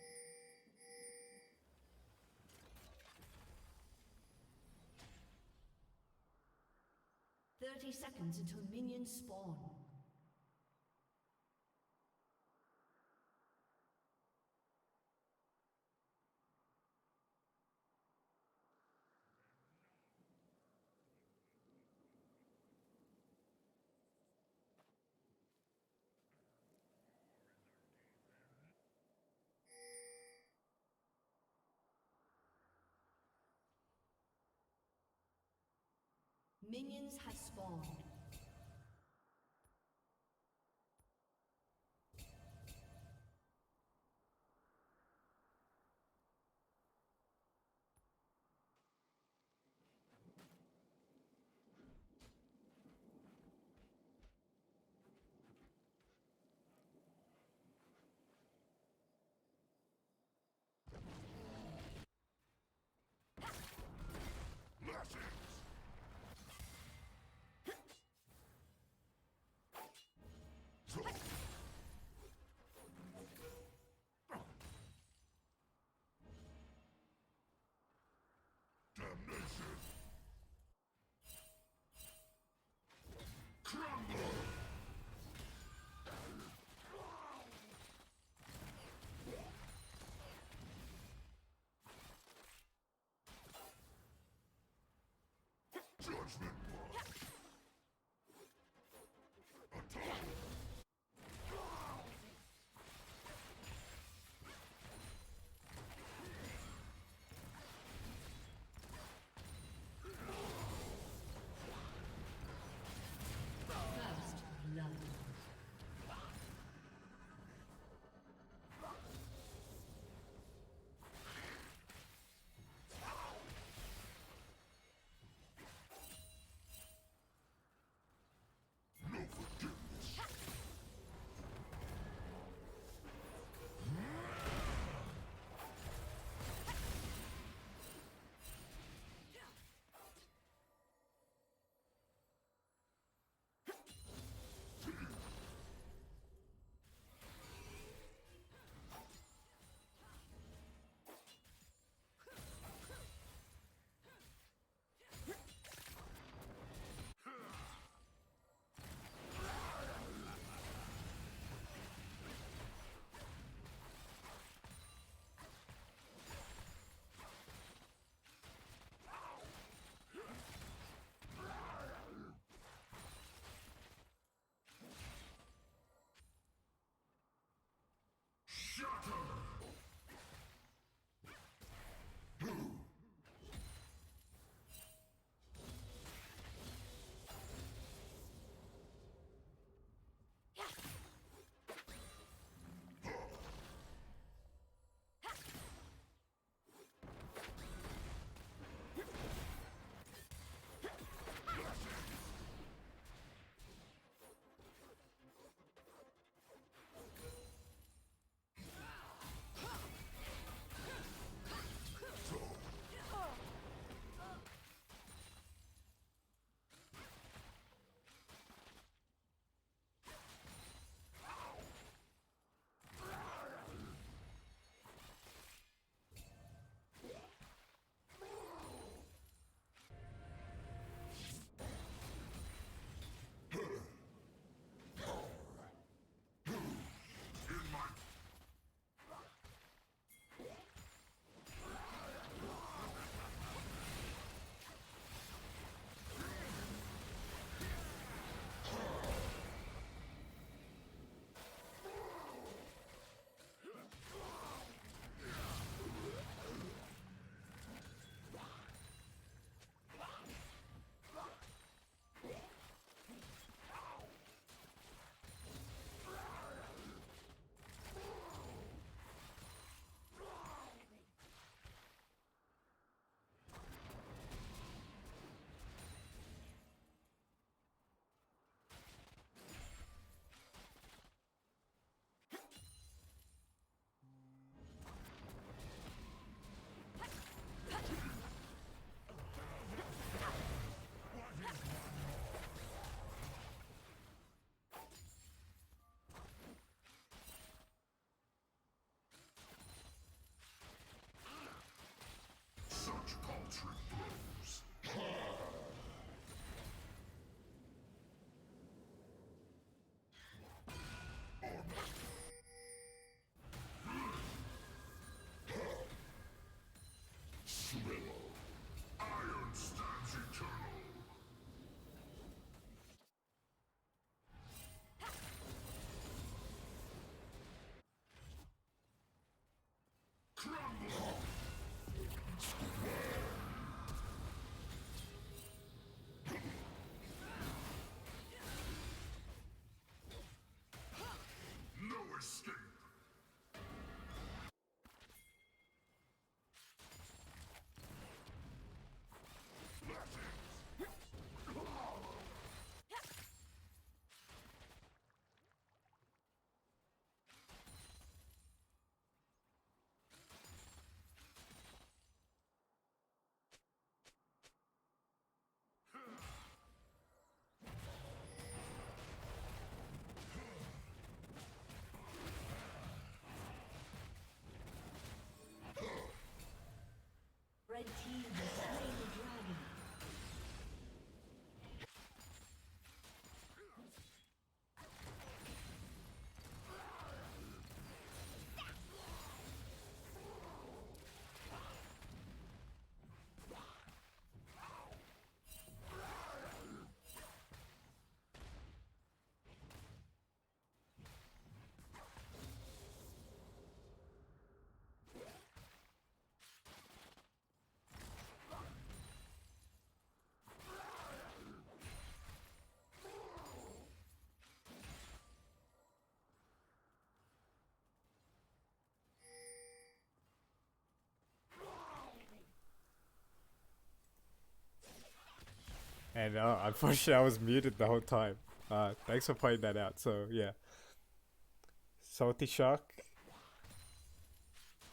"30 seconds until minions spawn. Minions have spawned. First blood. Red team has slain the dragon. And unfortunately, I was muted the whole time. Thanks for pointing that out. So yeah, Salty Shark.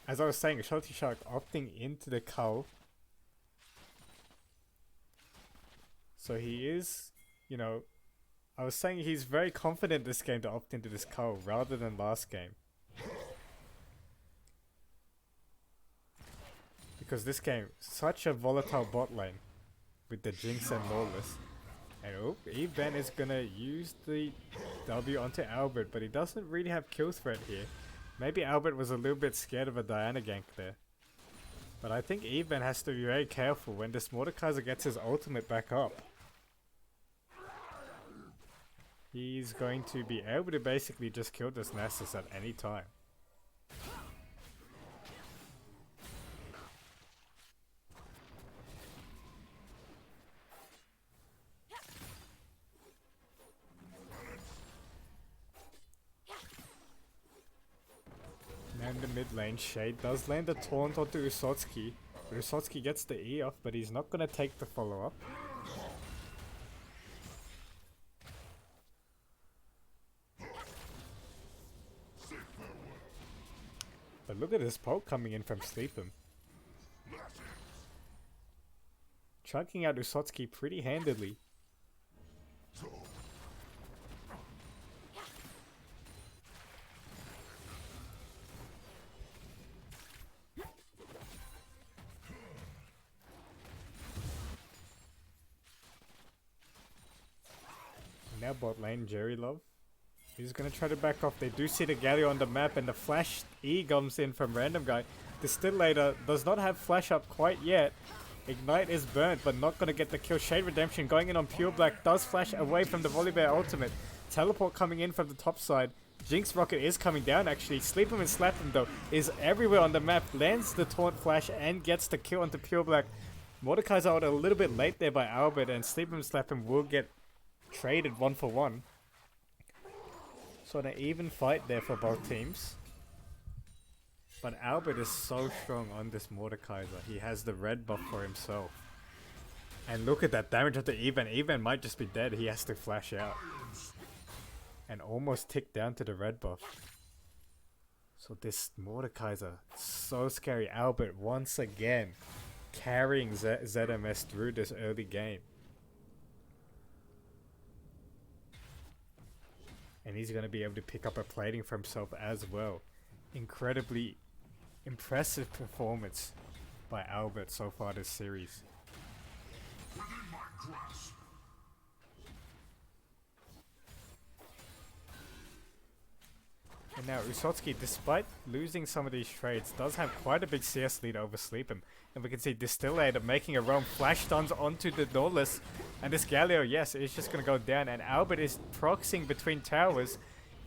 As I was saying, Salty Shark opting into the cull. So he is, you know, I was saying he's very confident this game to opt into this cull rather than last game. Because this game, such a volatile bot lane with the Jinx and Lawless. And oh, Eben is gonna use the W onto Albert, but he doesn't really have kill threat here. Maybe Albert was a little bit scared of a Diana gank there. But I think Eben has to be very careful when this Mordekaiser gets his ultimate back up. He's going to be able to basically just kill this Nasus at any time. And the mid lane, Shade does land a taunt onto Usotsky. Usotsky gets the E off, but he's not gonna take the follow up. But look at this poke coming in from Sleep'em. Chunking out Usotsky pretty handedly. Now bot lane, Jerry Love. He's gonna try to back off. They do see the Galio on the map and the flash E comes in from Random Guy. Distillator does not have flash up quite yet. Ignite is burnt but not gonna get the kill. Shade Redemption going in on Pure Black does flash away from the Volibear ultimate. Teleport coming in from the top side. Jinx Rocket is coming down actually. Sleep'em and Slap'em though is everywhere on the map. Lands the taunt flash and gets the kill onto Pure Black. Mordekai's out a little bit late there by Albert, and Sleep'em and Slap'em will get traded 1-for-1. So an even fight there for both teams. But Albert is so strong on this Mordekaiser. He has the red buff for himself. And look at that damage onto Eben. Eben might just be dead. He has to flash out. And almost tick down to the red buff. So this Mordekaiser, so scary. Albert once again carrying ZMS through this early game. And he's going to be able to pick up a plating for himself as well. Incredibly impressive performance by Albert so far this series. And now Usotsky, despite losing some of these trades, does have quite a big CS lead over Sleep'em. And we can see Distillator making a roam, flash stuns onto the Lawless. And this Galio, yes, is just going to go down. And Albert is proxying between towers.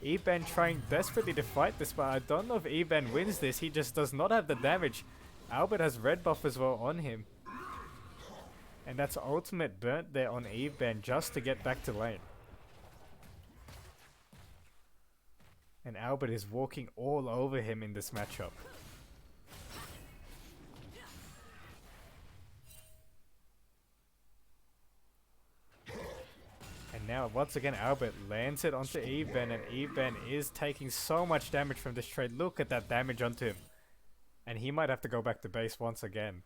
Eben trying desperately to fight this, but I don't know if Eben wins this. He just does not have the damage Albert has red buff as well on him. And that's ultimate burnt there on Eveban just to get back to lane. And Albert is walking all over him in this matchup. And now once again Albert lands it onto Eveban, and Eveban is taking so much damage from this trade. Look at that damage onto him. And he might have to go back to base once again.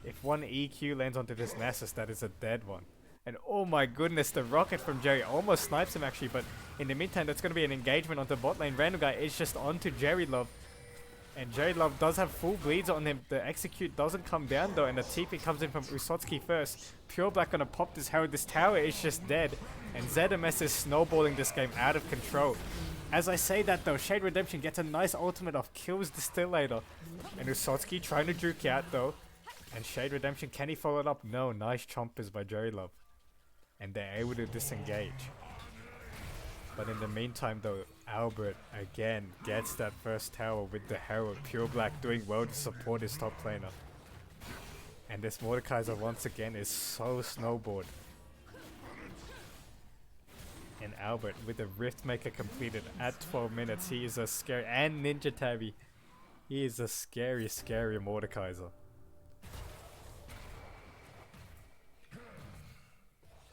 If one EQ lands onto this Nasus, that is a dead one. And oh my goodness, the rocket from Jerry almost snipes him actually, but in the meantime that's going to be an engagement onto bot lane. Random guy is just onto Jerry Love. And Jerry Love does have full bleeds on him. The execute doesn't come down though, and the TP comes in from Usotsky first. Pure Black gonna pop this Herald. This tower is just dead. And ZMS is snowballing this game out of control. As I say that though, Shade Redemption gets a nice ultimate off, kills Distillator. And Usotsky trying to juke out though. And Shade Redemption, can he follow it up? No, nice chompers by Jerry Love. And they're able to disengage. But in the meantime though, Albert again gets that first tower with the Herald. Pure Black doing well to support his top laner. And this Mordekaiser once again is so snowboard. And Albert with the Riftmaker completed at 12 minutes. He is a scary, and Ninja Tabby. He is a scary, scary Mordekaiser.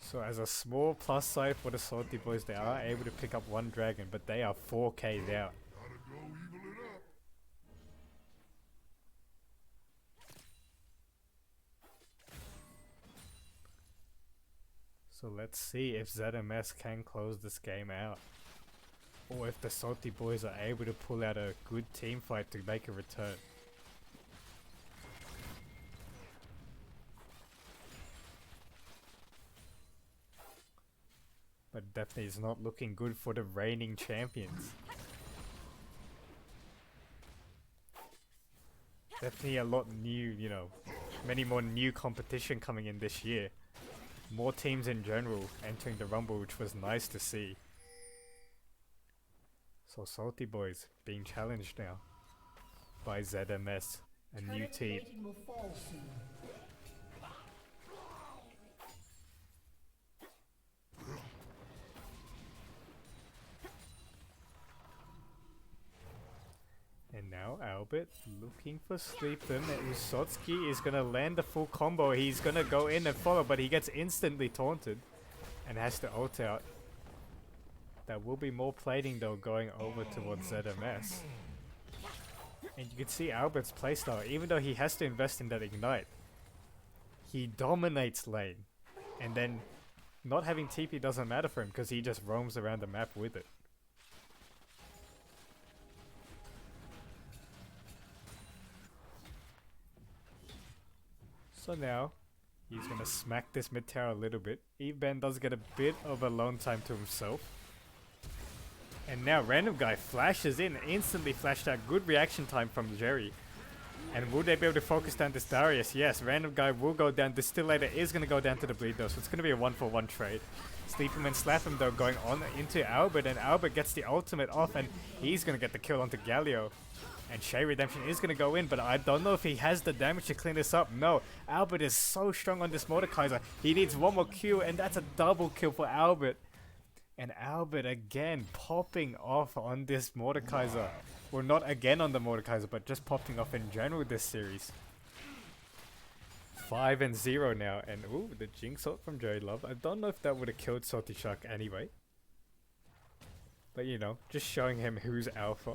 So as a small plus side for the Salty Boys, they are able to pick up one dragon, but they are 4k down. So let's see if ZMS can close this game out. Or if the Salty Boys are able to pull out a good team fight to make a return. But definitely is not looking good for the reigning champions. Definitely a lot new, you know, many more new competition coming in this year. More teams in general entering the Rumble, which was nice to see. So Salty Boys being challenged now by ZMS, a new team. And now Albert looking for Sleepin, and Usotsky is gonna land the full combo. He's gonna go in and follow, but he gets instantly taunted and has to ult out. There will be more plating though going over towards ZMS. And you can see Albert's playstyle, even though he has to invest in that ignite, he dominates lane. And then not having TP doesn't matter for him because he just roams around the map with it. So now, he's gonna smack this mid tower a little bit. Eveban does get a bit of alone time to himself. And now Random Guy flashes in, instantly flashed out. Good reaction time from Jerry. And will they be able to focus down this Darius? Yes, Random Guy will go down. Distillator is gonna go down to the bleed though, so it's gonna be a 1-for-1 trade. Sleepman slap him though, going on into Albert, and Albert gets the ultimate off, and he's gonna get the kill onto Galio. And Shade Redemption is going to go in, but I don't know if he has the damage to clean this up. No, Albert is so strong on this Mordekaiser. He needs one more Q, and that's a double kill for Albert. And Albert again popping off on this Mordekaiser. Well, not again on the Mordekaiser, but just popping off in general this series. 5-0 now, and ooh, the Jinx ult from Jerry Love. I don't know if that would have killed Salty Shark anyway. But you know, just showing him who's alpha.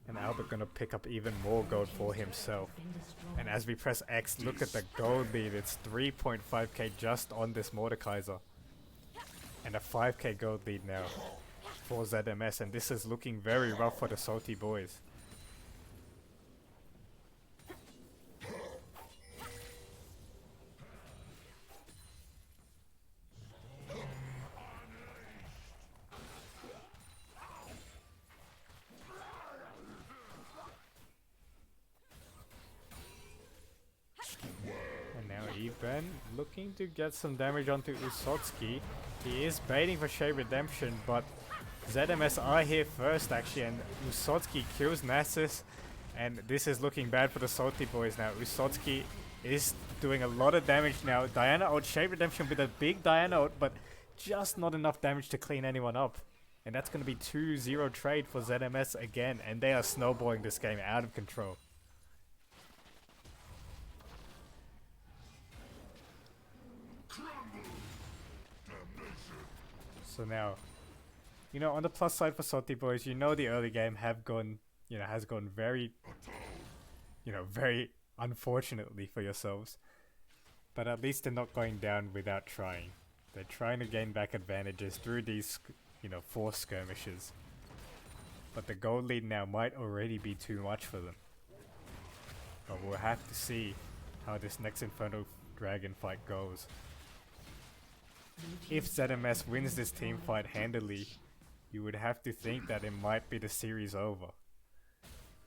And Albert gonna pick up even more gold for himself. And as we press X, look at the gold lead. It's 3.5k just on this Mordekaiser. And a 5k gold lead now for ZMS. And this is looking very rough for the Salty Boys. Eveban looking to get some damage onto Usotsky. He is baiting for Shade Redemption, but ZMS are here first actually, and Usotsky kills Nasus, and this is looking bad for the Salty Boys now. Usotsky is doing a lot of damage now. Diana ult, Shade Redemption with a big Diana ult, but just not enough damage to clean anyone up. And that's going to be 2-0 trade for ZMS again, and they are snowballing this game out of control. So now, you know, on the plus side for Salty Boys, you know the early game have gone, has gone very, very unfortunately for yourselves. But at least they're not going down without trying. They're trying to gain back advantages through these, forced skirmishes. But the gold lead now might already be too much for them. But we'll have to see how this next Inferno Dragon fight goes. If ZMS wins this team fight handily, you would have to think that it might be the series over.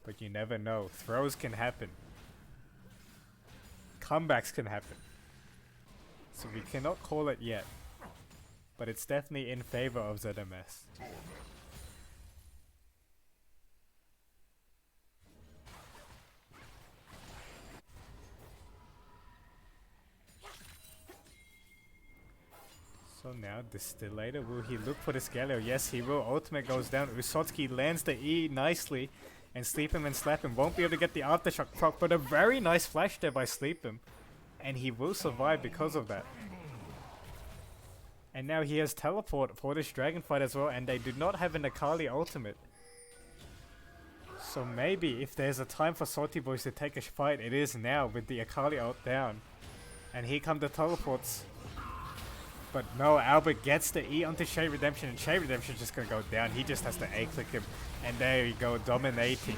But you never know. Throws can happen. Comebacks can happen. So we cannot call it yet. But it's definitely in favor of ZMS. So now, Distillator, will he look for the Scalio? Yes, he will. Ultimate goes down. Usotsky lands the E nicely. And Sleep Him and Slap Him won't be able to get the Aftershock proc, but a very nice flash there by Sleep Him. And he will survive because of that. And now he has Teleport for this Dragon fight as well, and they do not have an Akali ultimate. So maybe if there's a time for Salty Boys to take a fight, it is now with the Akali ult down. And here come the teleports. But no, Albert gets the E onto Shade Redemption, and Shade Redemption is just going to go down. He just has to A-click him. And there you go, dominating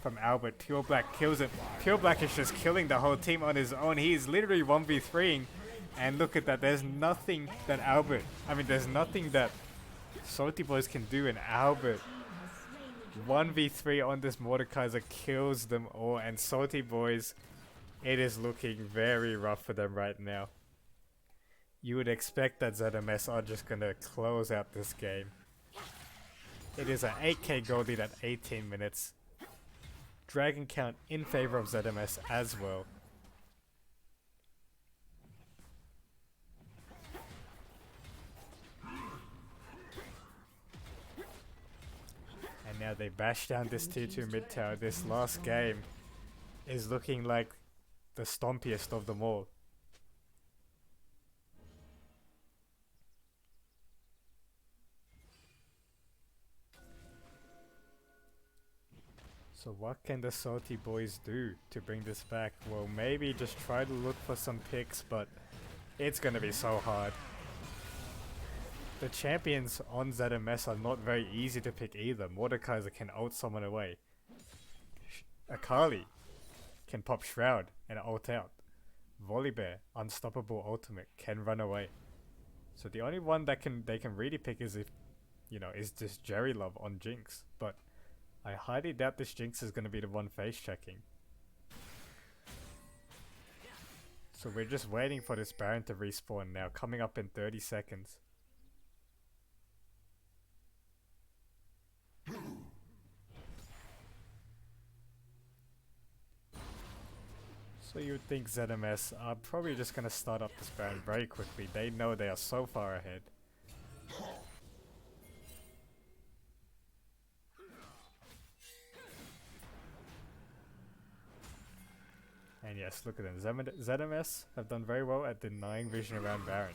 from Albert. Pure Black kills it. Pure Black is just killing the whole team on his own. He is literally 1v3ing. And look at that, there's nothing that there's nothing that Salty Boys can do, and Albert 1v3 on this Mordekaiser kills them all. And Salty Boys, it is looking very rough for them right now. You would expect that ZMS are just gonna close out this game. It is an 8k gold lead at 18 minutes. Dragon count in favor of ZMS as well. And now they bash down this tier 2 mid tower. This last game is looking like the stompiest of them all. So what can the Salty Boys do to bring this back? Well, maybe just try to look for some picks, but it's gonna be so hard. The champions on ZMS are not very easy to pick either. Mordekaiser can ult someone away. Akali can pop Shroud and ult out. Volibear, unstoppable ultimate, can run away. So the only one that they can really pick is is this Jerry Love on Jinx, but I highly doubt this Jinx is going to be the one face checking. So we're just waiting for this Baron to respawn now, coming up in 30 seconds. So you would think ZMS are probably just going to start up this Baron very quickly. They know they are so far ahead. And yes, look at them. ZMS have done very well at denying vision around Baron.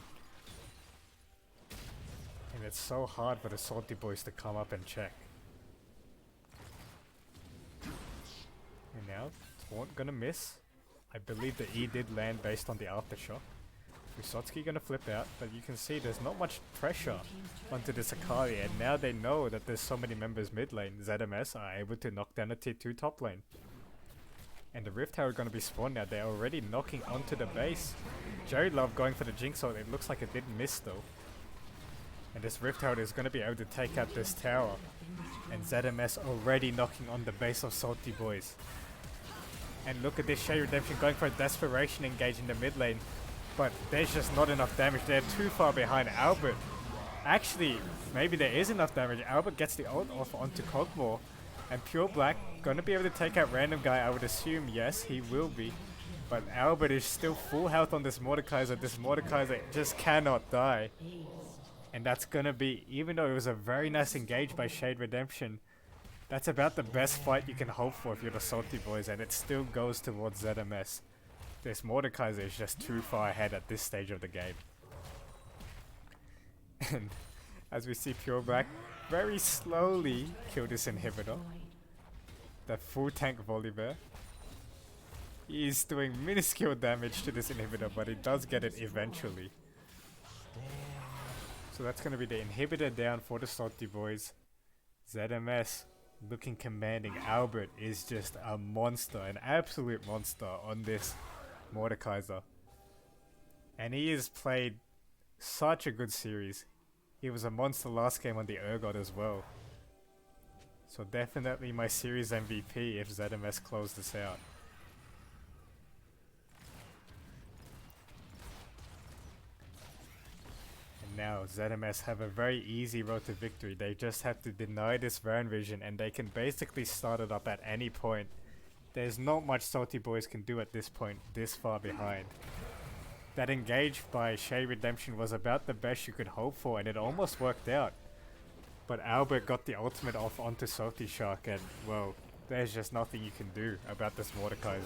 And it's so hard for the Salty Boys to come up and check. And now, Taunt gonna miss. I believe the E did land based on the Aftershock. Usotsky gonna flip out, but you can see there's not much pressure onto this Akali, and now they know that there's so many members mid lane. ZMS are able to knock down the tier 2 top lane. And the Rift Tower are going to be spawned now. They're already knocking onto the base. Jerry Love going for the Jinx ult. It looks like it didn't miss though. And this Rift Tower is going to be able to take out this tower. And ZMS already knocking on the base of Salty Boys. And look at this Shade Redemption going for a Desperation engage in the mid lane. But there's just not enough damage. They're too far behind. Albert Actually, maybe there is enough damage. Albert gets the ult off onto Kog'Maw. And Pure Black gonna be able to take out Random Guy. I would assume, yes, he will be. But Albert is still full health on this Mordekaiser. This Mordekaiser just cannot die. And that's gonna be, even though it was a very nice engage by Shade Redemption, that's about the best fight you can hope for if you're the Salty Boys, and it still goes towards ZMS. This Mordekaiser is just too far ahead at this stage of the game. And as we see Pure Black very slowly kill this inhibitor. The full tank Volibear. He's doing minuscule damage to this inhibitor, but he does get it eventually. So that's going to be the inhibitor down for the Salty Boys. ZMS looking commanding. Albert is just a monster, an absolute monster on this Mordekaiser. And he has played such a good series. He was a monster last game on the Urgot as well. So definitely my series MVP if ZMS closed this out. And now ZMS have a very easy road to victory. They just have to deny this Varan Vision and they can basically start it up at any point. There's not much Salty Boys can do at this point, this far behind. That engage by Shade Redemption was about the best you could hope for, and it almost worked out. But Albert got the ultimate off onto Salty Shark, and well, there's just nothing you can do about this Mordekaiser.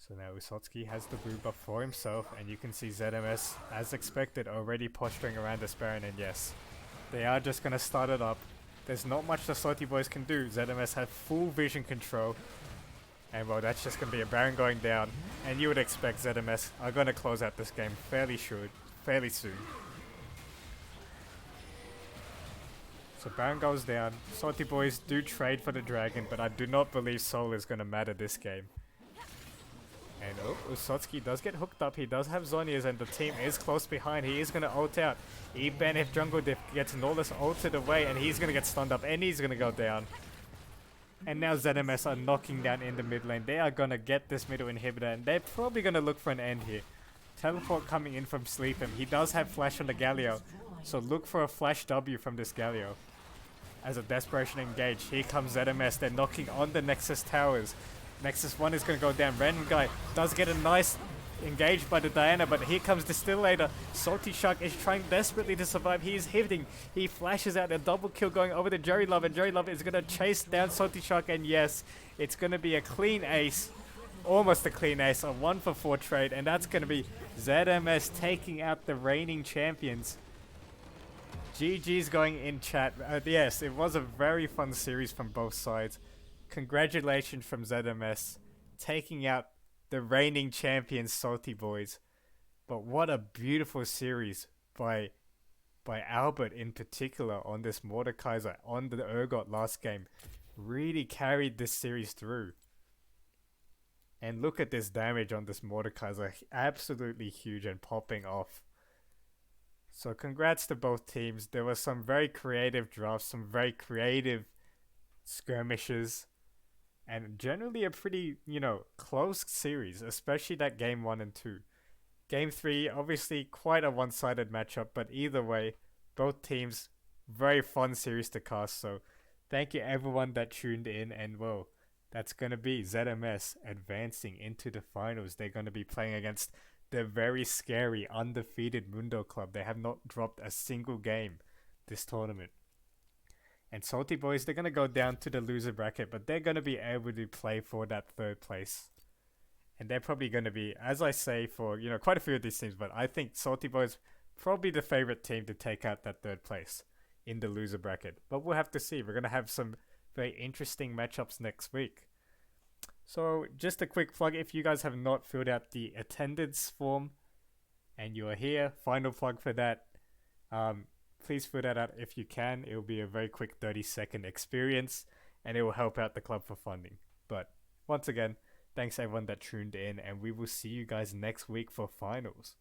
So now Usotsky has the blue buff for himself, and you can see ZMS, as expected, already posturing around this Baron, and yes, they are just gonna start it up. There's not much the Salty Boys can do. ZMS have full vision control. And well, that's just gonna be a Baron going down. And you would expect ZMS are gonna close out this game fairly soon. So Baron goes down. Salty Boys do trade for the dragon, but I do not believe Soul is gonna matter this game. And oh, Usotsky does get hooked up. He does have Zhonya's and the team is close behind. He is going to ult out. Even if Jungle Diff gets Norlis ulted away and he's going to get stunned up and he's going to go down. And now ZMS are knocking down in the mid lane. They are going to get this middle inhibitor and they're probably going to look for an end here. Teleport coming in from Sleep'em. He does have flash on the Galio. So look for a flash W from this Galio. As a desperation engage, here comes ZMS. They're knocking on the Nexus towers. Nexus 1 is going to go down. Random Guy does get a nice engage by the Diana, but here comes Distillator. Salty Shark is trying desperately to survive. He is hitting. He flashes out a double kill going over to Jerry Love, and Jerry Love is going to chase down Salty Shark, and yes, it's going to be a clean ace. Almost a clean ace, a 1-for-4 trade, and that's going to be ZMS taking out the reigning champions. GG's going in chat. Yes, it was a very fun series from both sides. Congratulations from ZMS, taking out the reigning champions Salty Boys. But what a beautiful series by Albert in particular on this Mordekaiser on the Urgot last game. Really carried this series through. And look at this damage on this Mordekaiser. Absolutely huge and popping off. So congrats to both teams. There were some very creative drafts, some very creative skirmishes. And generally a pretty, close series, especially that game 1 and 2. Game 3, obviously quite a one-sided matchup, but either way, both teams, very fun series to cast. So thank you everyone that tuned in, and well, that's going to be ZMS advancing into the finals. They're going to be playing against the very scary, undefeated Mundo Club. They have not dropped a single game this tournament. And Salty Boys, they're going to go down to the loser bracket, but they're going to be able to play for that 3rd place. And they're probably going to be, as I say, for, quite a few of these teams, but I think Salty Boys probably the favorite team to take out that 3rd place in the loser bracket. But we'll have to see. We're going to have some very interesting matchups next week. So just a quick plug, if you guys have not filled out the attendance form and you are here, final plug for that. Please fill that out if you can. It will be a very quick 30-second experience and it will help out the club for funding. But once again, thanks everyone that tuned in, and we will see you guys next week for finals.